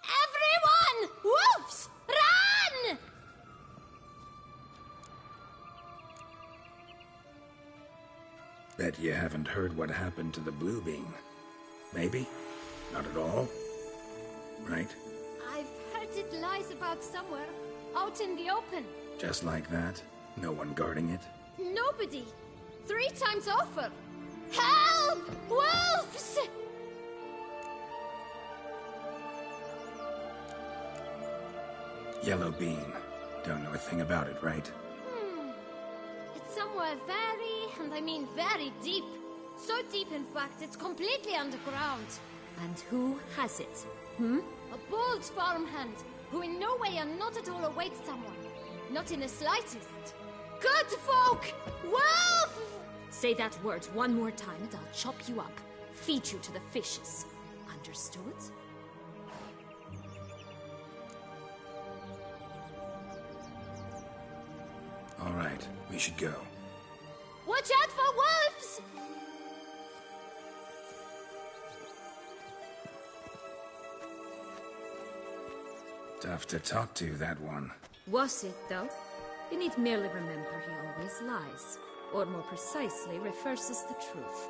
Everyone! Wolves! Run! Bet you haven't heard what happened to the blue beam. Maybe? Not at all? Right? I've heard it lies about somewhere, out in the open. Just like that? No one guarding it? Nobody. 3 times over. Help! Wolves! Yellow beam. Don't know a thing about it, right? It's somewhere very, and I mean very deep. So deep, in fact, it's completely underground. And who has it? A bold farmhand, who in no way and not at all awaits someone. Not in the slightest. Good folk! Wolf! Say that word one more time and I'll chop you up. Feed you to the fishes. Understood? All right, we should go. Watch out for wolves! Tough to talk to, that one. Was it, though? You need merely remember he always lies. Or more precisely, reverses the truth.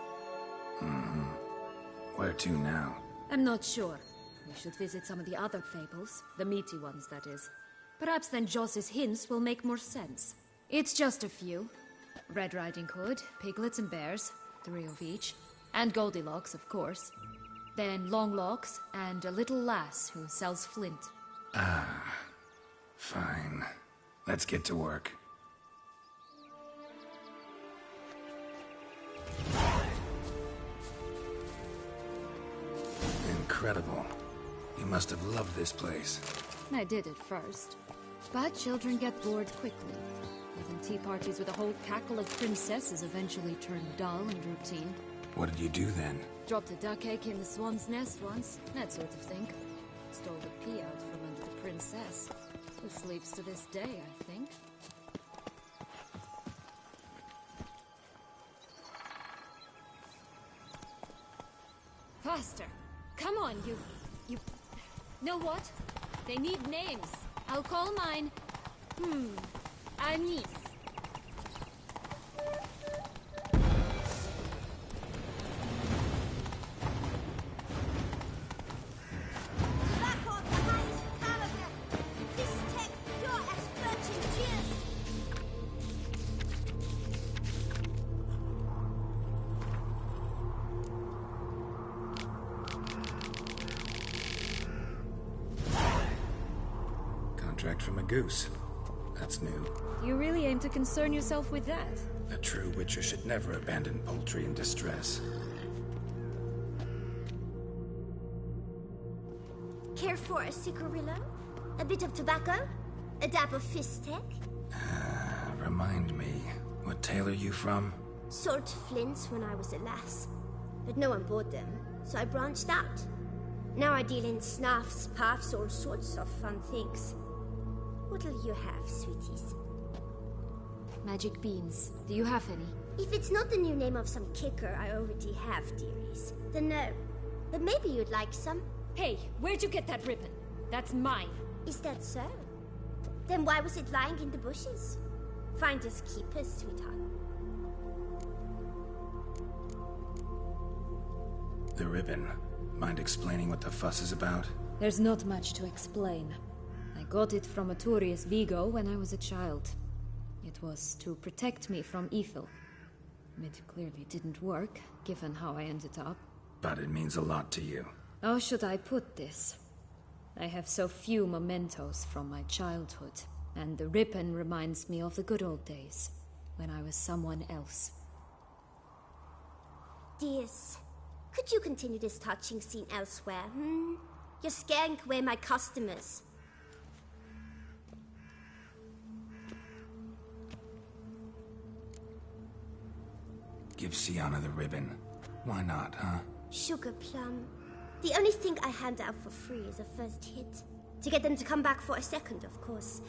Where to now? I'm not sure. We should visit some of the other fables. The meaty ones, that is. Perhaps then Joss's hints will make more sense. It's just a few. Red Riding Hood, piglets and bears, 3 of each. And Goldilocks, of course. Then Longlocks, and a little lass who sells flint. Ah, fine. Let's get to work. Incredible. You must have loved this place. I did at first. But children get bored quickly. Even tea parties with a whole cackle of princesses eventually turn dull and routine. What did you do then? Dropped a duck egg in the swan's nest once, that sort of thing. Stole the pea out from under the princess, who sleeps to this day, I think. Faster! Come on, you... Know what? They need names. I'll call mine... Anis. Contract from a goose. That's new. You really aim to concern yourself with that? A true witcher should never abandon poultry in distress. Care for a cigarillo? A bit of tobacco? A dab of fistek? Remind me, what tale are you from? Sold flints when I was a lass. But no one bought them, so I branched out. Now I deal in snuffs, puffs, all sorts of fun things. What'll you have, sweeties? Magic beans. Do you have any? If it's not the new name of some kicker I already have, dearies, then no. But maybe you'd like some. Hey, where'd you get that ribbon? That's mine. Is that so? Then why was it lying in the bushes? Finders keepers, sweetheart. The ribbon. Mind explaining what the fuss is about? There's not much to explain. I got it from Arturius Vigo when I was a child. It was to protect me from evil. It clearly didn't work, given how I ended up. But it means a lot to you. How should I put this? I have so few mementos from my childhood, and the ribbon reminds me of the good old days, when I was someone else. Dears, could you continue this touching scene elsewhere, You're scaring away my customers. Give Sienna the ribbon. Why not, huh? Sugar plum. The only thing I hand out for free is a first hit. To get them to come back for a second, of course.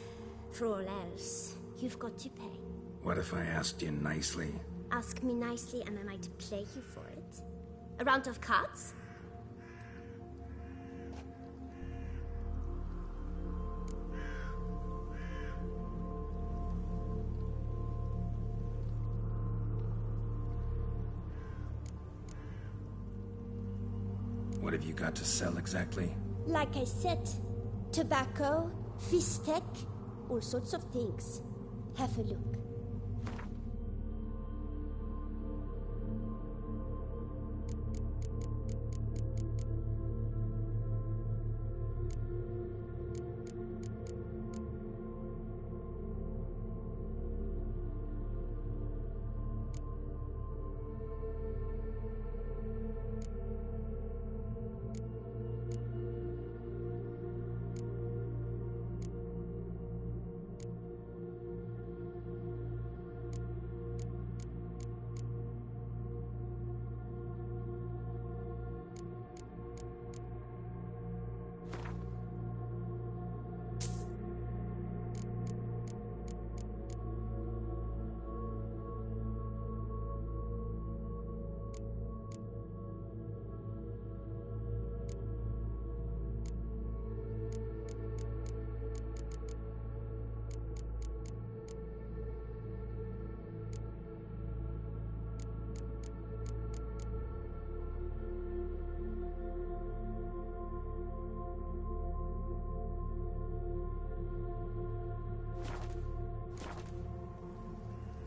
For all else, you've got to pay. What if I asked you nicely? Ask me nicely and I might play you for it. A round of cards? What have you got to sell exactly? Like I said, tobacco, fish tech, all sorts of things. Have a look.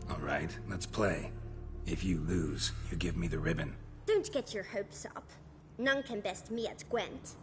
All right, let's play. If you lose, you give me the ribbon. Don't get your hopes up. None can best me at Gwent.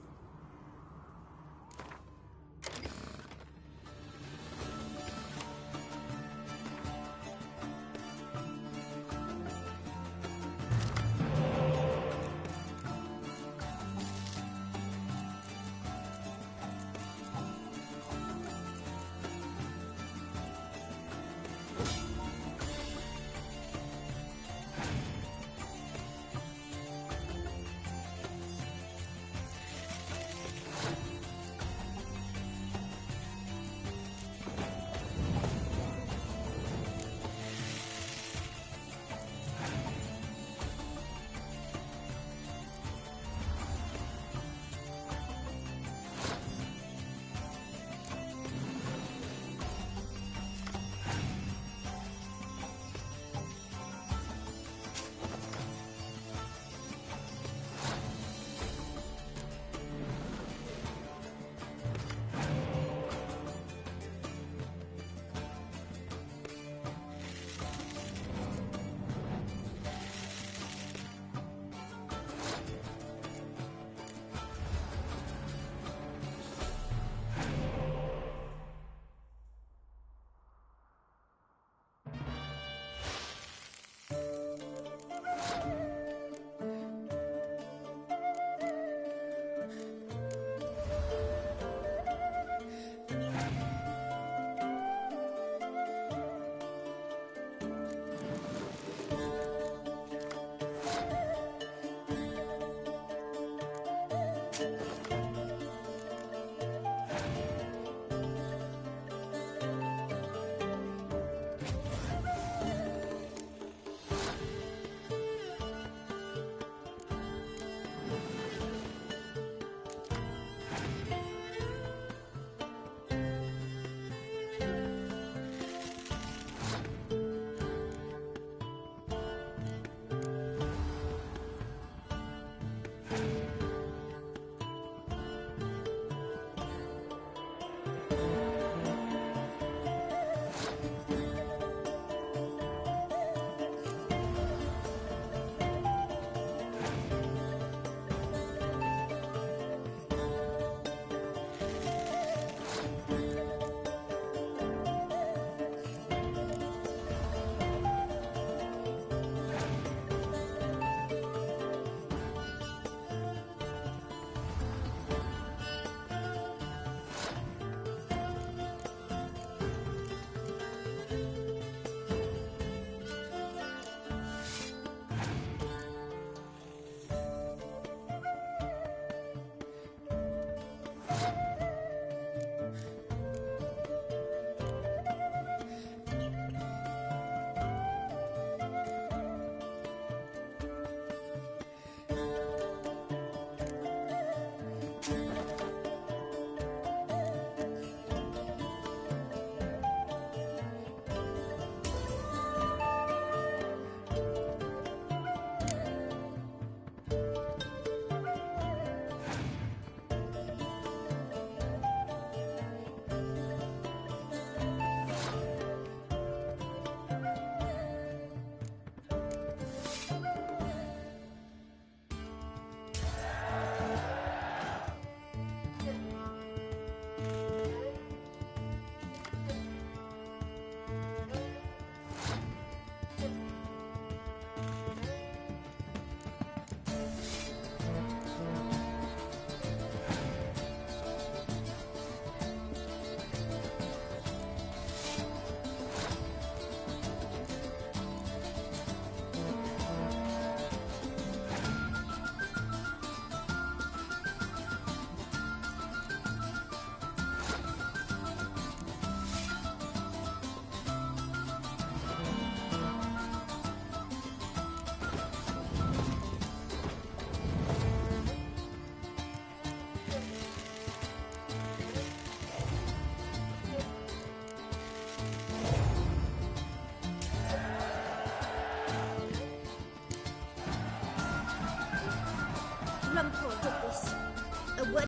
A word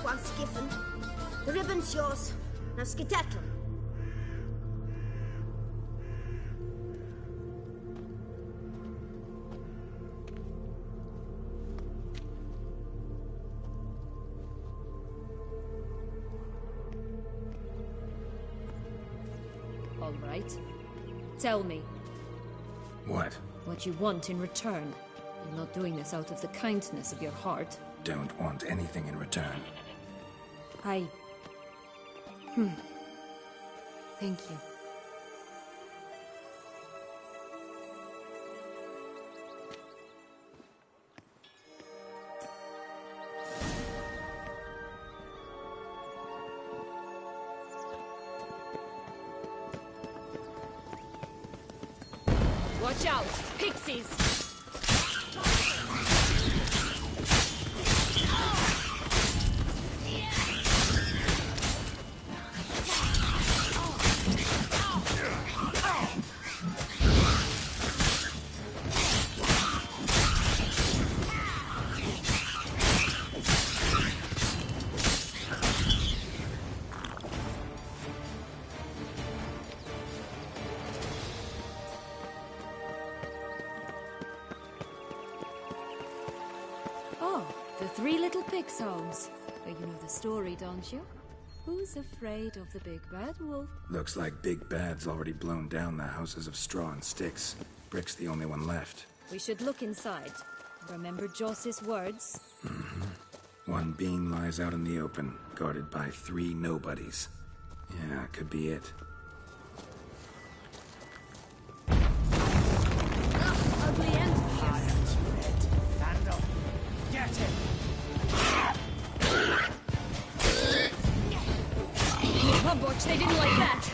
once given. The ribbon's yours. Now skedaddle. All right. Tell me. What? What you want in return. You're not doing this out of the kindness of your heart. Don't want anything in return. Thank you. Watch out! Pixies! Three little pigs' homes. But you know the story, don't you? Who's afraid of the big bad wolf? Looks like Big Bad's already blown down the houses of straw and sticks. Brick's the only one left. We should look inside. Remember Joss's words? One being lies out in the open, guarded by 3 nobodies. Yeah, could be it. Ugly end. Vandal, get him! Watch, they didn't like that.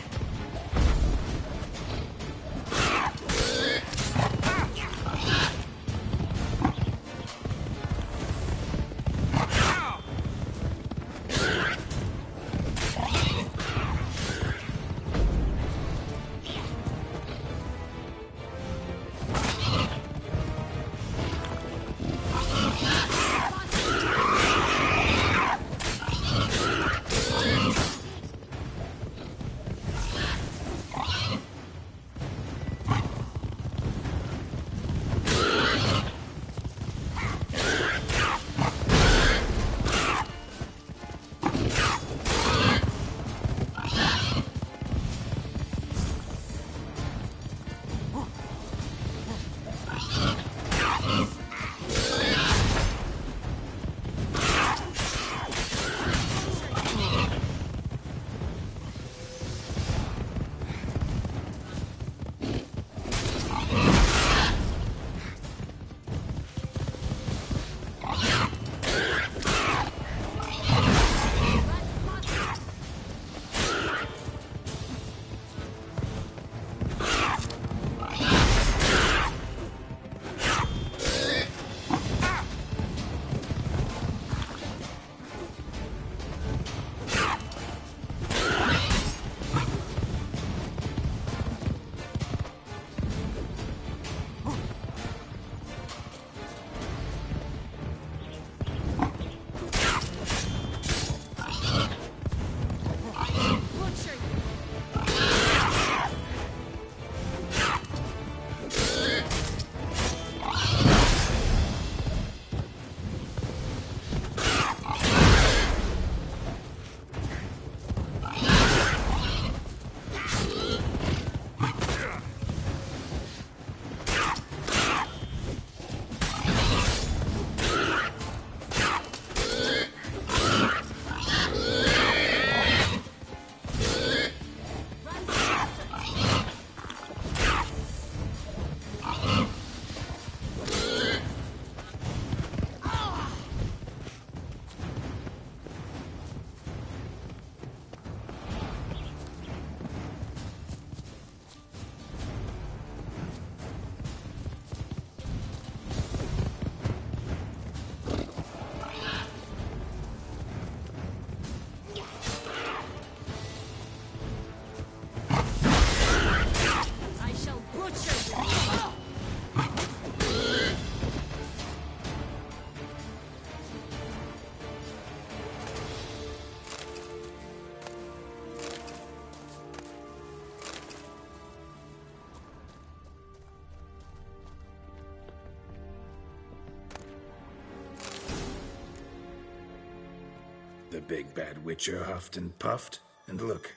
The big bad witcher huffed and puffed, and look,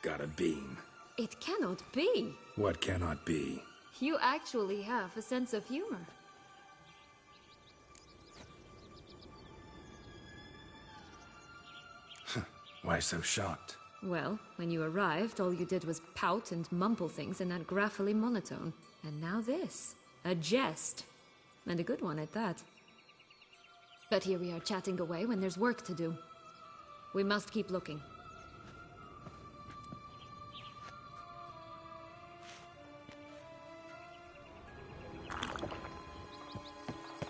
got a beam. It cannot be. What cannot be? You actually have a sense of humor. Why so shocked? Well, when you arrived, all you did was pout and mumble things in that graphically monotone. And now this. A jest. And a good one at that. But here we are chatting away when there's work to do. We must keep looking.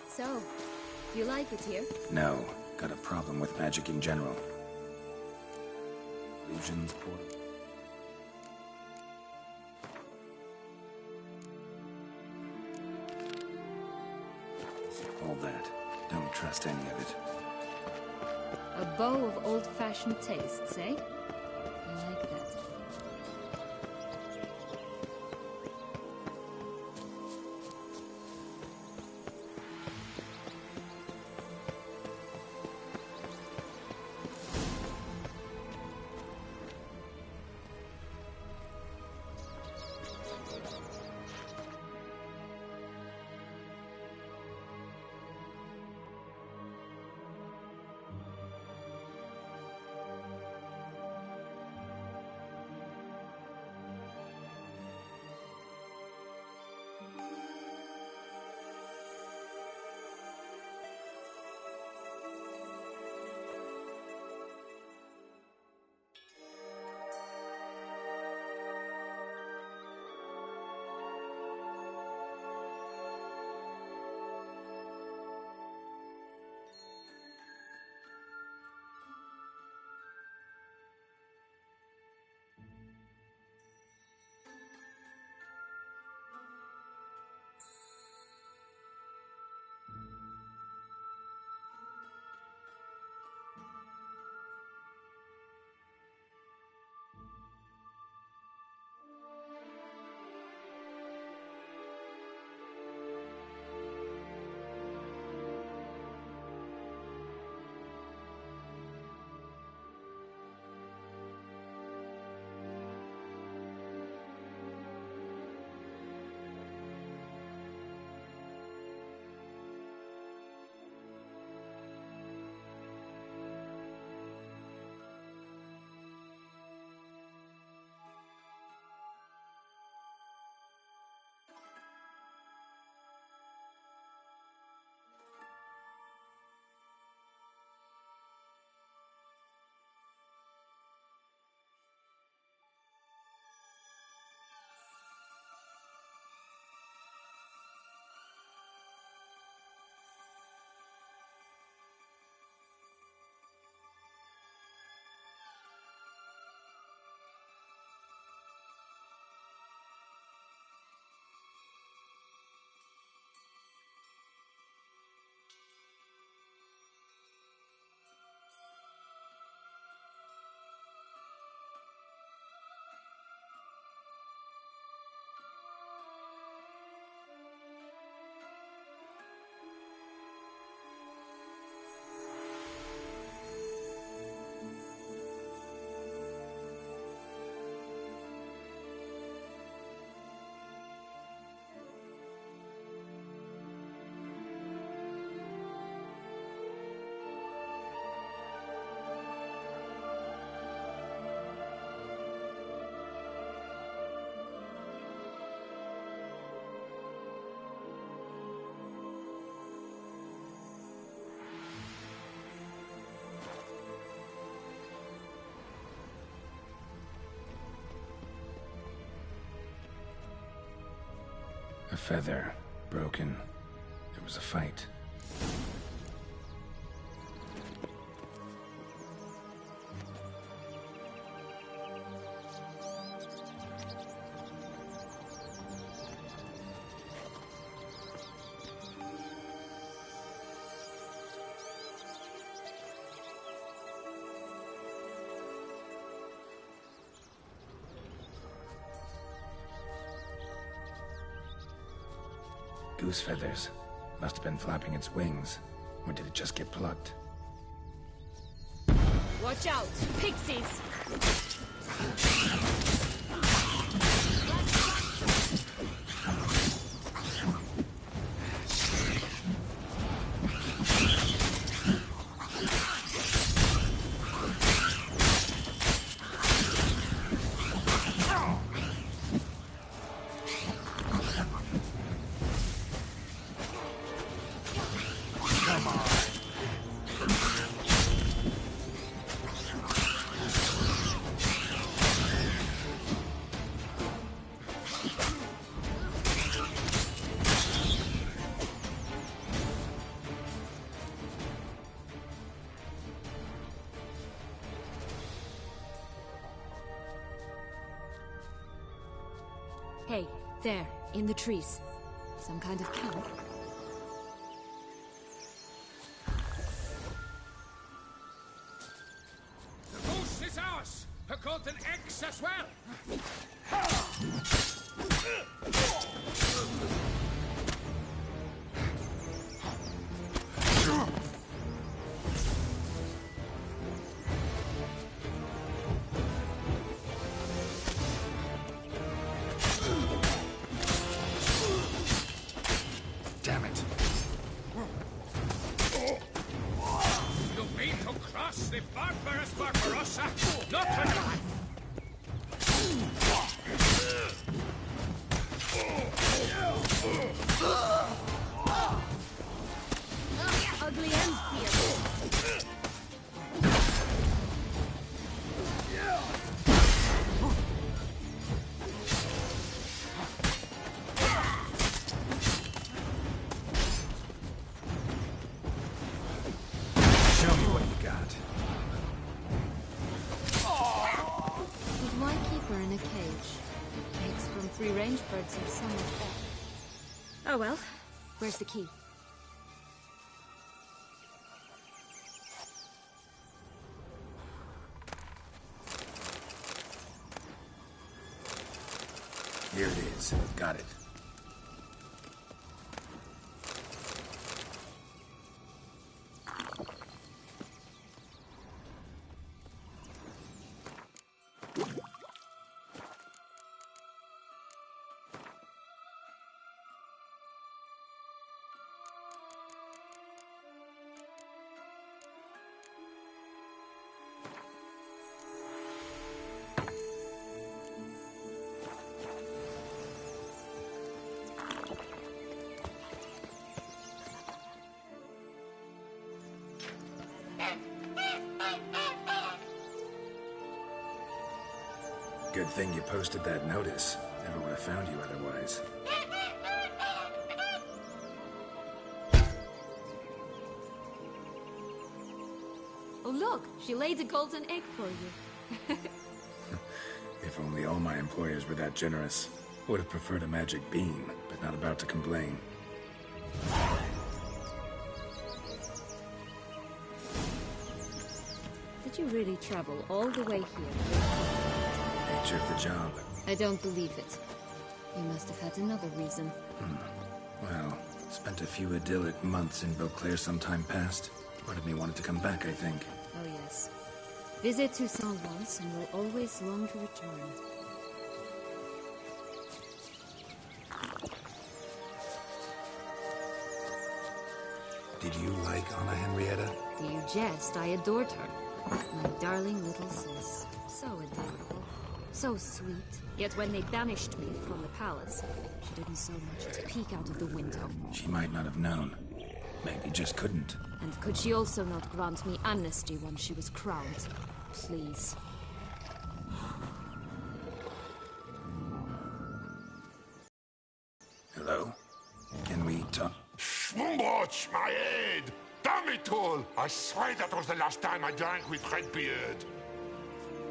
So, do you like it here? No. Got a problem with magic in general. Legion's portal. All that. Don't trust any of it. A bow of old-fashioned tastes, eh? I like that. A feather. Broken. There was a fight. Goose feathers. Must have been flapping its wings. Or did it just get plucked? Watch out! Pixies! Hey, there, in the trees. Some kind of camp? The goose is ours! Her golden eggs as well! Damn it. You mean to cross the barbarous Barbarossa? Not tonight! Ugly end here. Show me what you got. But why keep her in a cage? Eggs from 3 range birds are somewhat odd. Oh well. Where's the key? Here it is. Got it. Good thing you posted that notice. Never would have found you otherwise. Oh look, she laid a golden egg for you. If only all my employers were that generous. Would have preferred a magic beam, but not about to complain. Did you really travel all the way here? Nature of the job. I don't believe it. You must have had another reason. Well, spent a few idyllic months in Beauclair some time past. Part of me wanted to come back, I think. Oh yes. Visit Toussaint once and will always long to return. Did you like Anna Henrietta? Do you jest? I adored her. My darling little sis. So adorable. So sweet. Yet when they banished me from the palace, she didn't so much as peek out of the window. She might not have known. Maybe just couldn't. And could she also not grant me amnesty once she was crowned? Please. Hello? Can we talk? Schwumbotch, my head! Damn it all! I swear that was the last time I drank with Redbeard.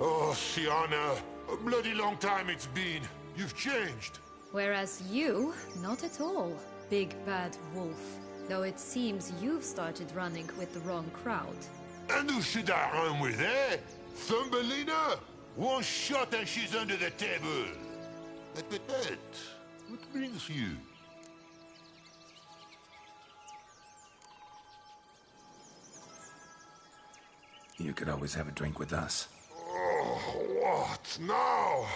Oh, Sienna, a bloody long time it's been. You've changed. Whereas you, not at all, big bad wolf. Though it seems you've started running with the wrong crowd. And who should I run with, eh? Thumbelina? One shot and she's under the table. But, what brings you? You could always have a drink with us. Oh, what now?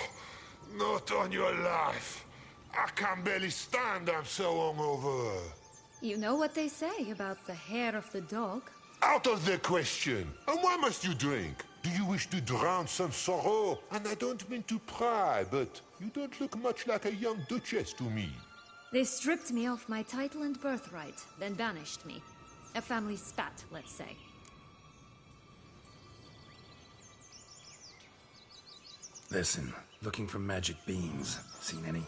Not on your life. I can barely stand, I'm so hungover. You know what they say about the hair of the dog? Out of the question. And why must you drink? Do you wish to drown some sorrow? And I don't mean to pry, but you don't look much like a young duchess to me. They stripped me of my title and birthright, then banished me. A family spat, let's say. Listen, looking for magic beans. Seen any?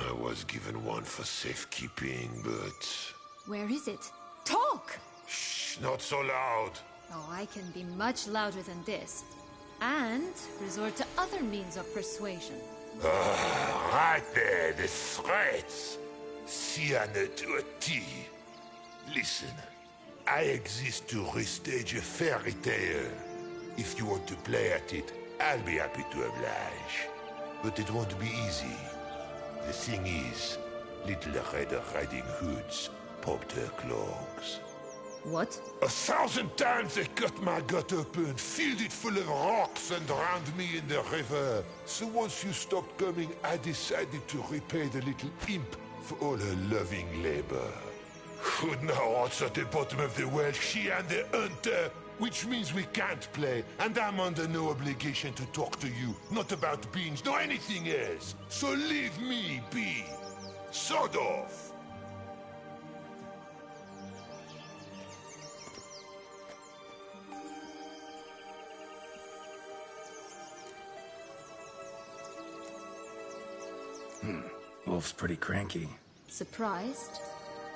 I was given one for safekeeping, but... Where is it? Talk! Shh, not so loud. Oh, I can be much louder than this. And resort to other means of persuasion. Right there, the threats. Sienna to a T. Listen, I exist to restage a fairy tale. If you want to play at it, I'll be happy to oblige. But it won't be easy. The thing is, Little Red Riding Hoods popped her clogs. What? 1,000 times they cut my gut open, filled it full of rocks and drowned me in the river. So once you stopped coming, I decided to repay the little imp for all her loving labor. Now it's at the bottom of the well, she and the hunter, which means we can't play, and I'm under no obligation to talk to you, not about beans, nor anything else. So leave me be. Sod off. Wolf's pretty cranky. Surprised?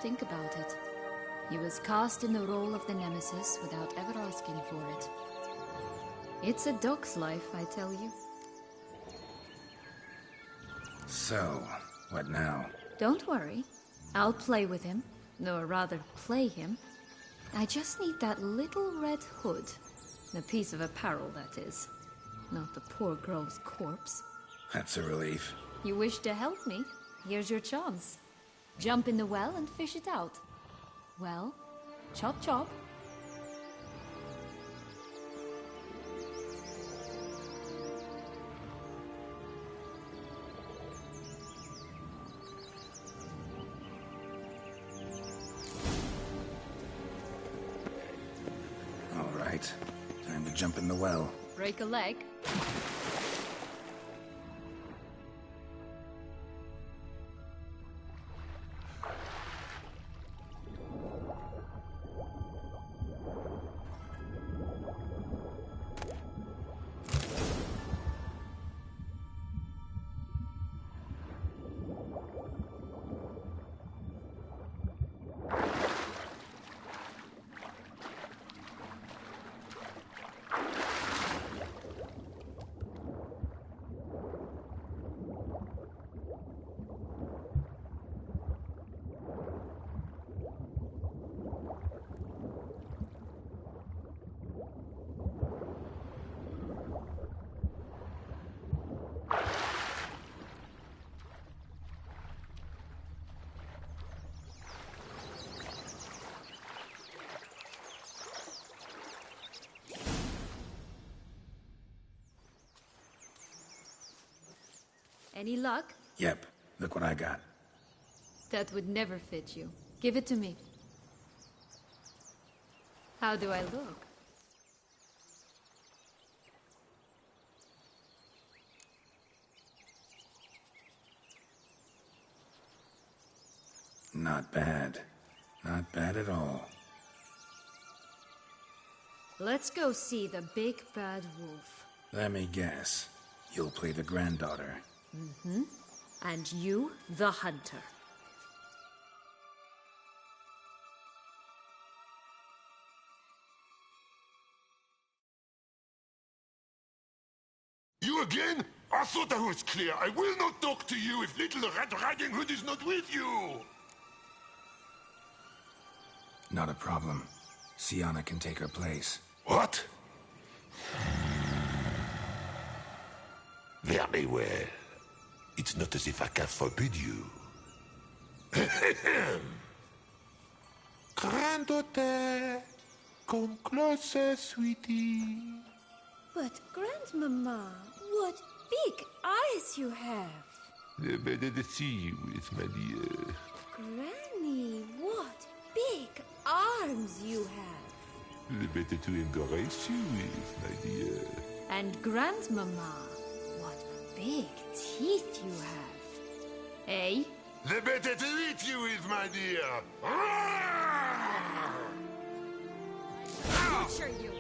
Think about it. He was cast in the role of the Nemesis without ever asking for it. It's a dog's life, I tell you. So, what now? Don't worry. I'll play with him. Or rather, play him. I just need that little red hood. A piece of apparel, that is. Not the poor girl's corpse. That's a relief. You wish to help me? Here's your chance. Jump in the well and fish it out. Well, chop chop. All right. Time to jump in the well. Break a leg. Any luck? Yep. Look what I got. That would never fit you. Give it to me. How do I look? Not bad. Not bad at all. Let's go see the big bad wolf. Let me guess. You'll play the granddaughter. Mm-hmm. And you, the hunter. You again? I thought I was clear. I will not talk to you if Little Red Riding Hood is not with you. Not a problem. Sienna can take her place. What? Very well. It's not as if I can forbid you. Granddaughter, Come closer, sweetie. But, Grandmama, what big eyes you have. The better to see you with, my dear. Granny, what big arms you have. The better to embrace you with, my dear. And Grandmama, what big teeth you have. Eh? The better to eat you with, my dear. Butcher you!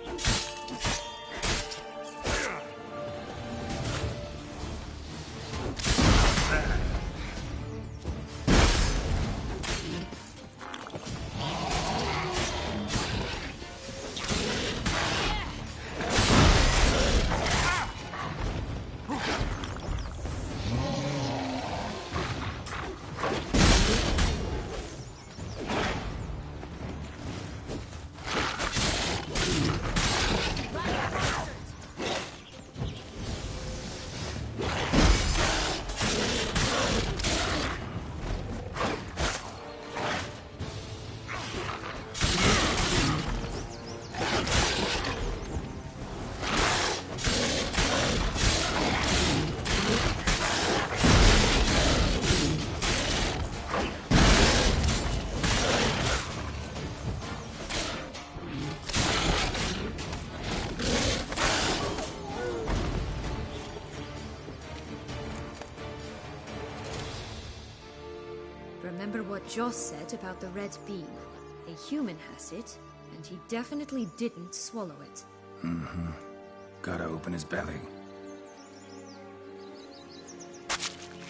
Remember what Joss said about the red bean. A human has it, and he definitely didn't swallow it. Mm-hmm. Gotta open his belly.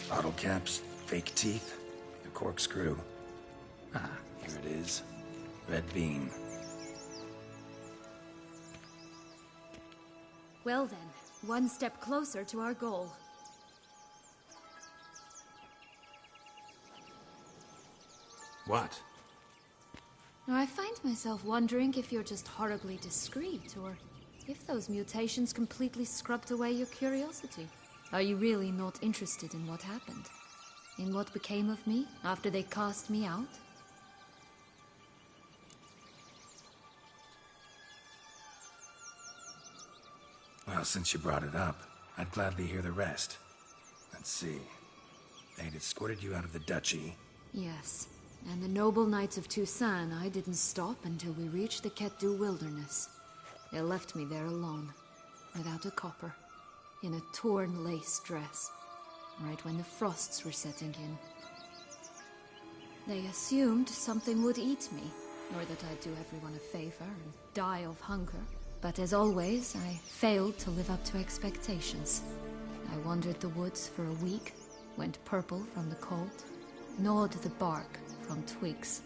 Bottle caps, fake teeth, a corkscrew. Ah, here it is. Red bean. Well then, one step closer to our goal. What? Now, I find myself wondering if you're just horribly discreet, or if those mutations completely scrubbed away your curiosity. Are you really not interested in what happened? In what became of me after they cast me out? Well, since you brought it up, I'd gladly hear the rest. Let's see. They'd escorted you out of the duchy. Yes. And the noble knights of Toussaint, I didn't stop until we reached the Ketdu wilderness. They left me there alone, without a copper, in a torn lace dress, right when the frosts were setting in. They assumed something would eat me, or that I'd do everyone a favor and die of hunger. But as always, I failed to live up to expectations. I wandered the woods for a week, went purple from the cold, gnawed the bark from twigs.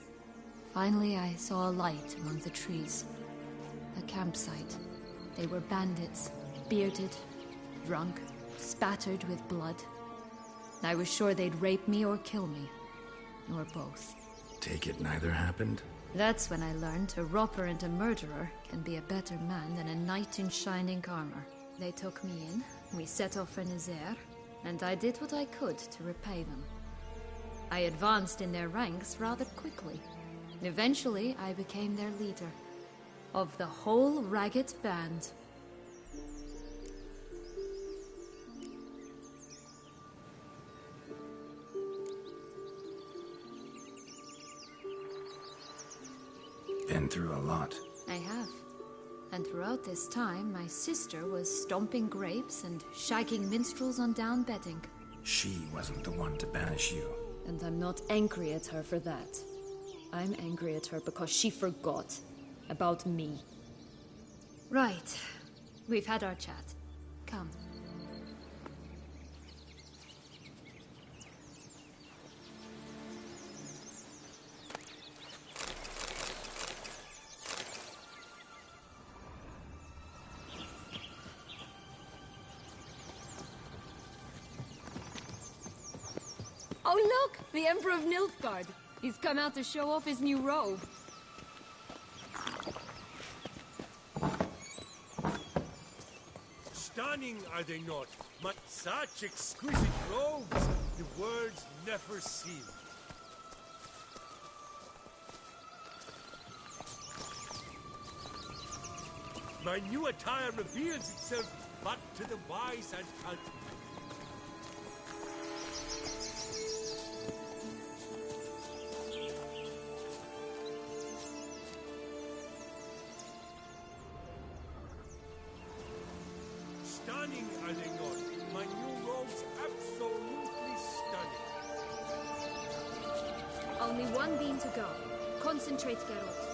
Finally, I saw a light among the trees. A campsite. They were bandits, bearded, drunk, spattered with blood. I was sure they'd rape me or kill me, or both. Take it neither happened? That's when I learned a robber and a murderer can be a better man than a knight in shining armor. They took me in, we set off for Nazaire, and I did what I could to repay them. I advanced in their ranks rather quickly. Eventually, I became their leader. Of the whole ragged band. Been through a lot. I have. And throughout this time, my sister was stomping grapes and shagging minstrels on down bedding. She wasn't the one to banish you. And I'm not angry at her for that. I'm angry at her because she forgot about me. Right. We've had our chat. Come. Oh look! The Emperor of Nilfgaard! He's come out to show off his new robe. Stunning, are they not? But such exquisite robes, the words never seen. My new attire reveals itself but to the wise and cultivated. Stunning, are they not? My new robe's absolutely stunning. Only one beam to go. Concentrate, Geralt.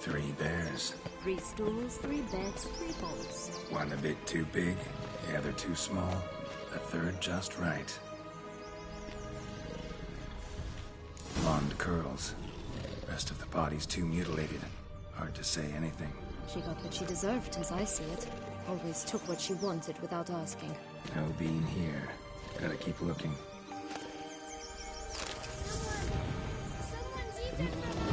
Three bears. 3 stools, 3 beds, 3 bowls. One a bit too big, the other too small, the third just right. Blonde curls. Rest of the body's too mutilated. Hard to say anything. She got what she deserved, as I see it. Always took what she wanted without asking. No bean here. Gotta keep looking. Someone's eating my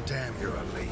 Damn, you're ugly.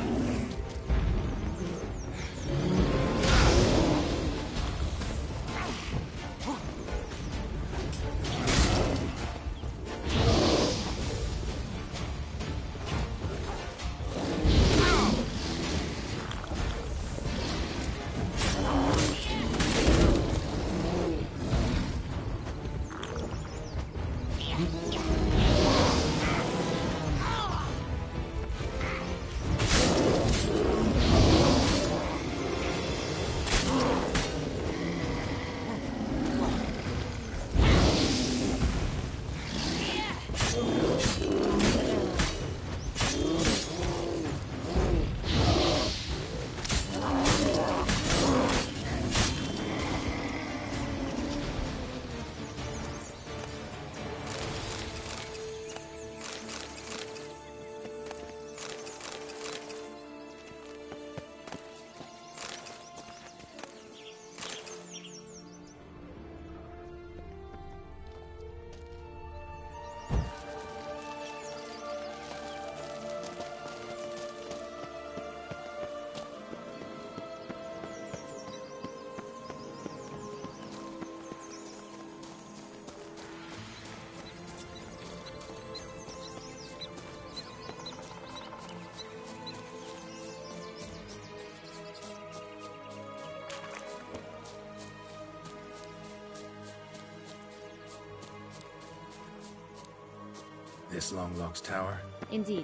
This Longlock's tower? Indeed.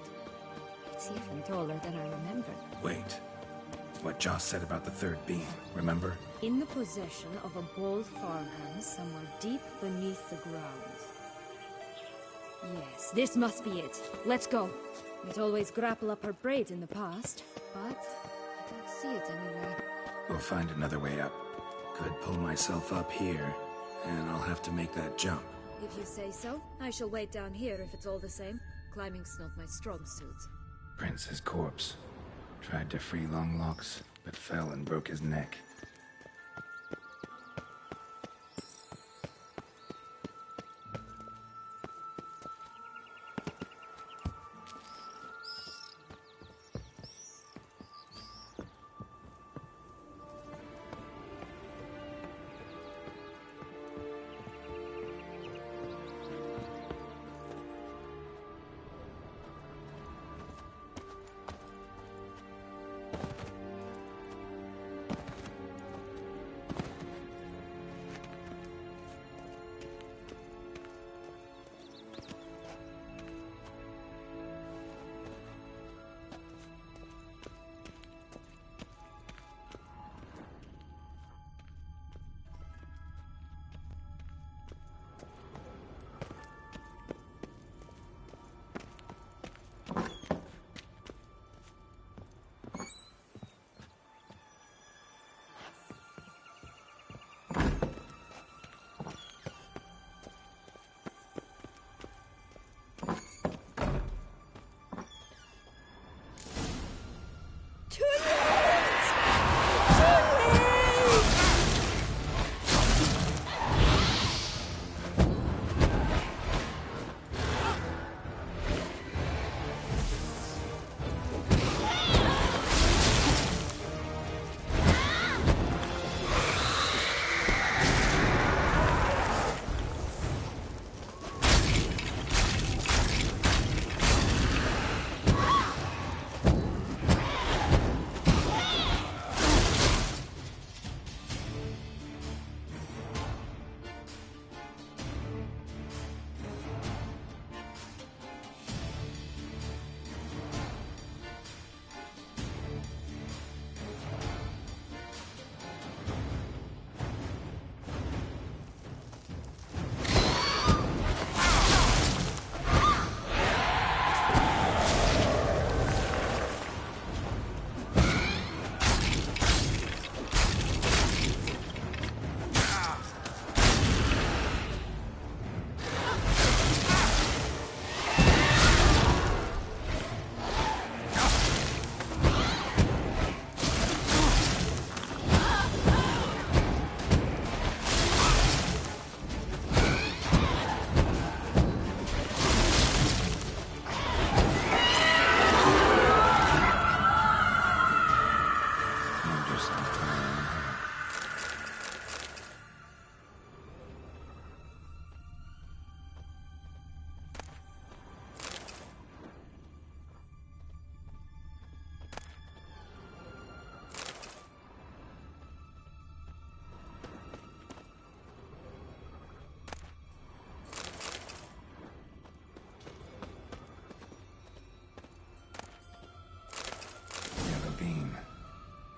It's even taller than I remember. Wait. What Joss said about the third beam, remember? In the possession of a bold farmhand somewhere deep beneath the ground. Yes, this must be it. Let's go. We'd always grapple up her braid in the past, but I don't see it anywhere. We'll find another way up. Could pull myself up here, and I'll have to make that jump. If you say so, I shall wait down here if it's all the same. Climbing's not my strong suit. Prince's corpse. Tried to free Longlocks. but fell and broke his neck.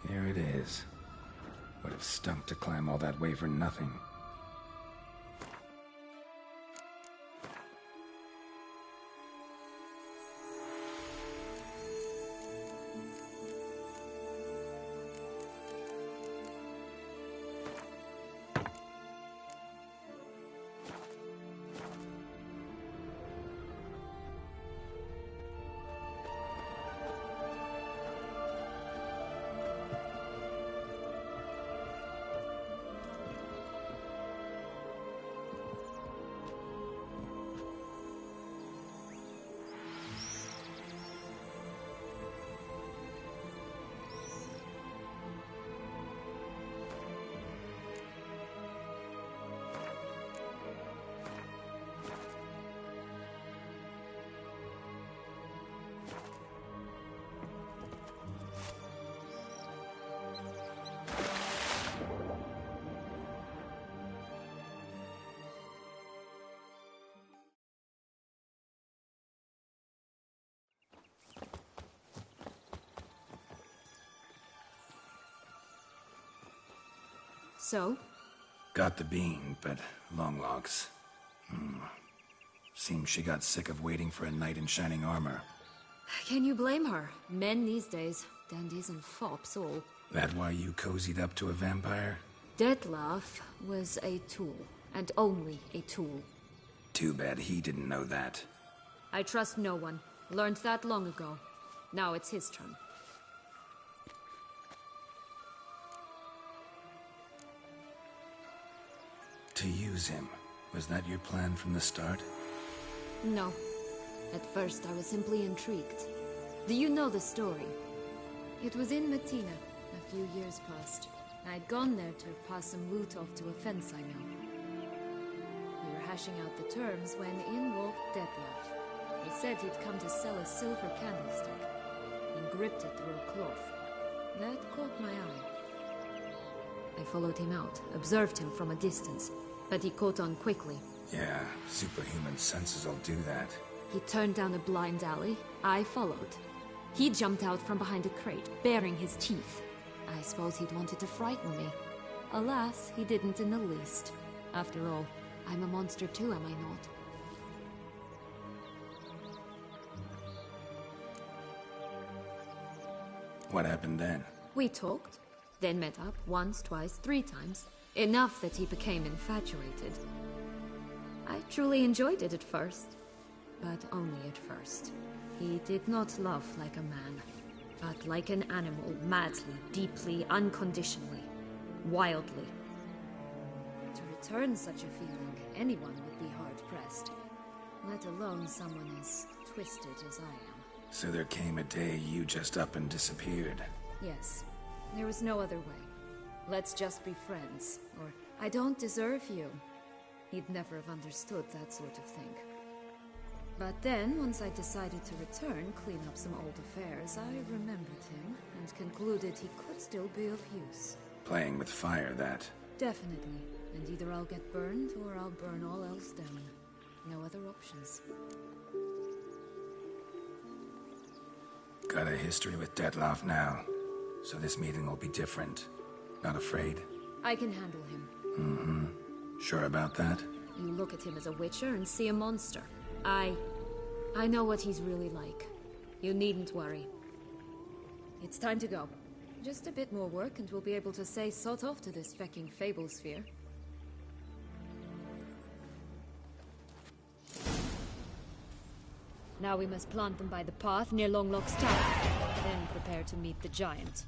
Here it is. Would have stunk to climb all that way for nothing. So? Got the bean, but long locks. Seems she got sick of waiting for a knight in shining armor. Can you blame her? Men these days, dandies and fops all. That why you cozied up to a vampire? Detlef was a tool, and only a tool. Too bad he didn't know that. I trust no one. Learned that long ago. Now it's his turn. use him. Was that your plan from the start? No. At first, I was simply intrigued. Do you know the story? It was in Matina, a few years past. I'd gone there to pass some loot off to a fence I know. We were hashing out the terms when in walked Detlef. He said he'd come to sell a silver candlestick, and gripped it through a cloth. That caught my eye. I followed him out, observed him from a distance, but he caught on quickly. Yeah, superhuman senses will do that. He turned down a blind alley. I followed. He jumped out from behind a crate, baring his teeth. I suppose he'd wanted to frighten me. Alas, he didn't in the least. After all, I'm a monster too, am I not? What happened then? We talked, then met up once, twice, 3 times. Enough that he became infatuated. I truly enjoyed it at first, but only at first. He did not love like a man, but like an animal, madly, deeply, unconditionally, wildly. To return such a feeling, anyone would be hard-pressed, let alone someone as twisted as I am. So there came a day you just up and disappeared. Yes, there was no other way. Let's just be friends, or I don't deserve you. He'd never have understood that sort of thing. But then, once I decided to return, clean up some old affairs, I remembered him and concluded he could still be of use. Playing with fire, that. Definitely. And either I'll get burned, or I'll burn all else down. No other options. Got a history with Detlef now, so this meeting will be different. Not afraid? I can handle him. Mm-hmm. Sure about that? You look at him as a witcher and see a monster. I know what he's really like. You needn't worry. It's time to go. Just a bit more work and we'll be able to say sod off to this fecking fable sphere. Now we must plant them by the path near Longlock's tower. Then prepare to meet the giant.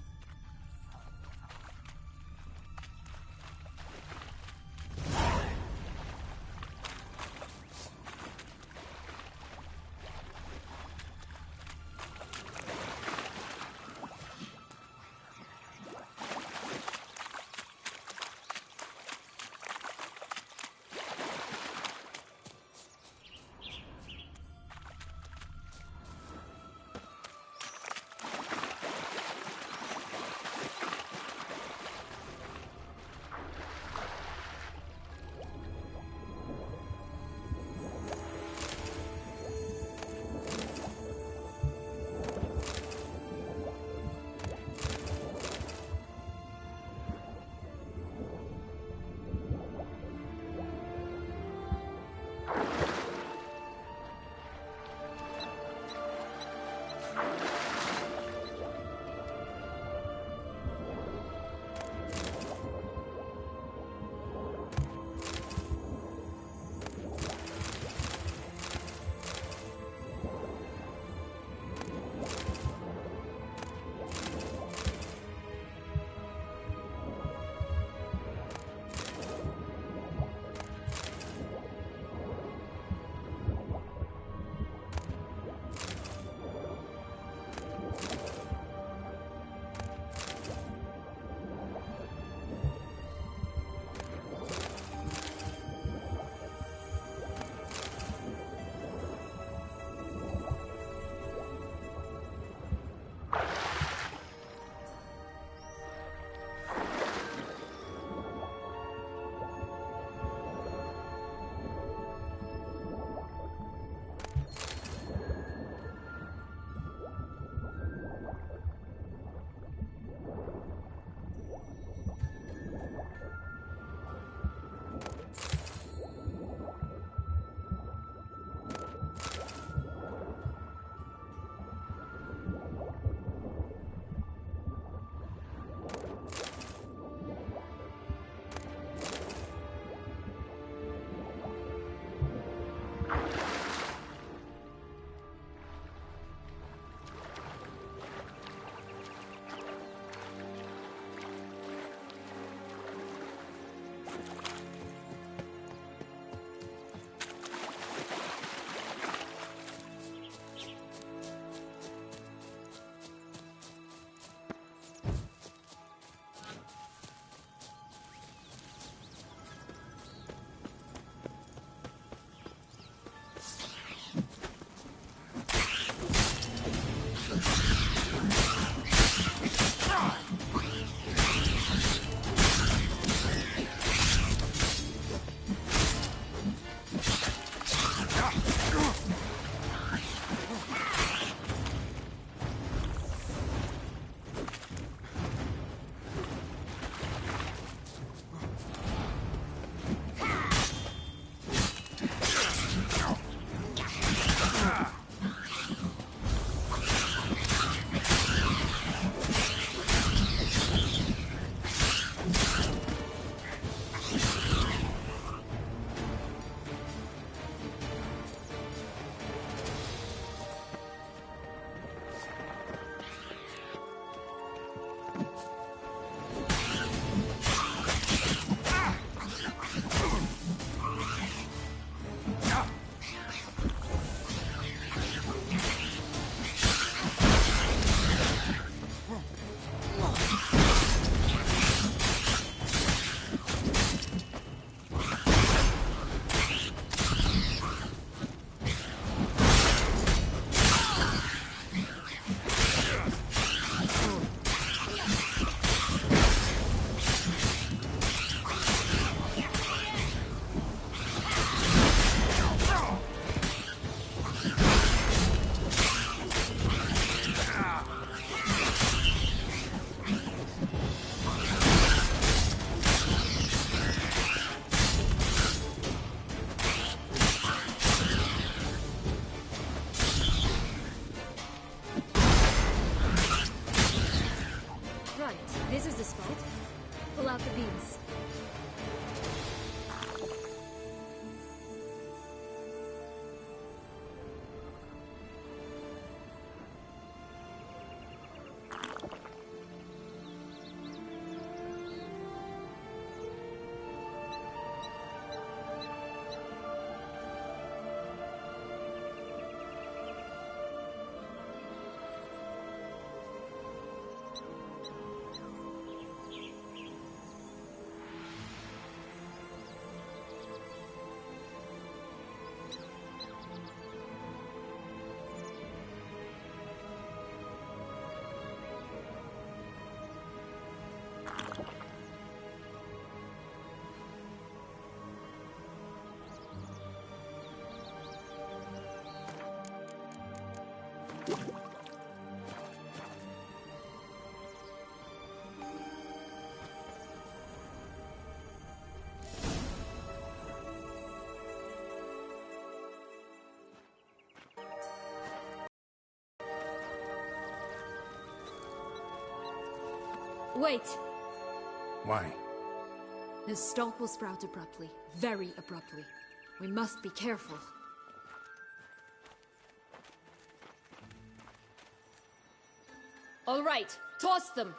Vince. Wait! Why? The stalk will sprout abruptly. Very abruptly. We must be careful. All right, toss them!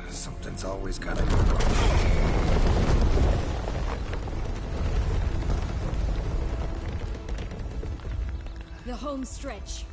Something's always gotta go wrong. The home stretch.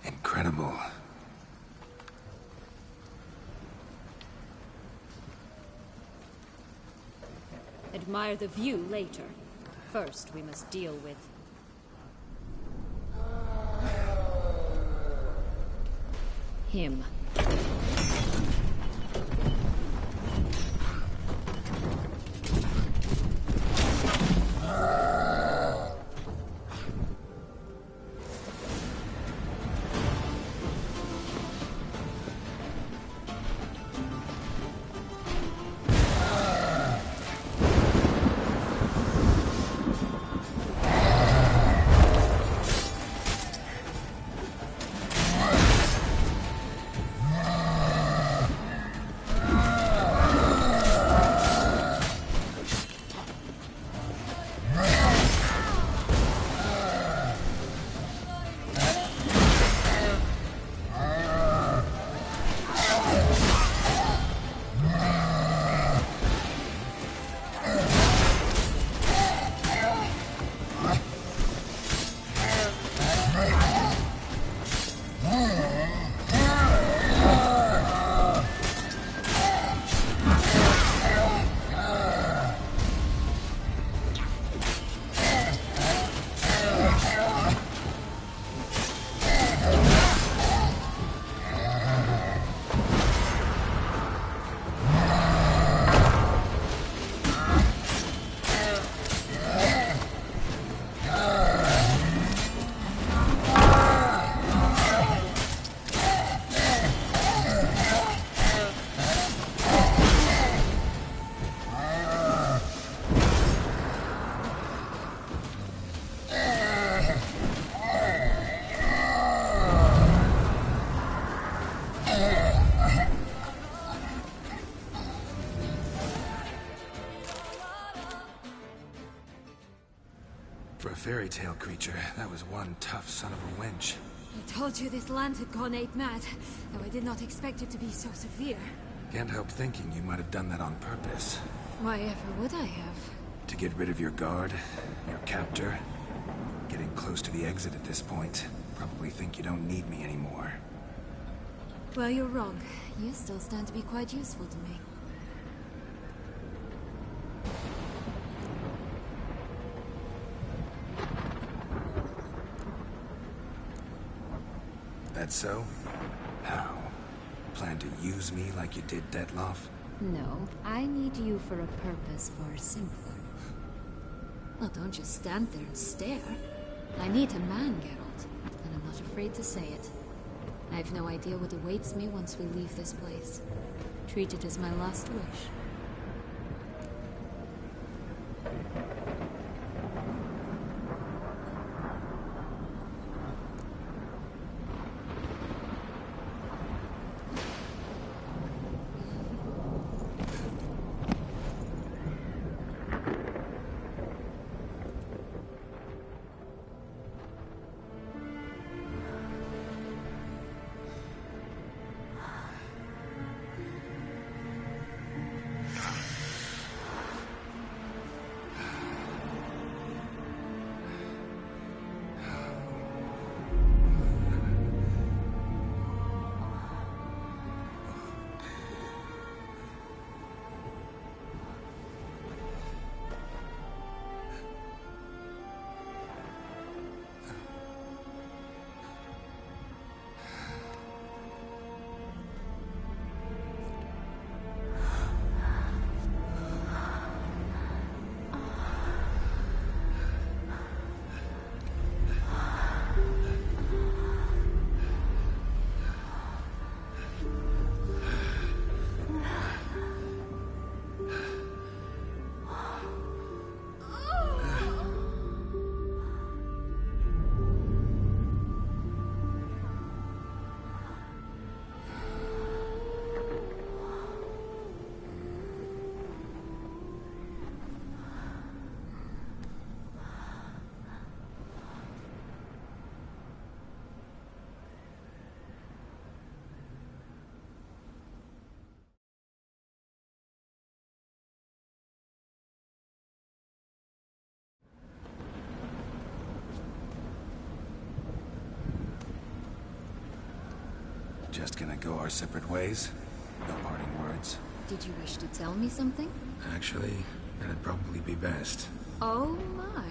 Incredible. Admire the view later. First, we must deal with... him. fairy tale creature. That was one tough son of a wench. I told you this land had gone ape mad, though I did not expect it to be so severe. Can't help thinking you might have done that on purpose. Why ever would I have? To get rid of your guard, your captor. Getting close to the exit at this point. Probably think you don't need me anymore. Well, you're wrong. You still stand to be quite useful to me. That so? How? Plan to use me like you did Detloff? No, I need you for a purpose far simpler. Well, don't just stand there and stare. I need a man, Geralt, and I'm not afraid to say it. I have no idea what awaits me once we leave this place. Treat it as my last wish. Just gonna go our separate ways? No parting words? Did you wish to tell me something? Actually, that'd probably be best. Oh my.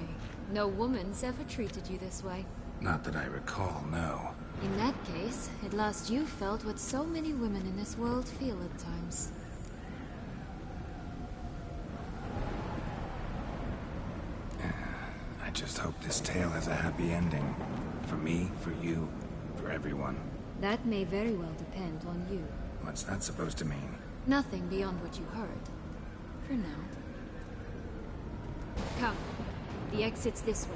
No woman's ever treated you this way. Not that I recall, no. In that case, at last you felt what so many women in this world feel at times. I just hope this tale has a happy ending. For me, for you, for everyone. That may very well depend on you. What's that supposed to mean? Nothing beyond what you heard. For now. Come. The exit's this way.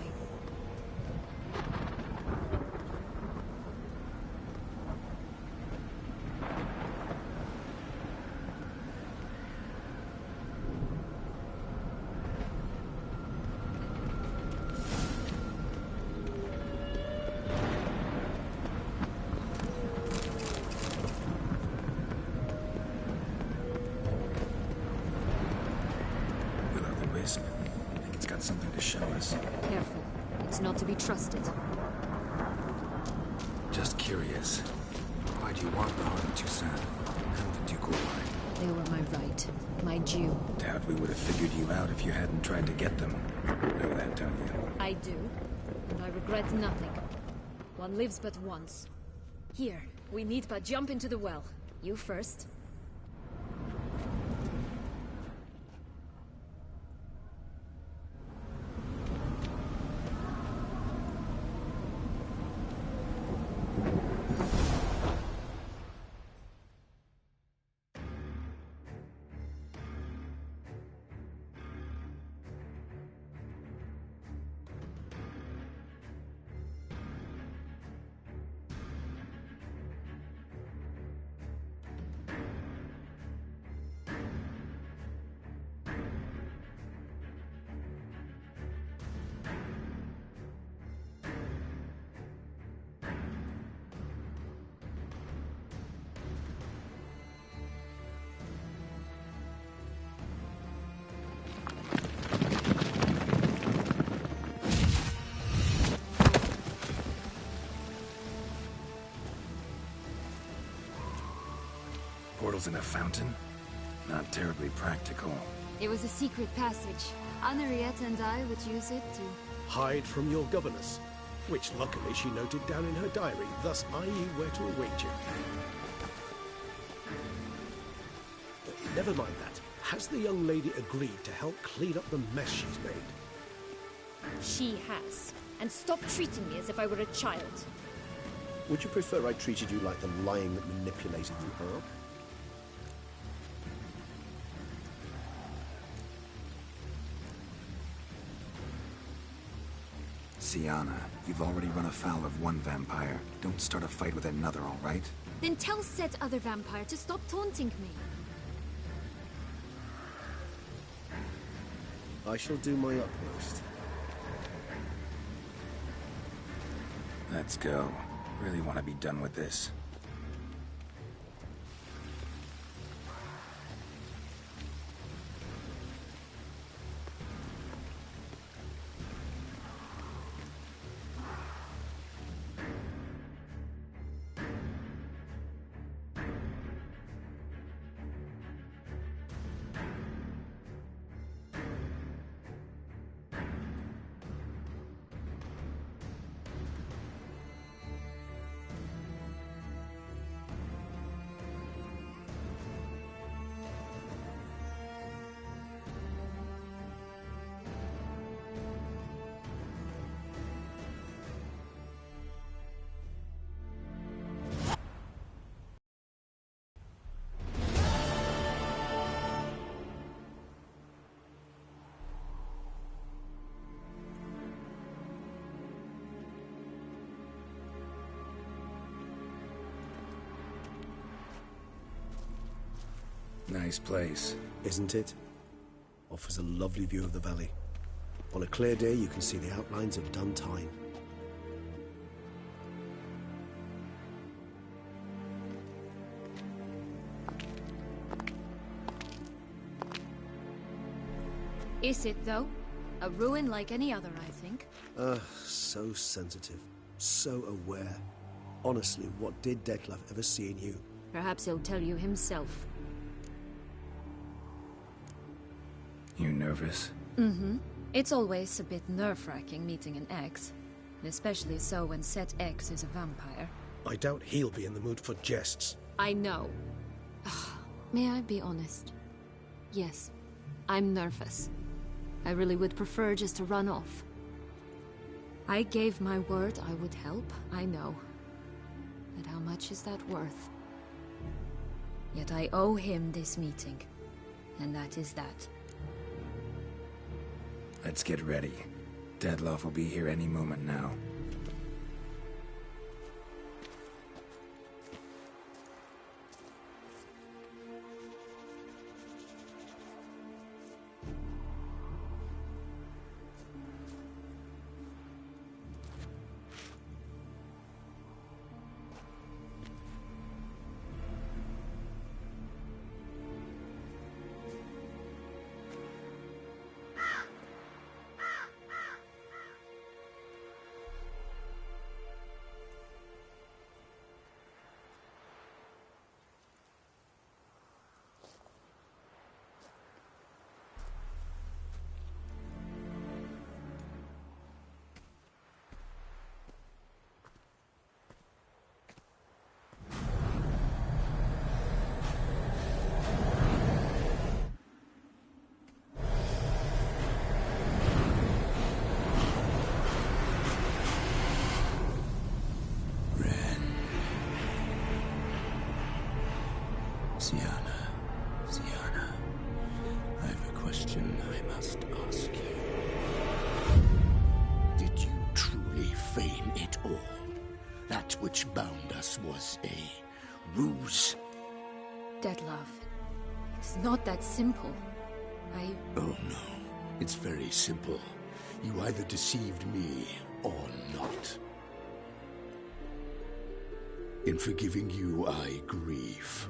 Something to show us. Careful. It's not to be trusted. Just curious. Why do you want the heart of Toussaint and the ducal line? They were my right. My due. Doubt we would have figured you out if you hadn't tried to get them. Know that, don't you? I do. And I regret nothing. One lives but once. Here, we need but jump into the well. You first. portals in a fountain? Not terribly practical. It was a secret passage. Henriette and I would use it to... Hide from your governess, which luckily she noted down in her diary, thus I knew where to await you. Never mind that. Has the young lady agreed to help clean up the mess she's made? She has. And stop treating me as if I were a child. Would you prefer I treated you like the lion that manipulated you are? Sienna, you've already run afoul of one vampire. Don't start a fight with another, all right? Then tell said other vampire to stop taunting me. I shall do my utmost. Let's go. Really want to be done with this. Nice place. Isn't it? Offers a lovely view of the valley. On a clear day, you can see the outlines of Duntine. Is it, though? A ruin like any other, I think. So sensitive. So aware. Honestly, what did Detlef ever see in you? Perhaps he'll tell you himself. You nervous? Mm-hmm. It's always a bit nerve-wracking meeting an ex. And especially so when said ex is a vampire. I doubt he'll be in the mood for jests. I know. May I be honest? Yes, I'm nervous. I really would prefer just to run off. I gave my word I would help, I know. But how much is that worth? Yet I owe him this meeting. And that is that. Let's get ready. Detlef will be here any moment now. Sienna, I have a question I must ask you. Did you truly feign it all? That which bound us was a ruse? Detlef, it's not that simple. Oh no, it's very simple. You either deceived me or not. In forgiving you, I grieve.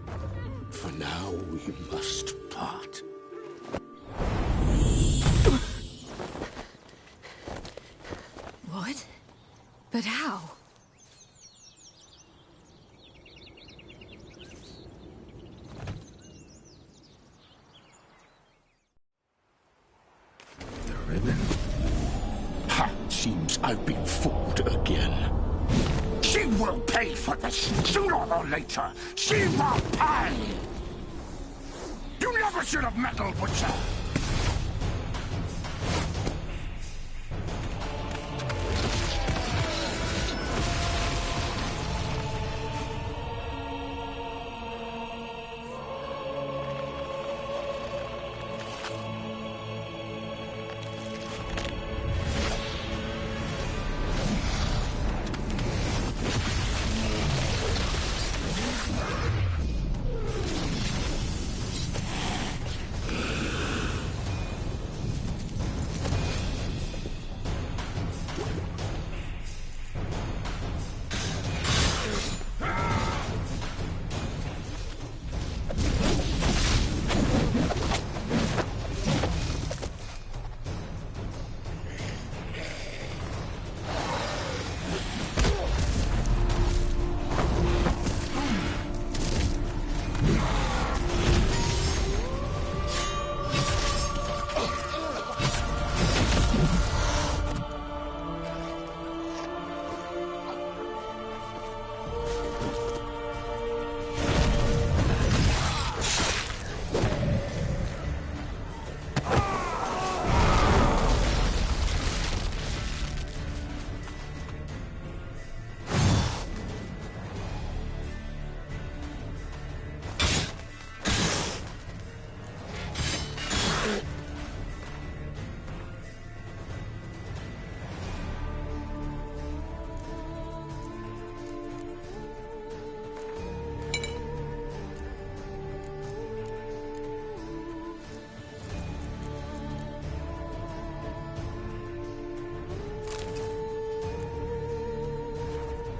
For now, we must part. What? But how? I've been fooled again. She will pay for this, sooner or later. She will pay! You never should have meddled with her!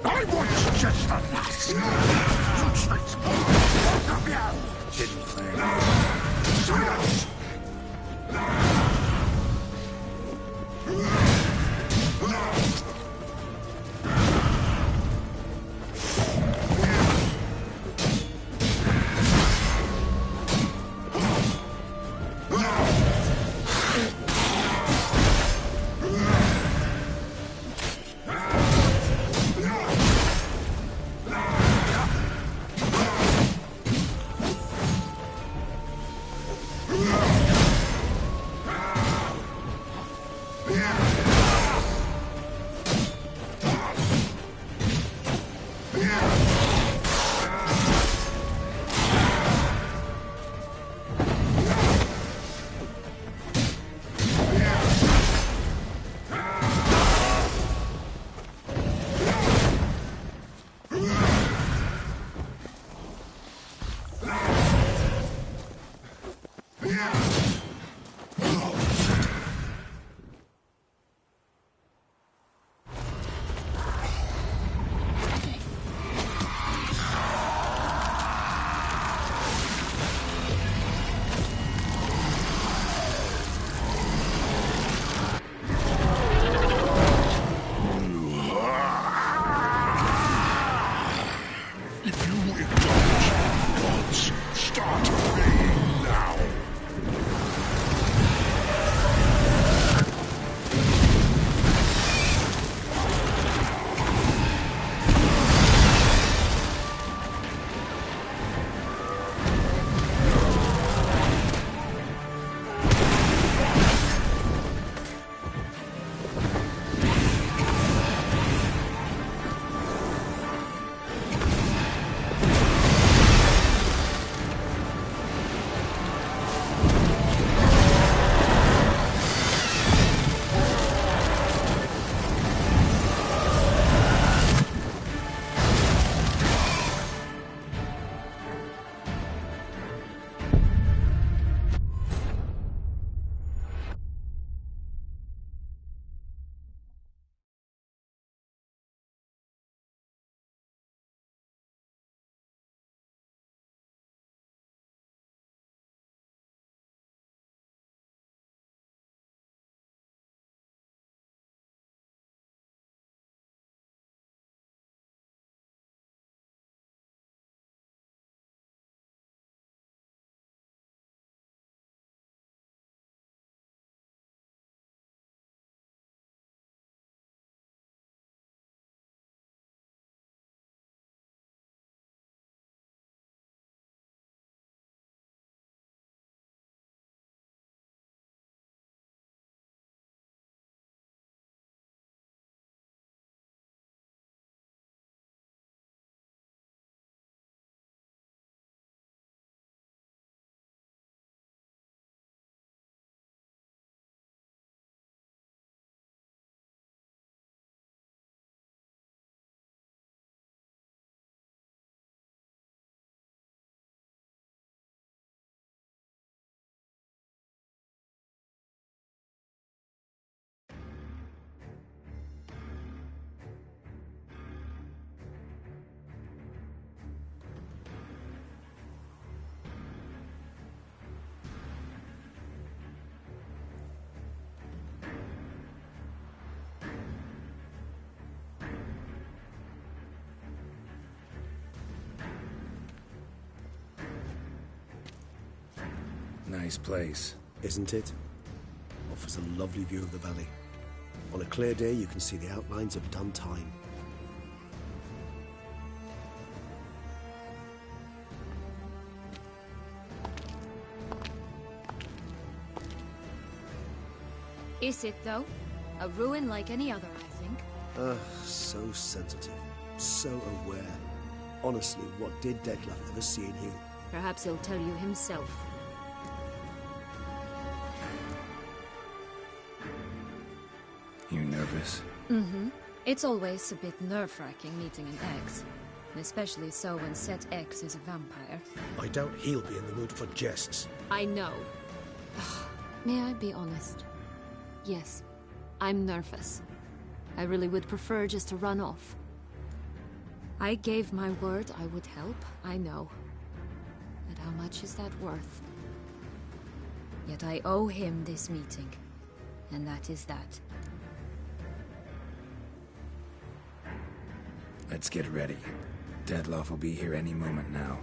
I want just the last. You tricked me. Both of you. Didn't plan. Silence! Nice place. Isn't it? Offers a lovely view of the valley. On a clear day, you can see the outlines of Dun Time. Is it, though? A ruin like any other, I think. So sensitive. So aware. Honestly, what did Detlef ever see in you? Perhaps he'll tell you himself. You nervous? Mm-hmm. It's always a bit nerve-wracking meeting an ex. And especially so when said ex is a vampire. I doubt he'll be in the mood for jests. I know. May I be honest? Yes, I'm nervous. I really would prefer just to run off. I gave my word I would help, I know. But how much is that worth? Yet I owe him this meeting. And that is that. Let's get ready. Detlef will be here any moment now.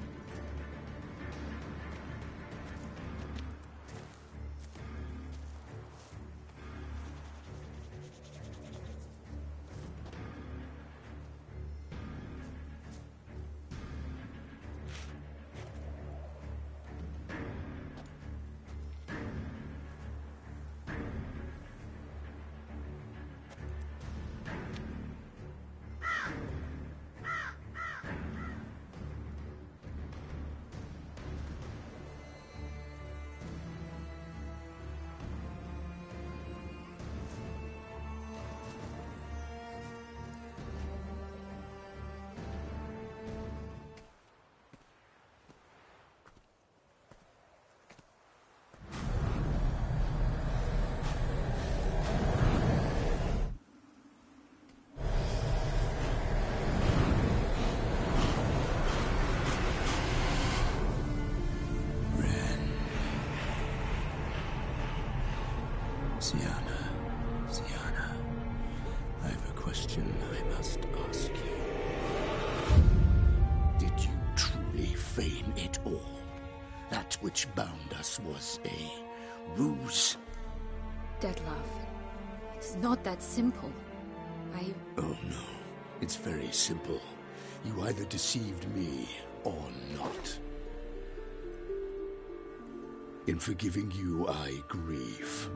Sienna, I have a question I must ask you. Did you truly feign it all? That which bound us was a ruse? Detlef, it's not that simple. Oh no, it's very simple. You either deceived me or not. In forgiving you, I grieve.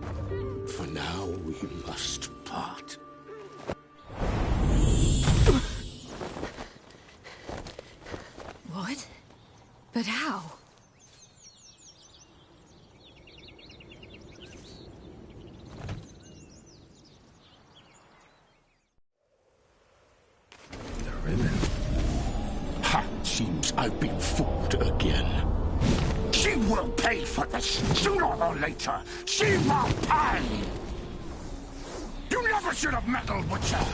For now, we must part. What? But how? The ribbon. Ha! Seems I've been fooled again. She will pay for this, sooner or later. She will pay! You never should have meddled with her!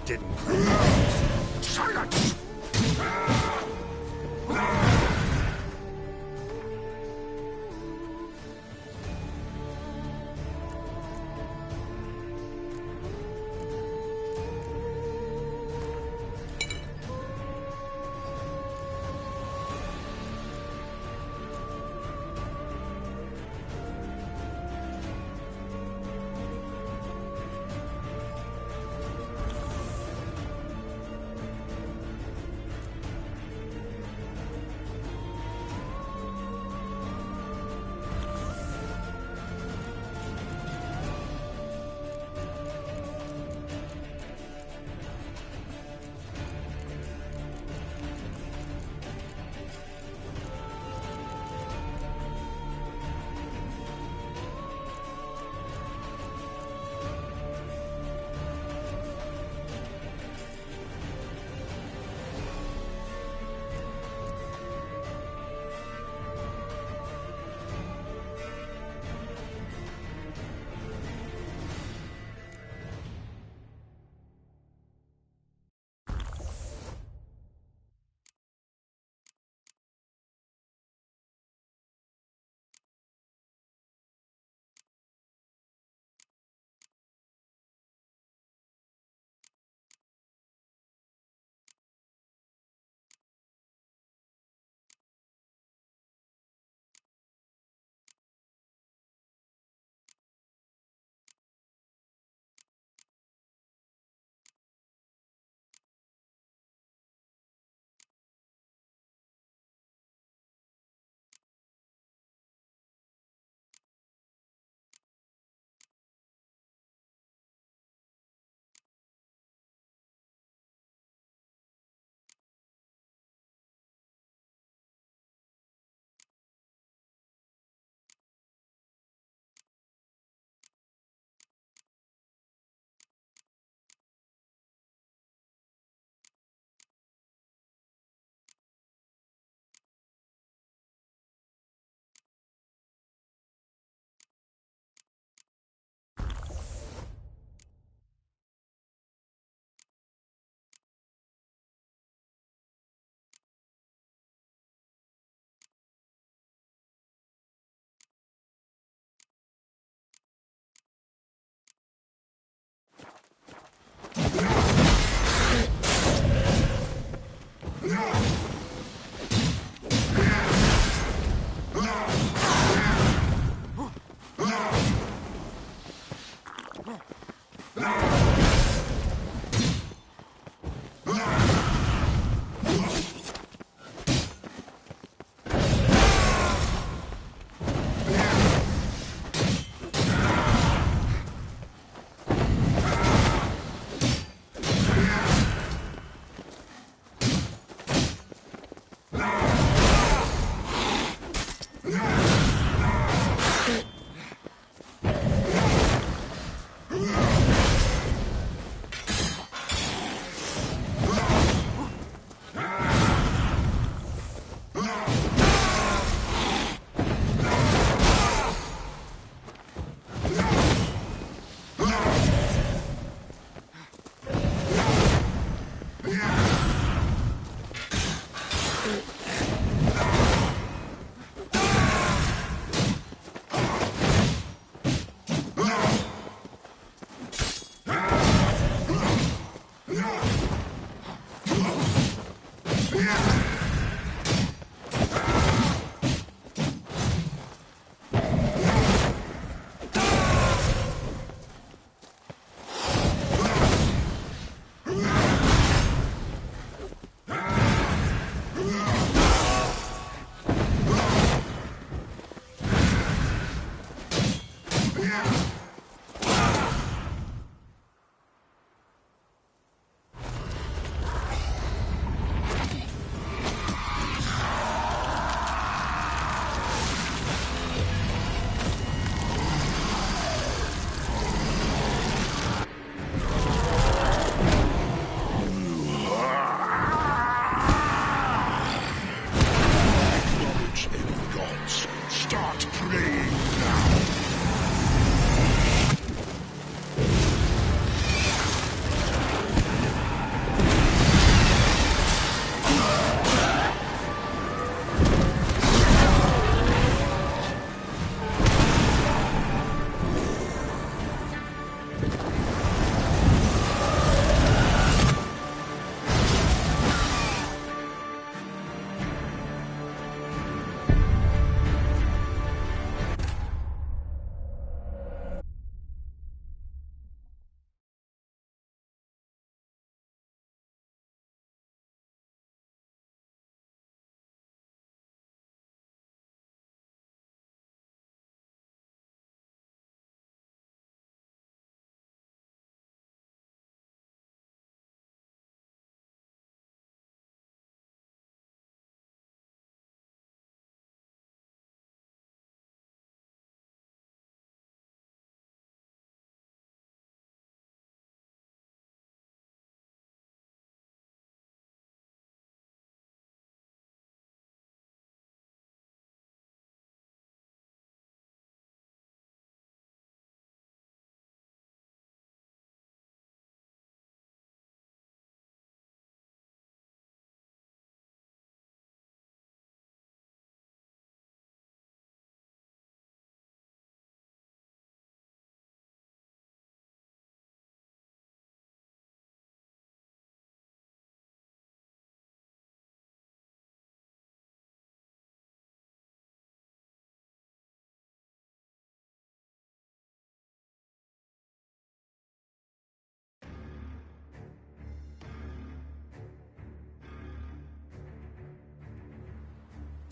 Didn't. Silence!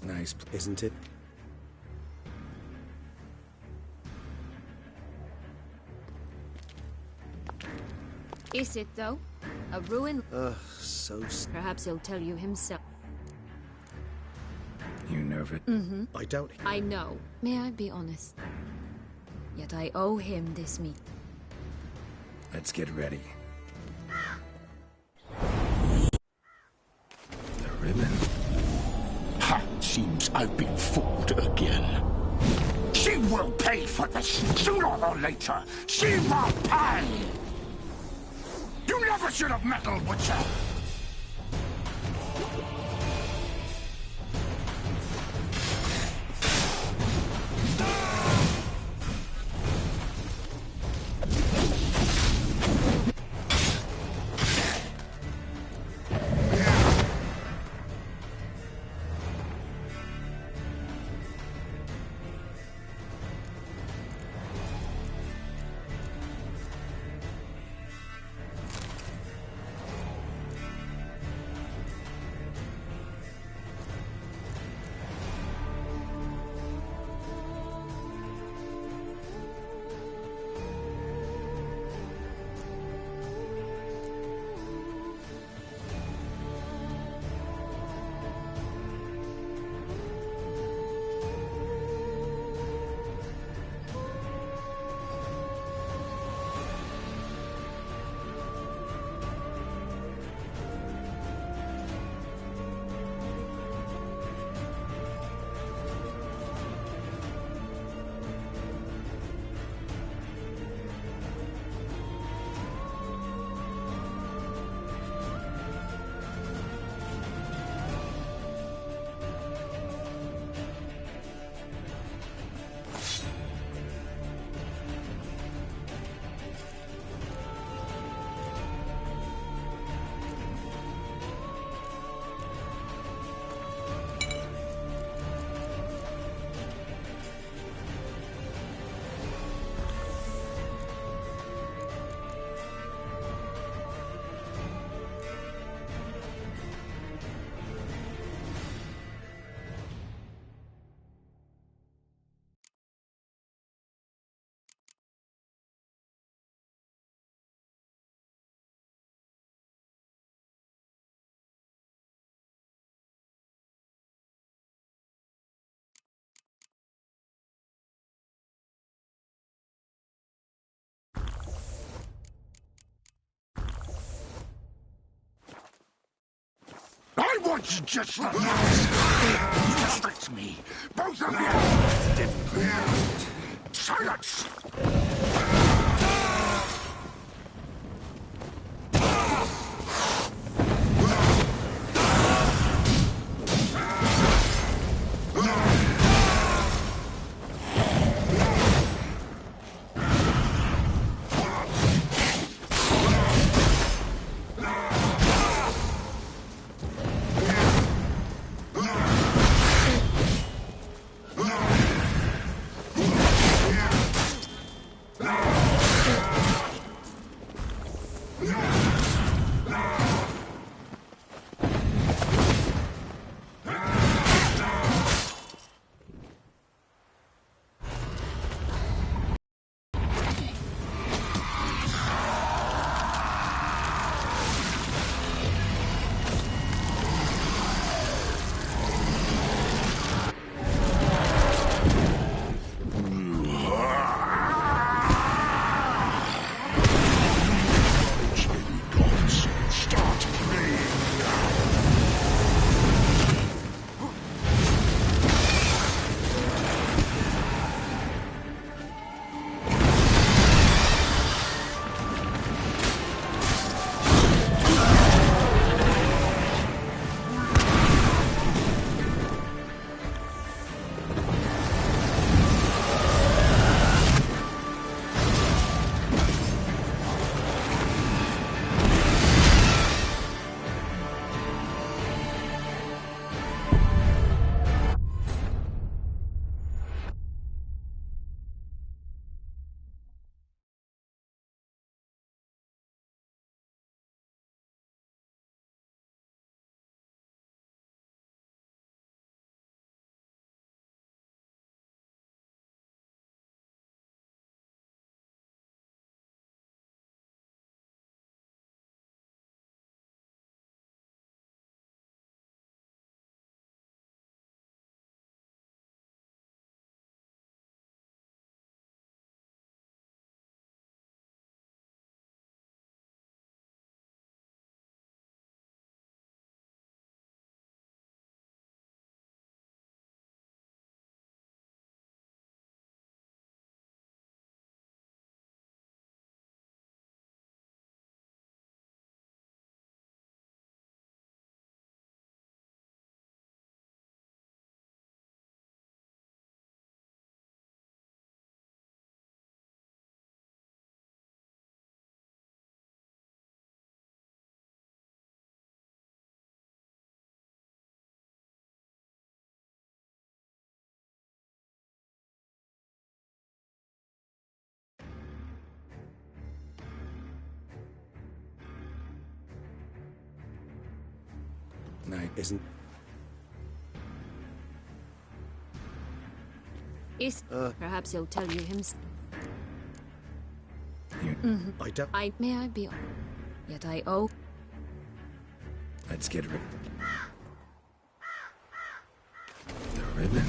Nice, isn't it? Is it, though? A ruin? So... Perhaps he'll tell you himself. You nervous? Mm-hmm. I doubt... I know. May I be honest? Yet I owe him this meat. Let's get ready. The ribbon. Ha! Seems I've been fooled again. She will pay for this, sooner or later. She will pay! You never should have meddled with her! I want you just relax. Restrict me. Both of you. Silence! Night. Isn't... Perhaps he'll tell you himself. I don't... May I be... Yet I owe... Let's get rid... The ribbon.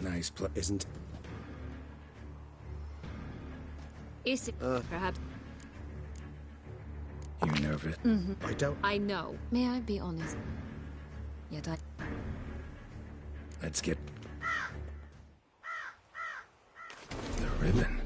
Nice place, isn't? Is it perhaps? You nervous? I don't. I know. May I be honest? Yet I... Let's get the ribbon.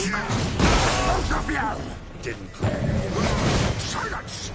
Both of you! Didn't plan. Silence!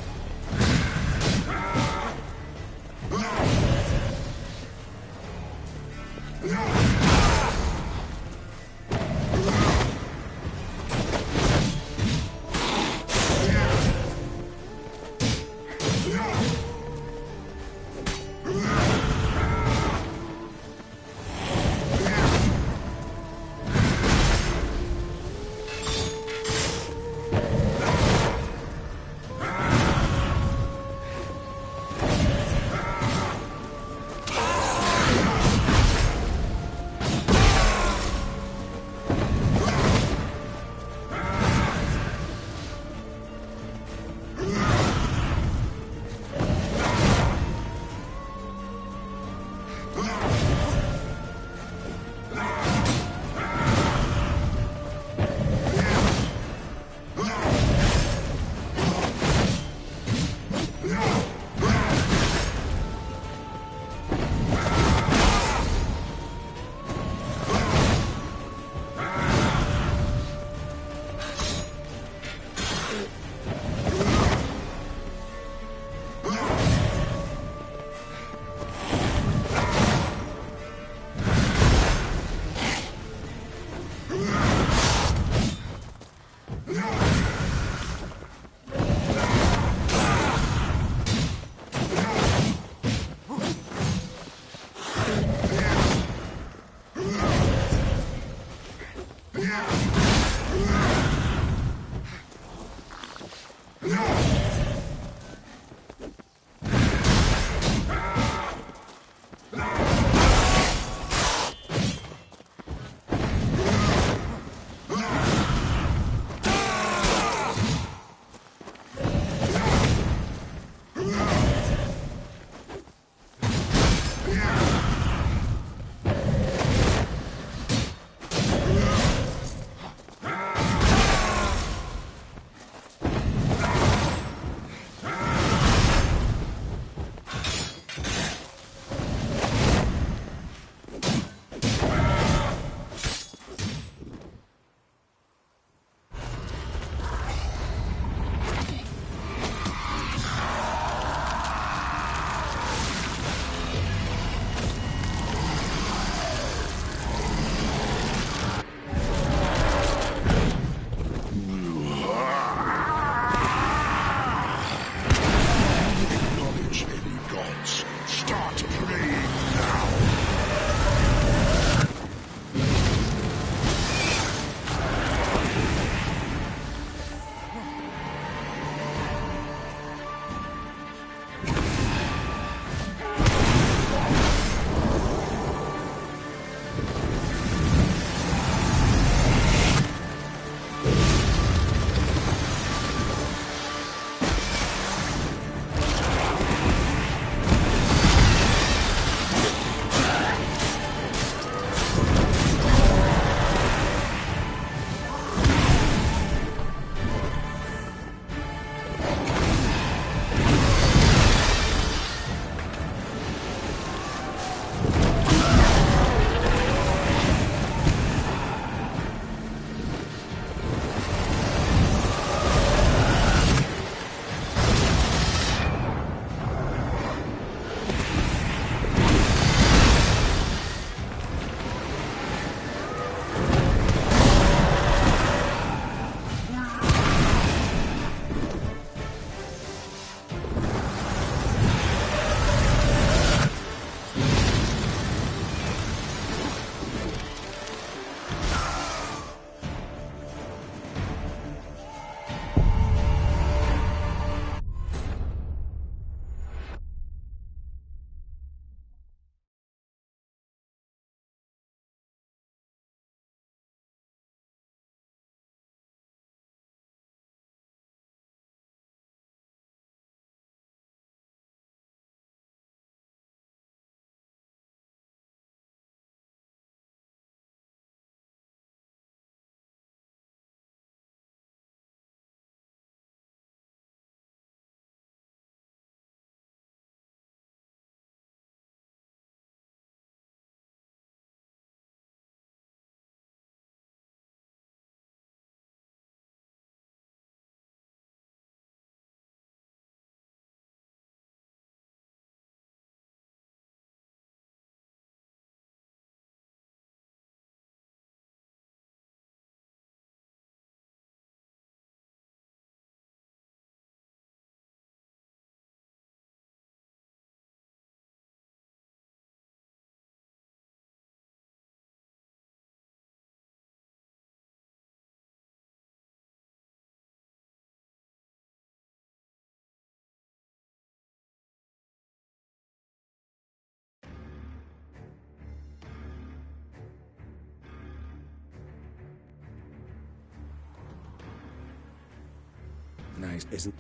Nice. Isn't...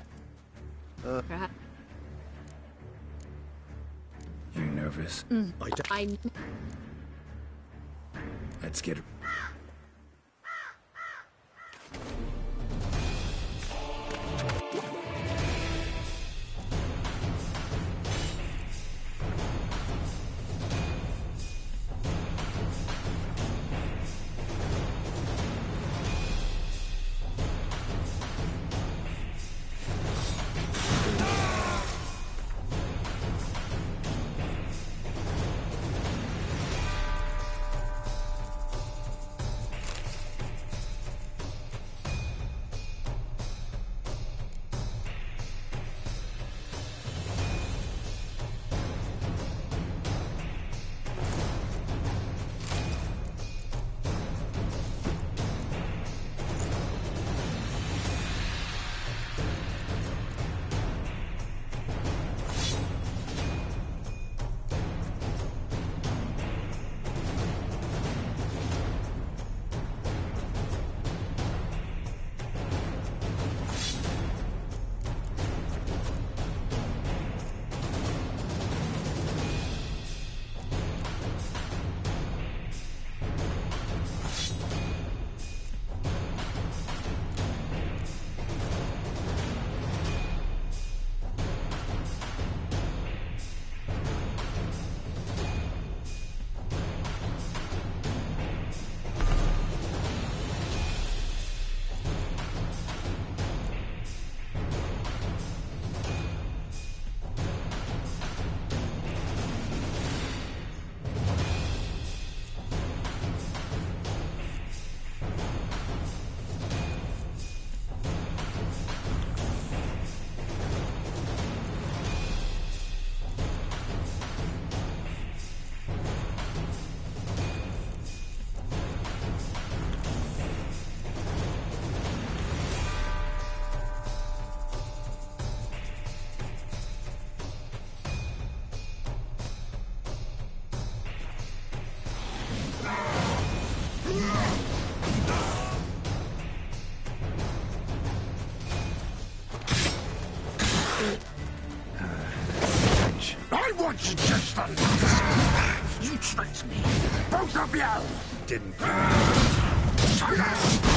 Perhaps. You're nervous? I'm... Let's get... I want you just on this. You tricked me. Both of you. Didn't. Shut up.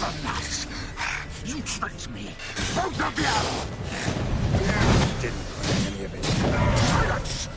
stubbornness. You tricked me. Both of you! Didn't put any of it. Silence!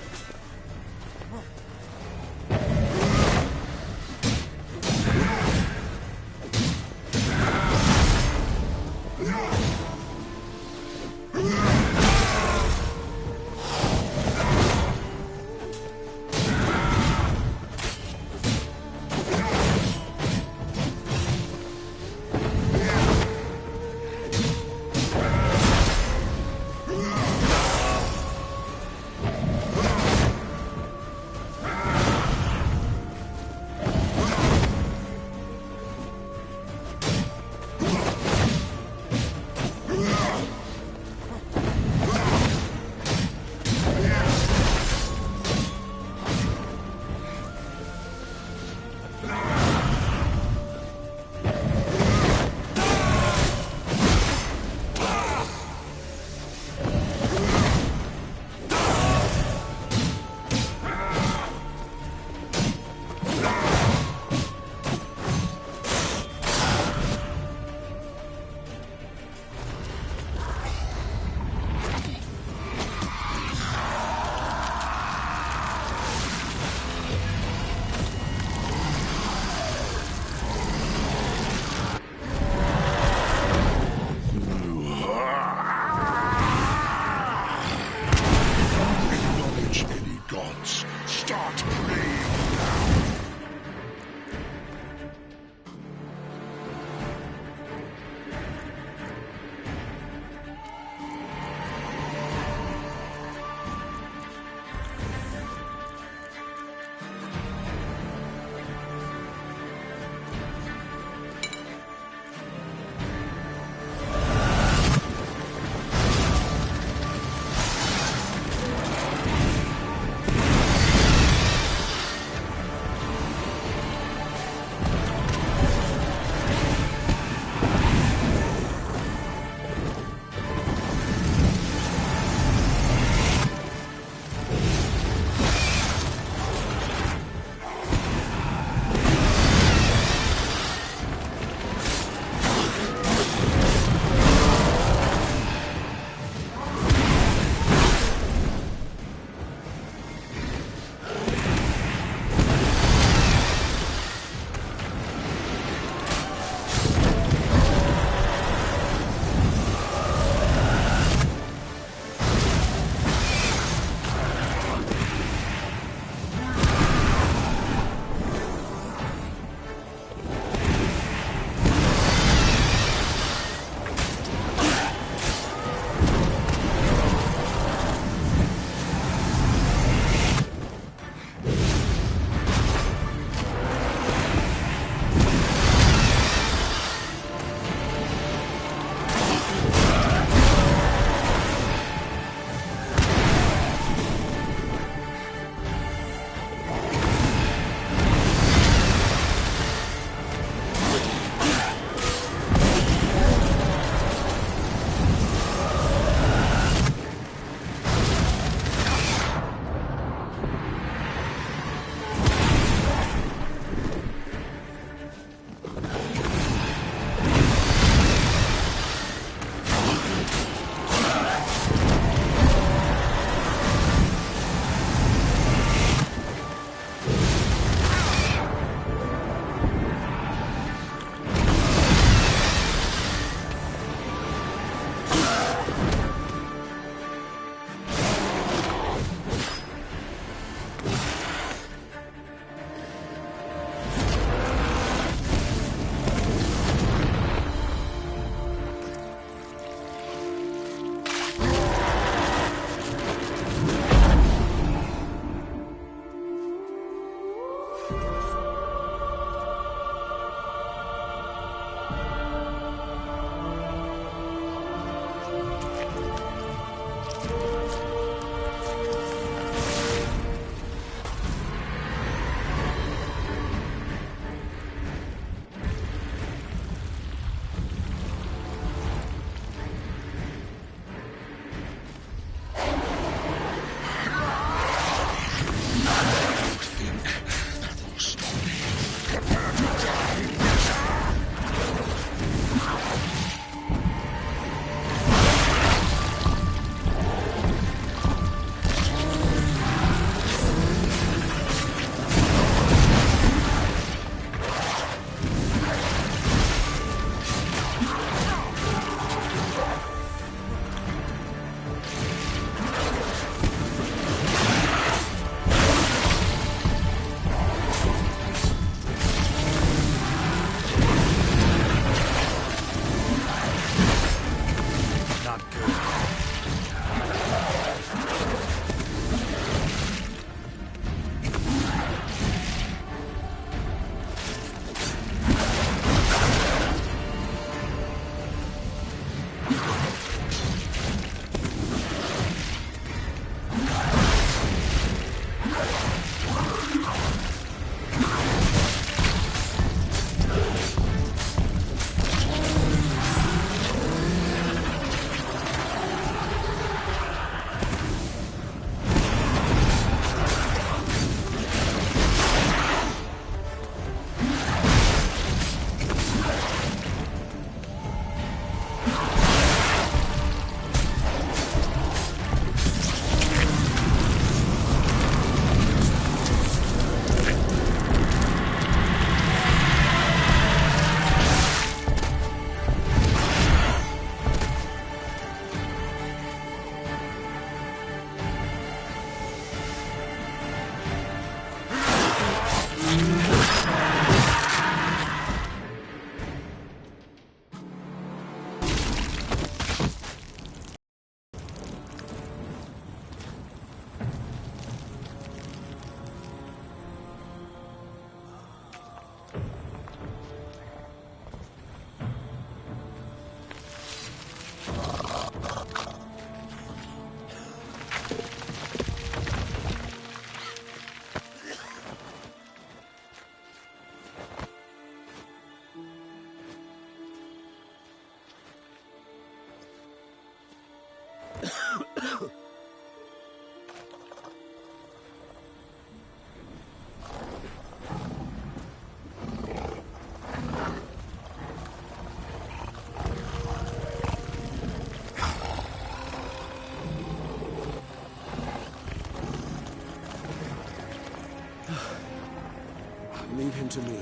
Leave him to me.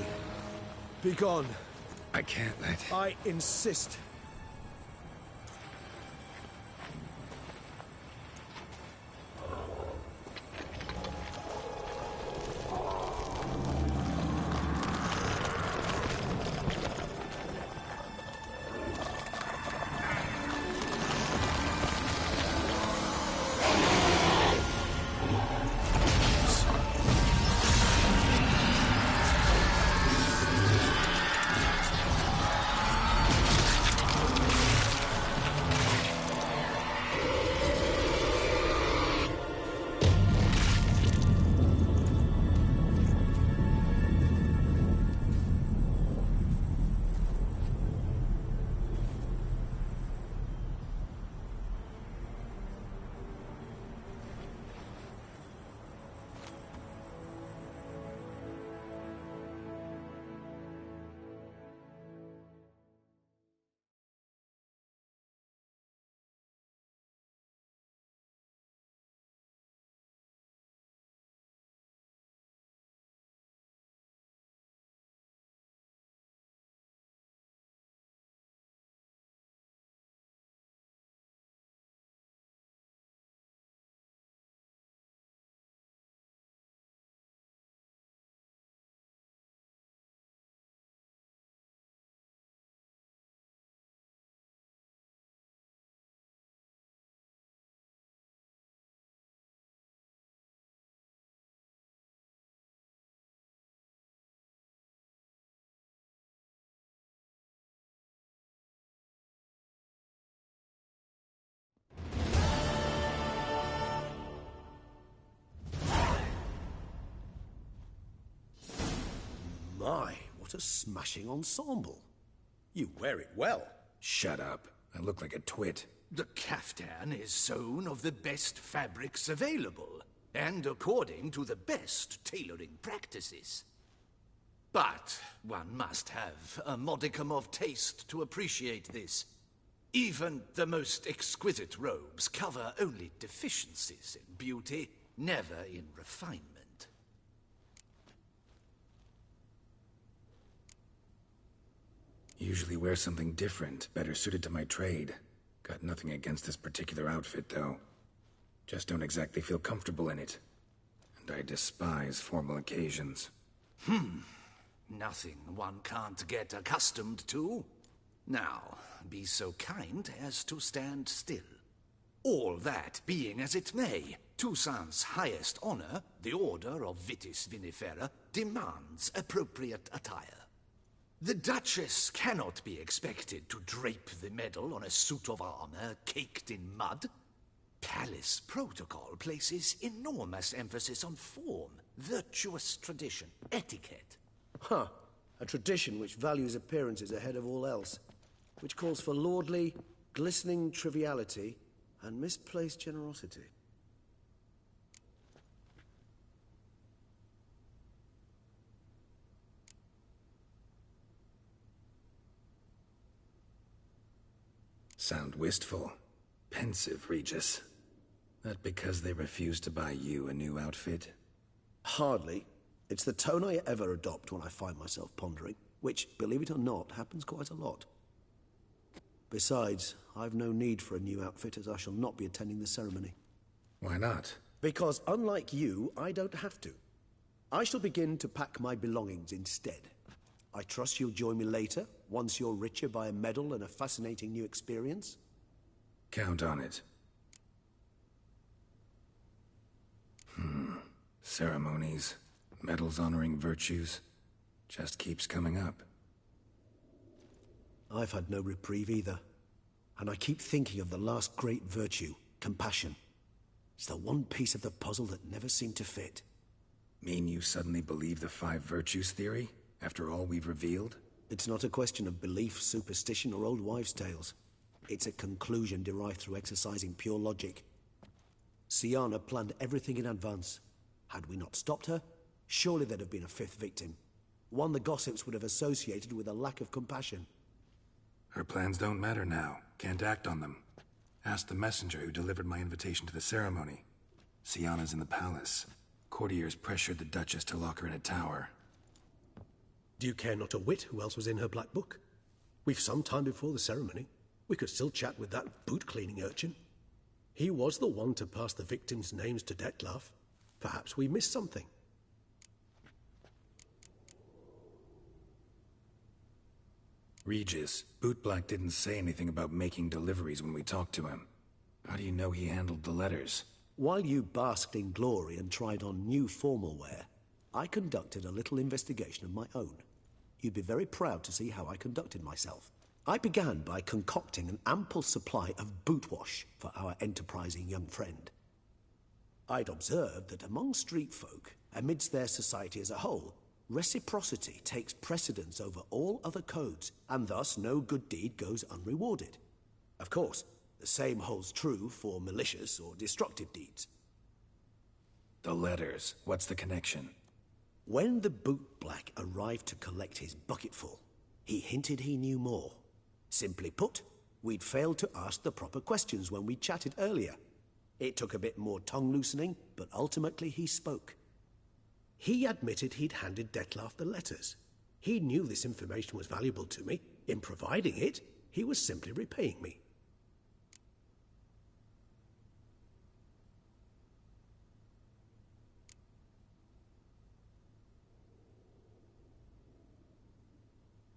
Be gone. I can't let... I insist. My, what a smashing ensemble. You wear it well. Shut up. I look like a twit. The caftan is sewn of the best fabrics available, and according to the best tailoring practices. But one must have a modicum of taste to appreciate this. Even the most exquisite robes cover only deficiencies in beauty, never in refinement. Usually wear something different, better suited to my trade. Got nothing against this particular outfit, though. Just don't exactly feel comfortable in it. And I despise formal occasions. Nothing one can't get accustomed to. Now, be so kind as to stand still. All that being as it may, Toussaint's highest honor, the Order of Vitis Vinifera, demands appropriate attire. The Duchess cannot be expected to drape the medal on a suit of armor caked in mud. Palace protocol places enormous emphasis on form, virtuous tradition, etiquette. Huh. A tradition which values appearances ahead of all else. Which calls for lordly, glistening triviality and misplaced generosity. Sound wistful. Pensive, Regis. That because they refuse to buy you a new outfit? Hardly. It's the tone I ever adopt when I find myself pondering, which, believe it or not, happens quite a lot. Besides, I've no need for a new outfit as I shall not be attending the ceremony. Why not? Because unlike you, I don't have to. I shall begin to pack my belongings instead. I trust you'll join me later, once you're richer by a medal and a fascinating new experience? Count on it. Ceremonies, medals honoring virtues, just keeps coming up. I've had no reprieve either. And I keep thinking of the last great virtue, compassion. It's the one piece of the puzzle that never seemed to fit. Mean you suddenly believe the 5 virtues theory, after all we've revealed? It's not a question of belief, superstition, or old wives' tales. It's a conclusion derived through exercising pure logic. Siana planned everything in advance. Had we not stopped her, surely there'd have been a fifth victim. One the gossips would have associated with a lack of compassion. Her plans don't matter now. Can't act on them. Ask the messenger who delivered my invitation to the ceremony. Siana's in the palace. Courtiers pressured the Duchess to lock her in a tower. Do you care not a whit who else was in her black book? We've some time before the ceremony. We could still chat with that boot-cleaning urchin. He was the one to pass the victims' names to Dettlaff. Perhaps we missed something. Regis, Bootblack didn't say anything about making deliveries when we talked to him. How do you know he handled the letters? While you basked in glory and tried on new formal wear, I conducted a little investigation of my own. You'd be very proud to see how I conducted myself. I began by concocting an ample supply of boot wash for our enterprising young friend. I'd observed that among street folk, amidst their society as a whole, reciprocity takes precedence over all other codes, and thus no good deed goes unrewarded. Of course, the same holds true for malicious or destructive deeds. The letters, what's the connection? When the bootblack arrived to collect his bucketful, he hinted he knew more. Simply put, we'd failed to ask the proper questions when we chatted earlier. It took a bit more tongue-loosening, but ultimately he spoke. He admitted he'd handed Dettlaff the letters. He knew this information was valuable to me. In providing it, he was simply repaying me.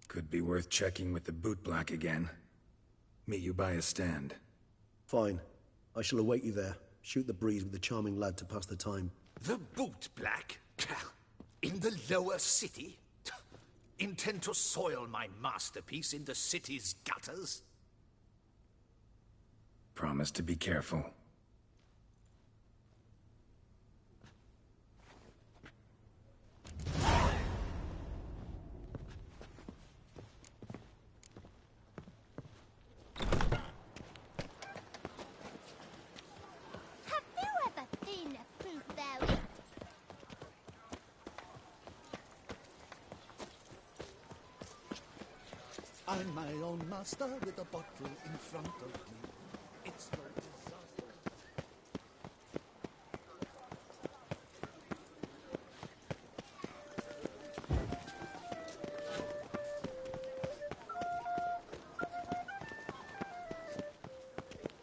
Could be worth checking with the bootblack again. Meet you by a stand. Fine. I shall await you there. Shoot the breeze with the charming lad to pass the time. The bootblack? In the lower city? Intend to soil my masterpiece in the city's gutters? Promise to be careful. I'm my own master with a bottle in front of me. It's no disaster.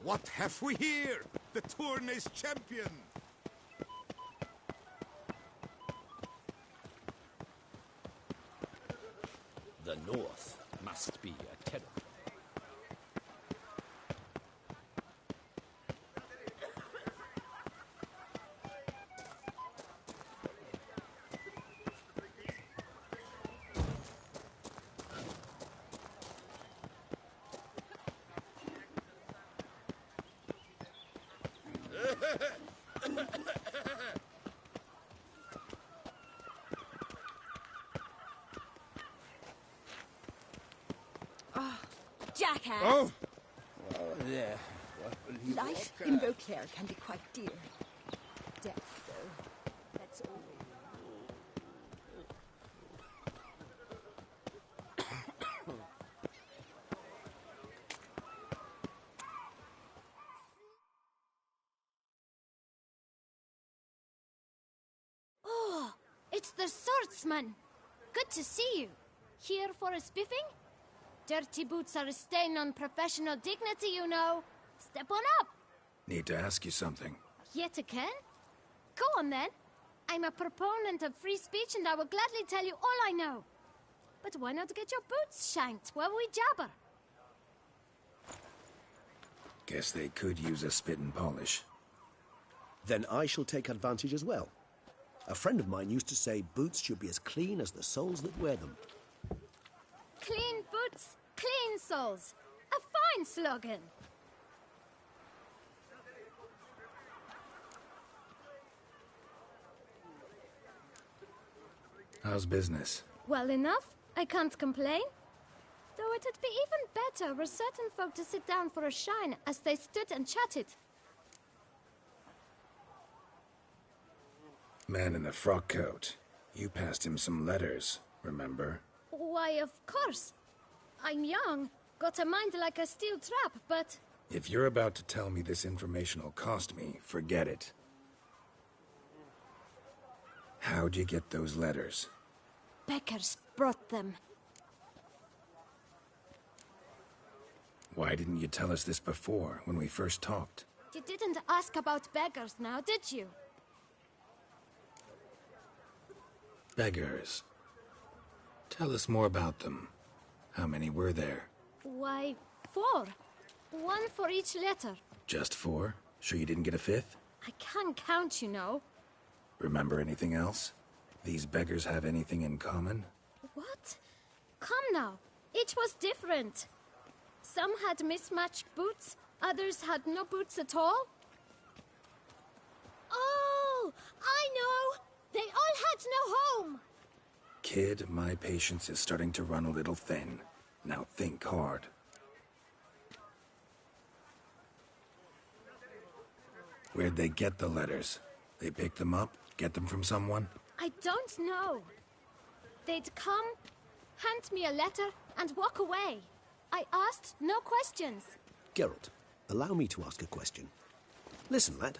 What have we here? The Tournay's champion! The North must be a terrible. Jackass! Oh! Well, yeah. Life in Beauclair can be quite dear. Death, though, that's always... Oh, it's the swordsman. Good to see you. Here for a spiffing? Dirty boots are a stain on professional dignity, you know. Step on up. Need to ask you something. Yet again? Go on then. I'm a proponent of free speech and I will gladly tell you all I know. But why not get your boots shanked while we jabber? Guess they could use a spit and polish. Then I shall take advantage as well. A friend of mine used to say boots should be as clean as the soles that wear them. Clean boots, clean soles. A fine slogan. How's business? Well enough. I can't complain. Though it'd be even better were certain folk to sit down for a shine as they stood and chatted. Man in the frock coat. You passed him some letters, remember? Why, of course. I'm young, got a mind like a steel trap, but... If you're about to tell me this information will cost me, forget it. How'd you get those letters? Beggars brought them. Why didn't you tell us this before, when we first talked? You didn't ask about beggars now, did you? Beggars. Tell us more about them. How many were there? Why, 4. 1 for each letter. Just 4? Sure you didn't get a 5th? I can't count, you know. Remember anything else? These beggars have anything in common? What? Come now. Each was different. Some had mismatched boots, others had no boots at all. Oh, I know! They all had no home! Kid, my patience is starting to run a little thin. Now think hard. Where'd they get the letters? They pick them up? Get them from someone? I don't know. They'd come, hand me a letter, and walk away. I asked no questions. Geralt, allow me to ask a question. Listen, lad.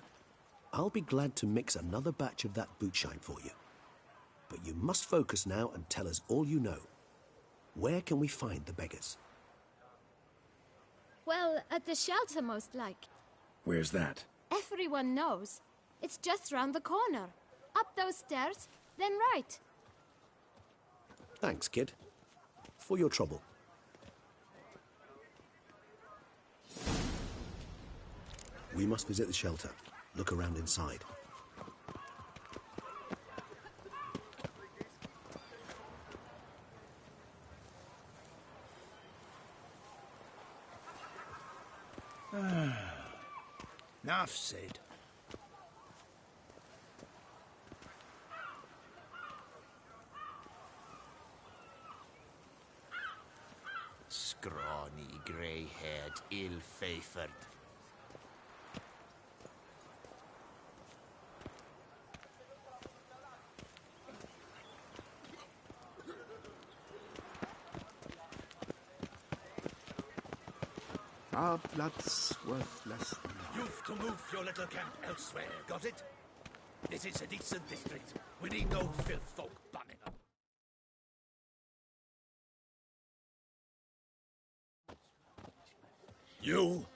I'll be glad to mix another batch of that bootshine for you. But you must focus now and tell us all you know. Where can we find the beggars? Well, at the shelter, most like. Where's that? Everyone knows. It's just round the corner. Up those stairs, then right. Thanks, kid. For your trouble. We must visit the shelter. Look around inside. Enough said. Scrawny, grey-haired, ill-favoured. Our blood's worthless. You've to move your little camp elsewhere, got it? This is a decent district. We need no filth folk bumming up. You?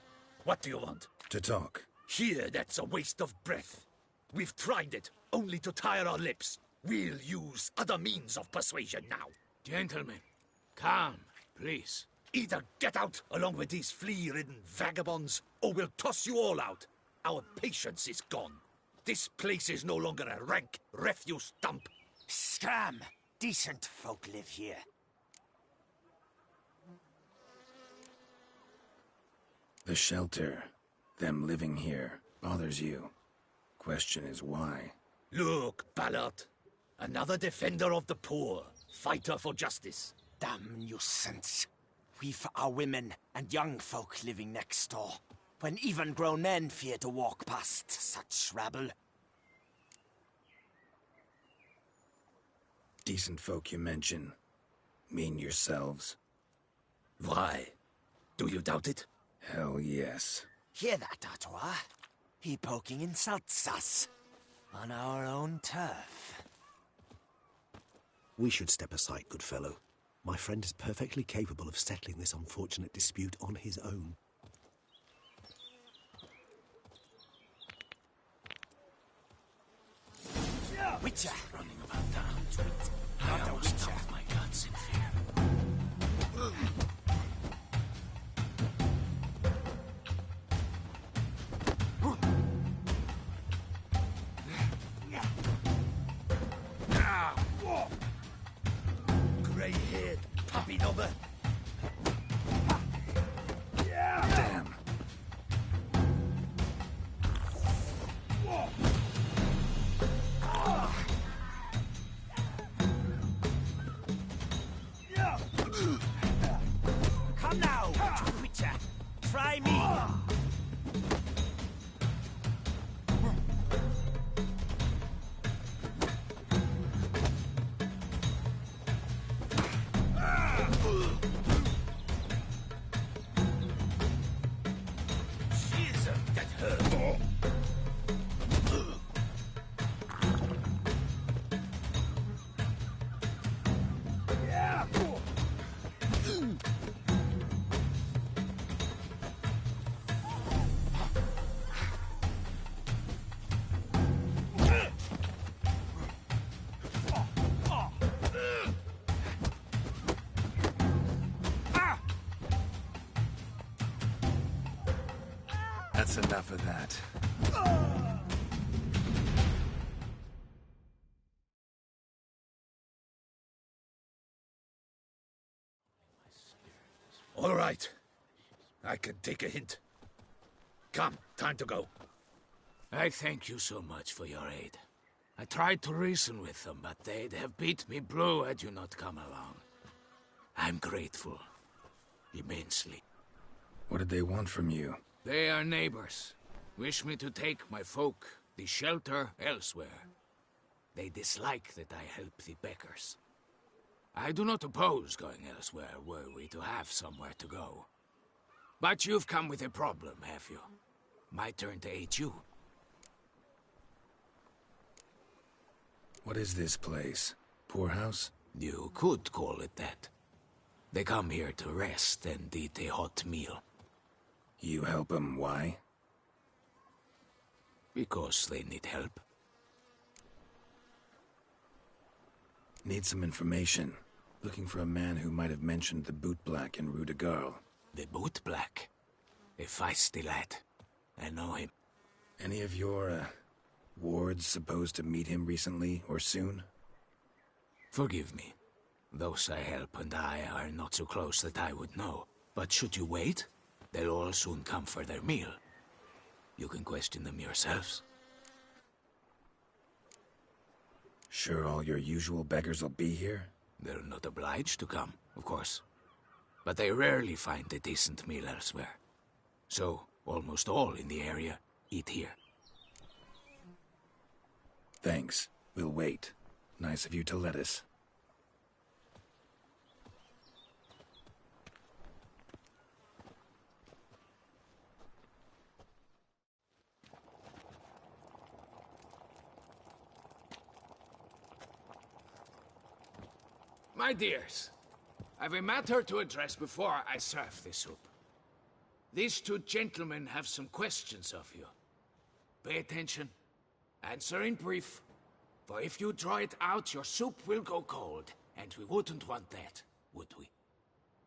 What do you want? To talk. Here, that's a waste of breath. We've tried it, only to tire our lips. We'll use other means of persuasion now. Gentlemen, calm, please. Either get out along with these flea-ridden vagabonds, or we'll toss you all out. Our patience is gone. This place is no longer a rank refuse dump. Scram! Decent folk live here. The shelter, them living here, bothers you. Question is why? Look, Ballard. Another defender of the poor. Fighter for justice. Damn nuisance. We've our women and young folk living next door, when even grown men fear to walk past such rabble. Decent folk you mention. Mean yourselves. Why? Do you doubt it? Hell yes. Hear that, Artois? He poking insults us. On our own turf. We should step aside, good fellow. My friend is perfectly capable of settling this unfortunate dispute on his own. Witcher! Running about town. I almost stuffed my guts in fear. Grey-haired puppy knobber. Damn. gotcha! Try me! Jesus, that hurt! That's enough of that. All right. I can take a hint. Come, time to go. I thank you so much for your aid. I tried to reason with them, but they'd have beat me blue had you not come along. I'm grateful. Immensely. What did they want from you? They are neighbors. Wish me to take my folk, the shelter, elsewhere. They dislike that I help the beggars. I do not oppose going elsewhere, were we to have somewhere to go. But you've come with a problem, have you? My turn to aid you. What is this place? Poorhouse? You could call it that. They come here to rest and eat a hot meal. You help them, why? Because they need help. Need some information. Looking for a man who might have mentioned the bootblack in Rue de Garl. The bootblack? A feisty lad. I know him. Any of your, wards supposed to meet him recently or soon? Forgive me. Those I help and I are not so close that I would know. But should you wait, they'll all soon come for their meal. You can question them yourselves. Sure all your usual beggars will be here? They're not obliged to come, of course. But they rarely find a decent meal elsewhere. So, almost all in the area eat here. Thanks. We'll wait. Nice of you to let us. My dears, I've a matter to address before I serve the soup. These two gentlemen have some questions of you. Pay attention. Answer in brief. For if you draw it out, your soup will go cold. And we wouldn't want that, would we?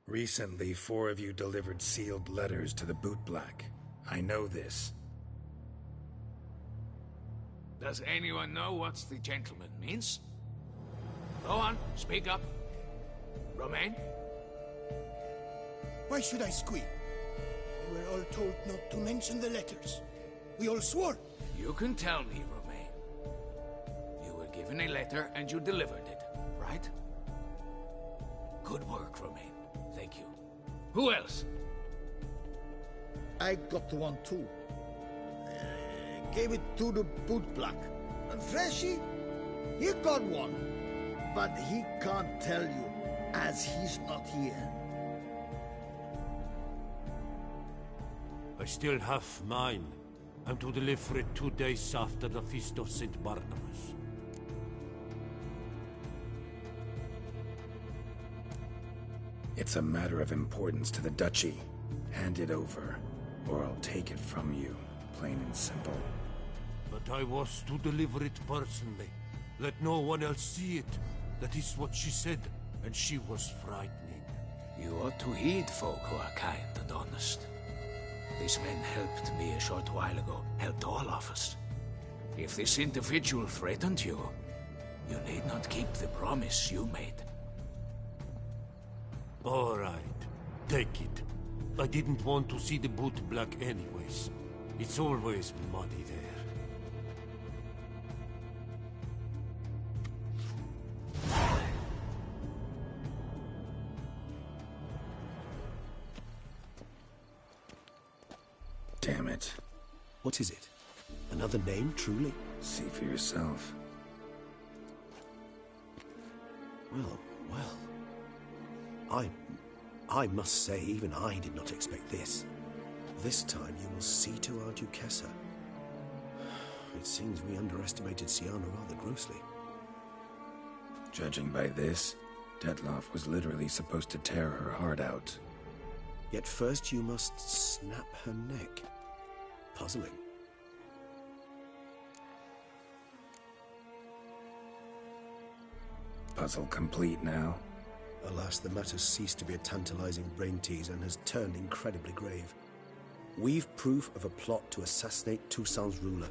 Recently, 4 of you delivered sealed letters to the bootblack. I know this. Does anyone know what the gentleman means? Go on, speak up. Romain? Why should I squeal? We were all told not to mention the letters. We all swore. You can tell me, Romain. You were given a letter and you delivered it, right? Good work, Romain. Thank you. Who else? I got one too. Gave it to the bootblack. And Freshy, he got one. But he can't tell you, as he's not here. I still have mine. I'm to deliver it 2 days after the Feast of St. Barnabas. It's a matter of importance to the Duchy. Hand it over, or I'll take it from you, plain and simple. But I was to deliver it personally. Let no one else see it. That is what she said, and she was frightening. You ought to heed folk who are kind and honest. These men helped me a short while ago, helped all of us. If this individual threatened you, you need not keep the promise you made. All right, take it. I didn't want to see the bootblack anyways. It's always muddy there. it. What is it? Another name, truly? See for yourself. Well. I must say, even I did not expect this. This time you will see to our Duchessa. It seems we underestimated Siana rather grossly. Judging by this, Detloff was literally supposed to tear her heart out. Yet first you must snap her neck. Puzzling. Puzzle complete now. Alas, the matter's ceased to be a tantalizing brain tease and has turned incredibly grave. We've proof of a plot to assassinate Toussaint's ruler.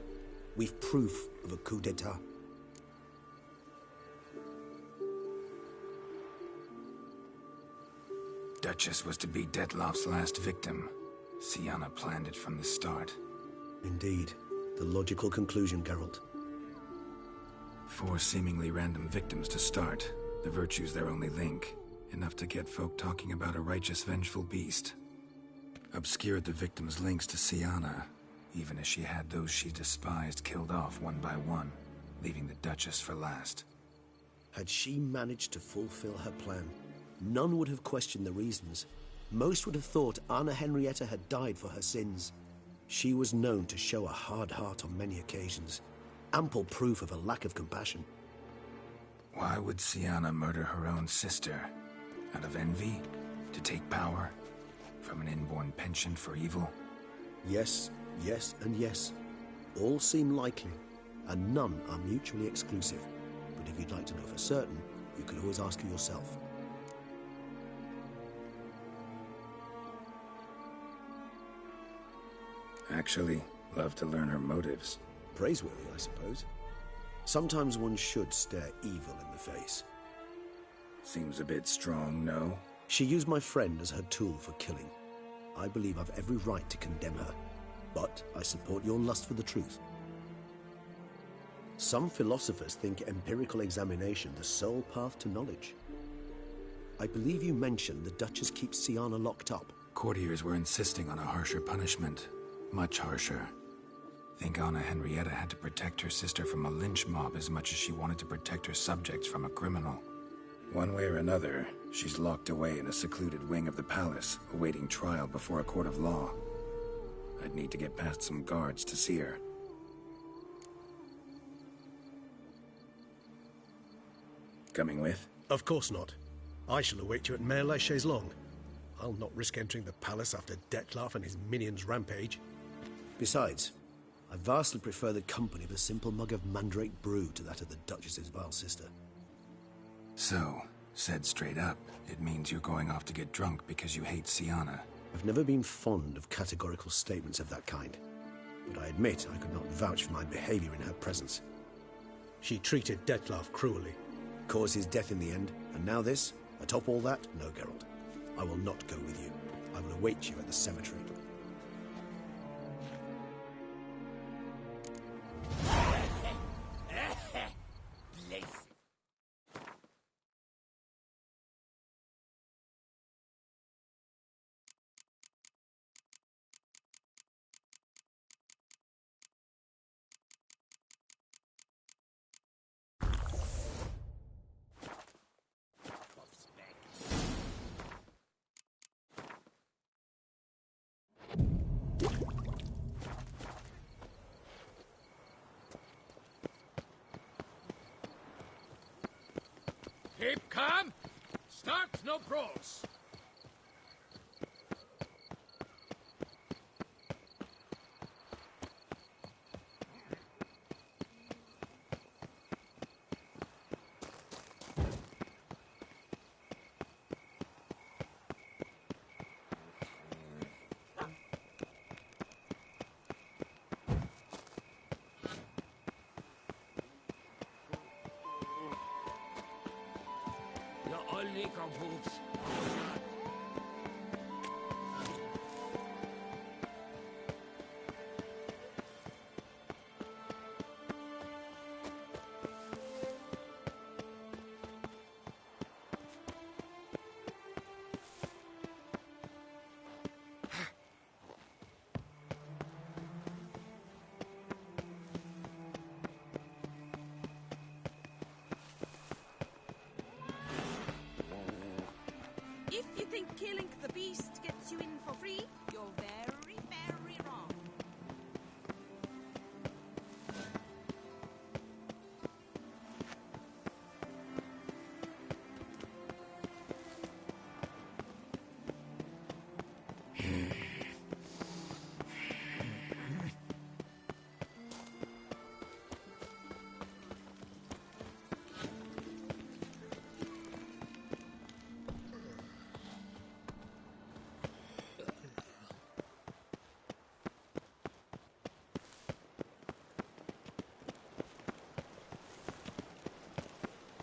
We've proof of a coup d'etat. Duchess was to be Detloff's last victim. Siana planned it from the start. Indeed. The logical conclusion, Geralt. 4 seemingly random victims to start. The virtue's their only link. Enough to get folk talking about a righteous, vengeful beast. Obscured the victims' links to Siana, even as she had those she despised killed off one by one, leaving the Duchess for last. Had she managed to fulfill her plan, none would have questioned the reasons. Most would have thought Anna Henrietta had died for her sins. She was known to show a hard heart on many occasions. Ample proof of a lack of compassion. Why would Siana murder her own sister? Out of envy? To take power? From an inborn penchant for evil? Yes, yes, and yes. All seem likely, and none are mutually exclusive. But if you'd like to know for certain, you could always ask yourself. Actually, love to learn her motives. Praiseworthy, I suppose. Sometimes one should stare evil in the face. Seems a bit strong, no? She used my friend as her tool for killing. I believe I've every right to condemn her, but I support your lust for the truth. Some philosophers think empirical examination the sole path to knowledge. I believe you mentioned the Duchess keeps Siana locked up. Courtiers were insisting on a harsher punishment. Much harsher. Think Anna Henrietta had to protect her sister from a lynch mob as much as she wanted to protect her subjects from a criminal. One way or another, she's locked away in a secluded wing of the palace, awaiting trial before a court of law. I'd need to get past some guards to see her. Coming with? Of course not. I shall await you at Mare la Chaise-Longue. I'll not risk entering the palace after Detloff and his minions rampage. Besides, I vastly prefer the company of a simple mug of mandrake brew to that of the Duchess's vile sister. So, said straight up, it means you're going off to get drunk because you hate Siana. I've never been fond of categorical statements of that kind, but I admit I could not vouch for my behavior in her presence. She treated Detloff cruelly, caused his death in the end, and now this? Atop all that? No, Geralt. I will not go with you. I will await you at the cemetery. Keep calm. Start no brawls. killing the beast gets you in for free, you're very, very wrong.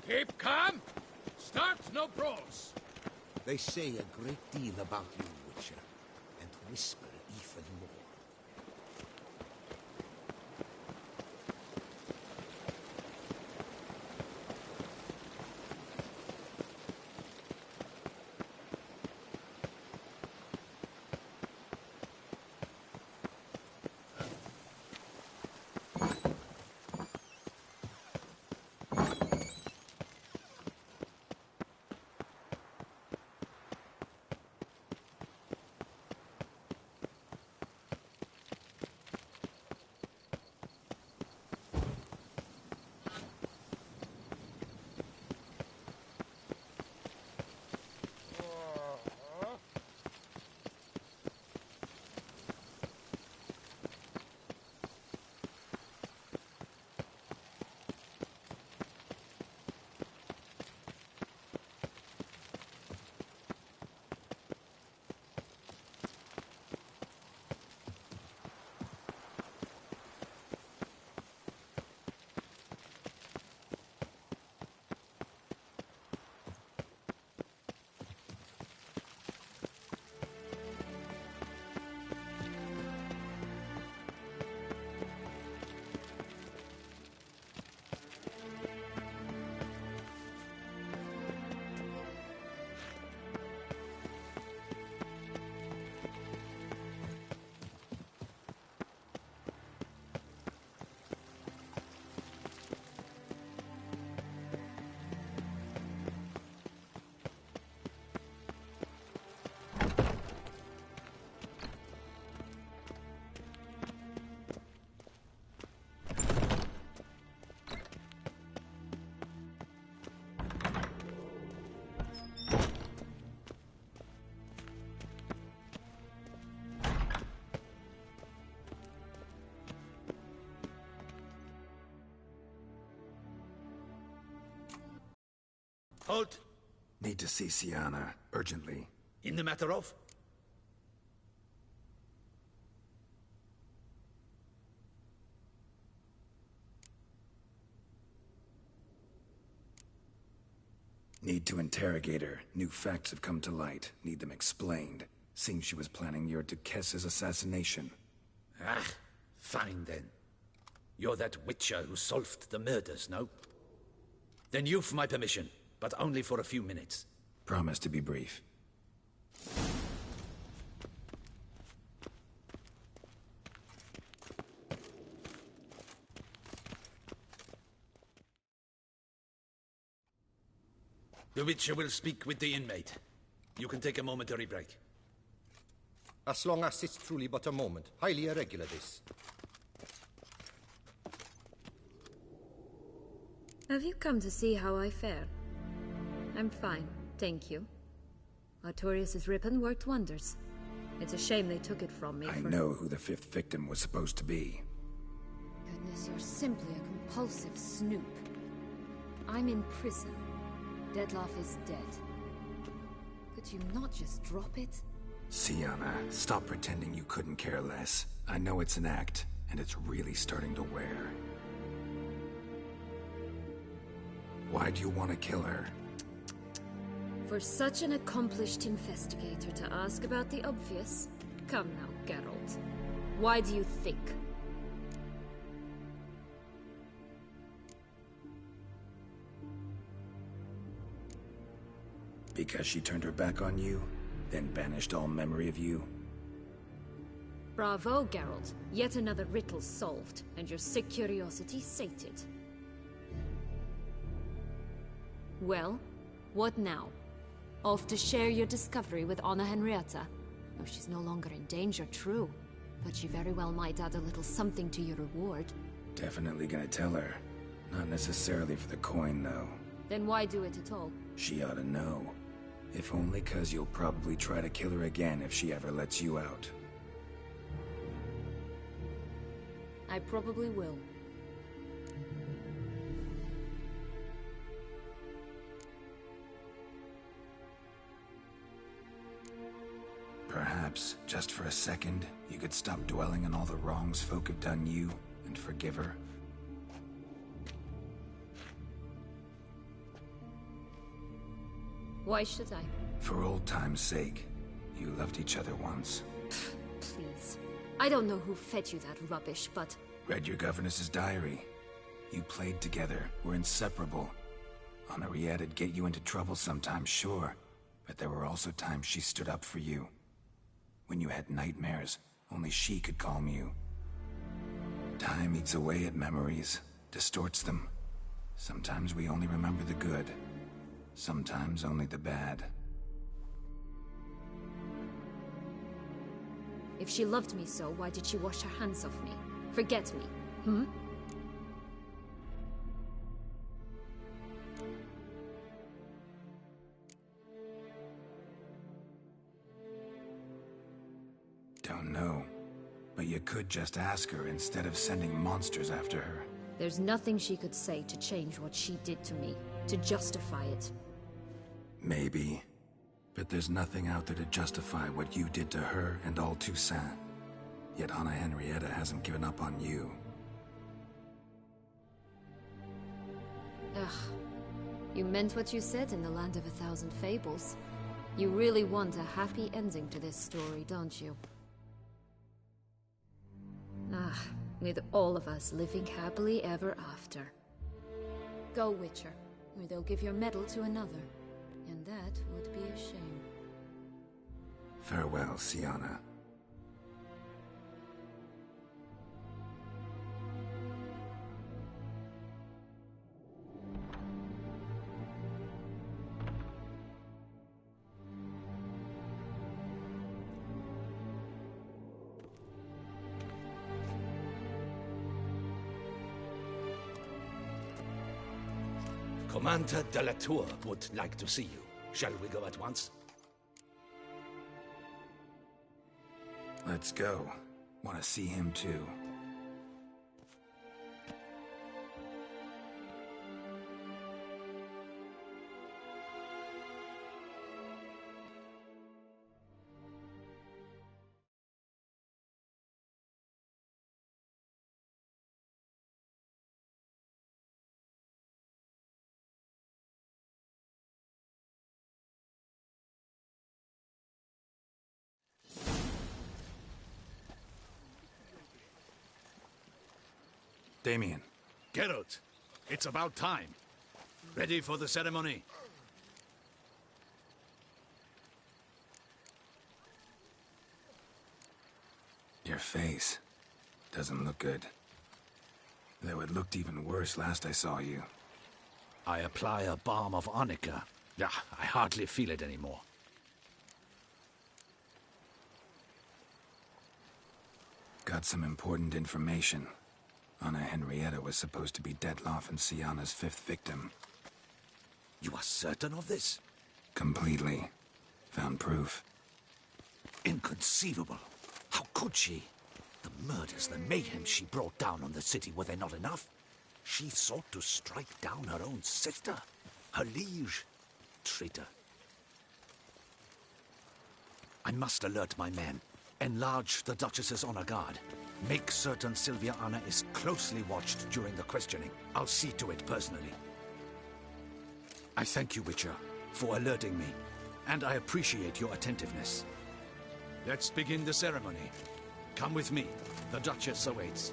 Keep calm! Start no brawls! They say a great deal about you, Witcher, and whisper even more. Halt! Need to see Sienna, urgently. In the matter of? Need to interrogate her. New facts have come to light. Need them explained. Seems she was planning your Duquesse's assassination. Ah, fine then. You're that witcher who solved the murders, no? Then you've my permission, but only for a few minutes. Promise to be brief. The Witcher will speak with the inmate. You can take a momentary break. As long as it's truly but a moment. Highly irregular, this. Have you come to see how I fare? I'm fine, thank you. Artorius' ribbon worked wonders. It's a shame they took it from me. I know who the fifth victim was supposed to be. Goodness, you're simply a compulsive snoop. I'm in prison. Dettlaff is dead. Could you not just drop it? Sienna, stop pretending you couldn't care less. I know it's an act, and it's really starting to wear. Why do you want to kill her? For such an accomplished investigator to ask about the obvious? Come now, Geralt. Why do you think? Because she turned her back on you, then banished all memory of you? Bravo, Geralt. Yet another riddle solved, and your sick curiosity sated. Well, what now? Off to share your discovery with Anna Henrietta. Oh, she's no longer in danger, true. But she very well might add a little something to your reward. Definitely gonna tell her. Not necessarily for the coin, though. Then why do it at all? She ought to know. If only 'cause you'll probably try to kill her again if she ever lets you out. I probably will. Perhaps, just for a second, you could stop dwelling on all the wrongs folk have done you, and forgive her. Why should I? For old time's sake. You loved each other once. Please. I don't know who fed you that rubbish, but... Read your governess's diary. You played together, were inseparable. Henriette'd get you into trouble sometimes, sure. But there were also times she stood up for you. When you had nightmares, only she could calm you. Time eats away at memories, distorts them. Sometimes we only remember the good. Sometimes only the bad. If she loved me so, why did she wash her hands off me? Forget me, hmm? Don't know. But you could just ask her instead of sending monsters after her. There's nothing she could say to change what she did to me, to justify it. Maybe. But there's nothing out there to justify what you did to her and all Toussaint. Yet Anna Henrietta hasn't given up on you. Ugh. You meant what you said in the Land of 1,000 Fables. You really want a happy ending to this story, don't you? Ah, with all of us living happily ever after. Go, Witcher, or they'll give your medal to another. And that would be a shame. Farewell, Sienna. Commander de la Tour would like to see you. Shall we go at once? Let's go. Want to see him too. Damien. Geralt, it's about time. Ready for the ceremony? Your face doesn't look good. Though it looked even worse last I saw you. I apply a balm of arnica. Yeah, I hardly feel it anymore. Got some important information. Anna Henrietta was supposed to be Detloff and Sienna's 5th victim. You are certain of this? Completely. Found proof. Inconceivable. How could she? The murders, the mayhem she brought down on the city, were they not enough? She sought to strike down her own sister, her liege. Traitor. I must alert my men. Enlarge the Duchess's honor guard. Make certain Sylvia Anna is closely watched during the questioning. I'll see to it personally. I thank you, Witcher, for alerting me, and I appreciate your attentiveness. Let's begin the ceremony. Come with me. The Duchess awaits.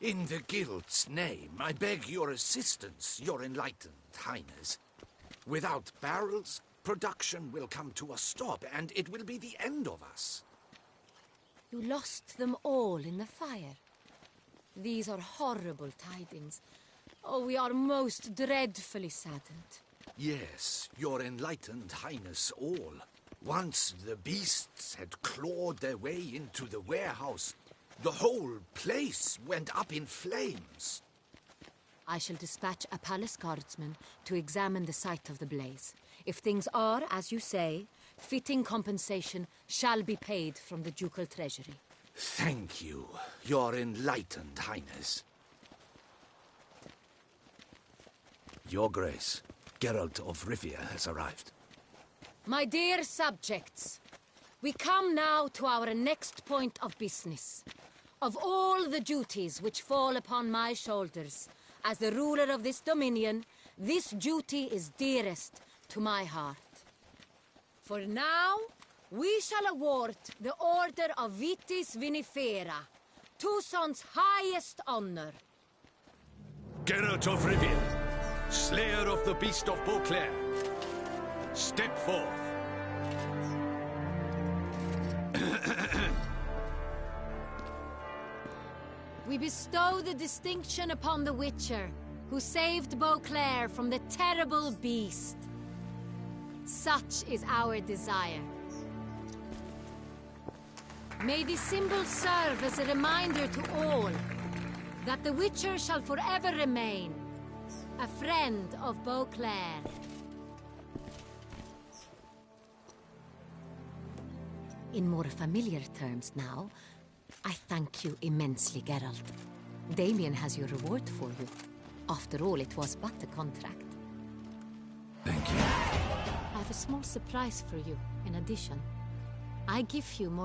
In the Guild's name, I beg your assistance, your enlightened highness. Without barrels, production will come to a stop, and it will be the end of us. You lost them all in the fire. These are horrible tidings. Oh, we are most dreadfully saddened. Yes, your enlightened highness all. Once the beasts had clawed their way into the warehouse, the whole place went up in flames. I shall dispatch a palace guardsman to examine the site of the blaze. If things are as you say, fitting compensation shall be paid from the ducal treasury. Thank you, your enlightened highness. Your Grace, Geralt of Rivia has arrived. My dear subjects, we come now to our next point of business. Of all the duties which fall upon my shoulders, as the ruler of this dominion, this duty is dearest to my heart. For now, we shall award the Order of Vitis Vinifera, Tucson's highest honor. Geralt of Rivia, Slayer of the Beast of Beauclair, step forth. We bestow the distinction upon the Witcher, who saved Beauclair from the terrible beast. Such is our desire. May this symbol serve as a reminder to all that the Witcher shall forever remain a friend of Beauclair. In more familiar terms now, I thank you immensely, Geralt. Damien has your reward for you. After all, it was but a contract. Thank you. I have a small surprise for you, in addition. I give you more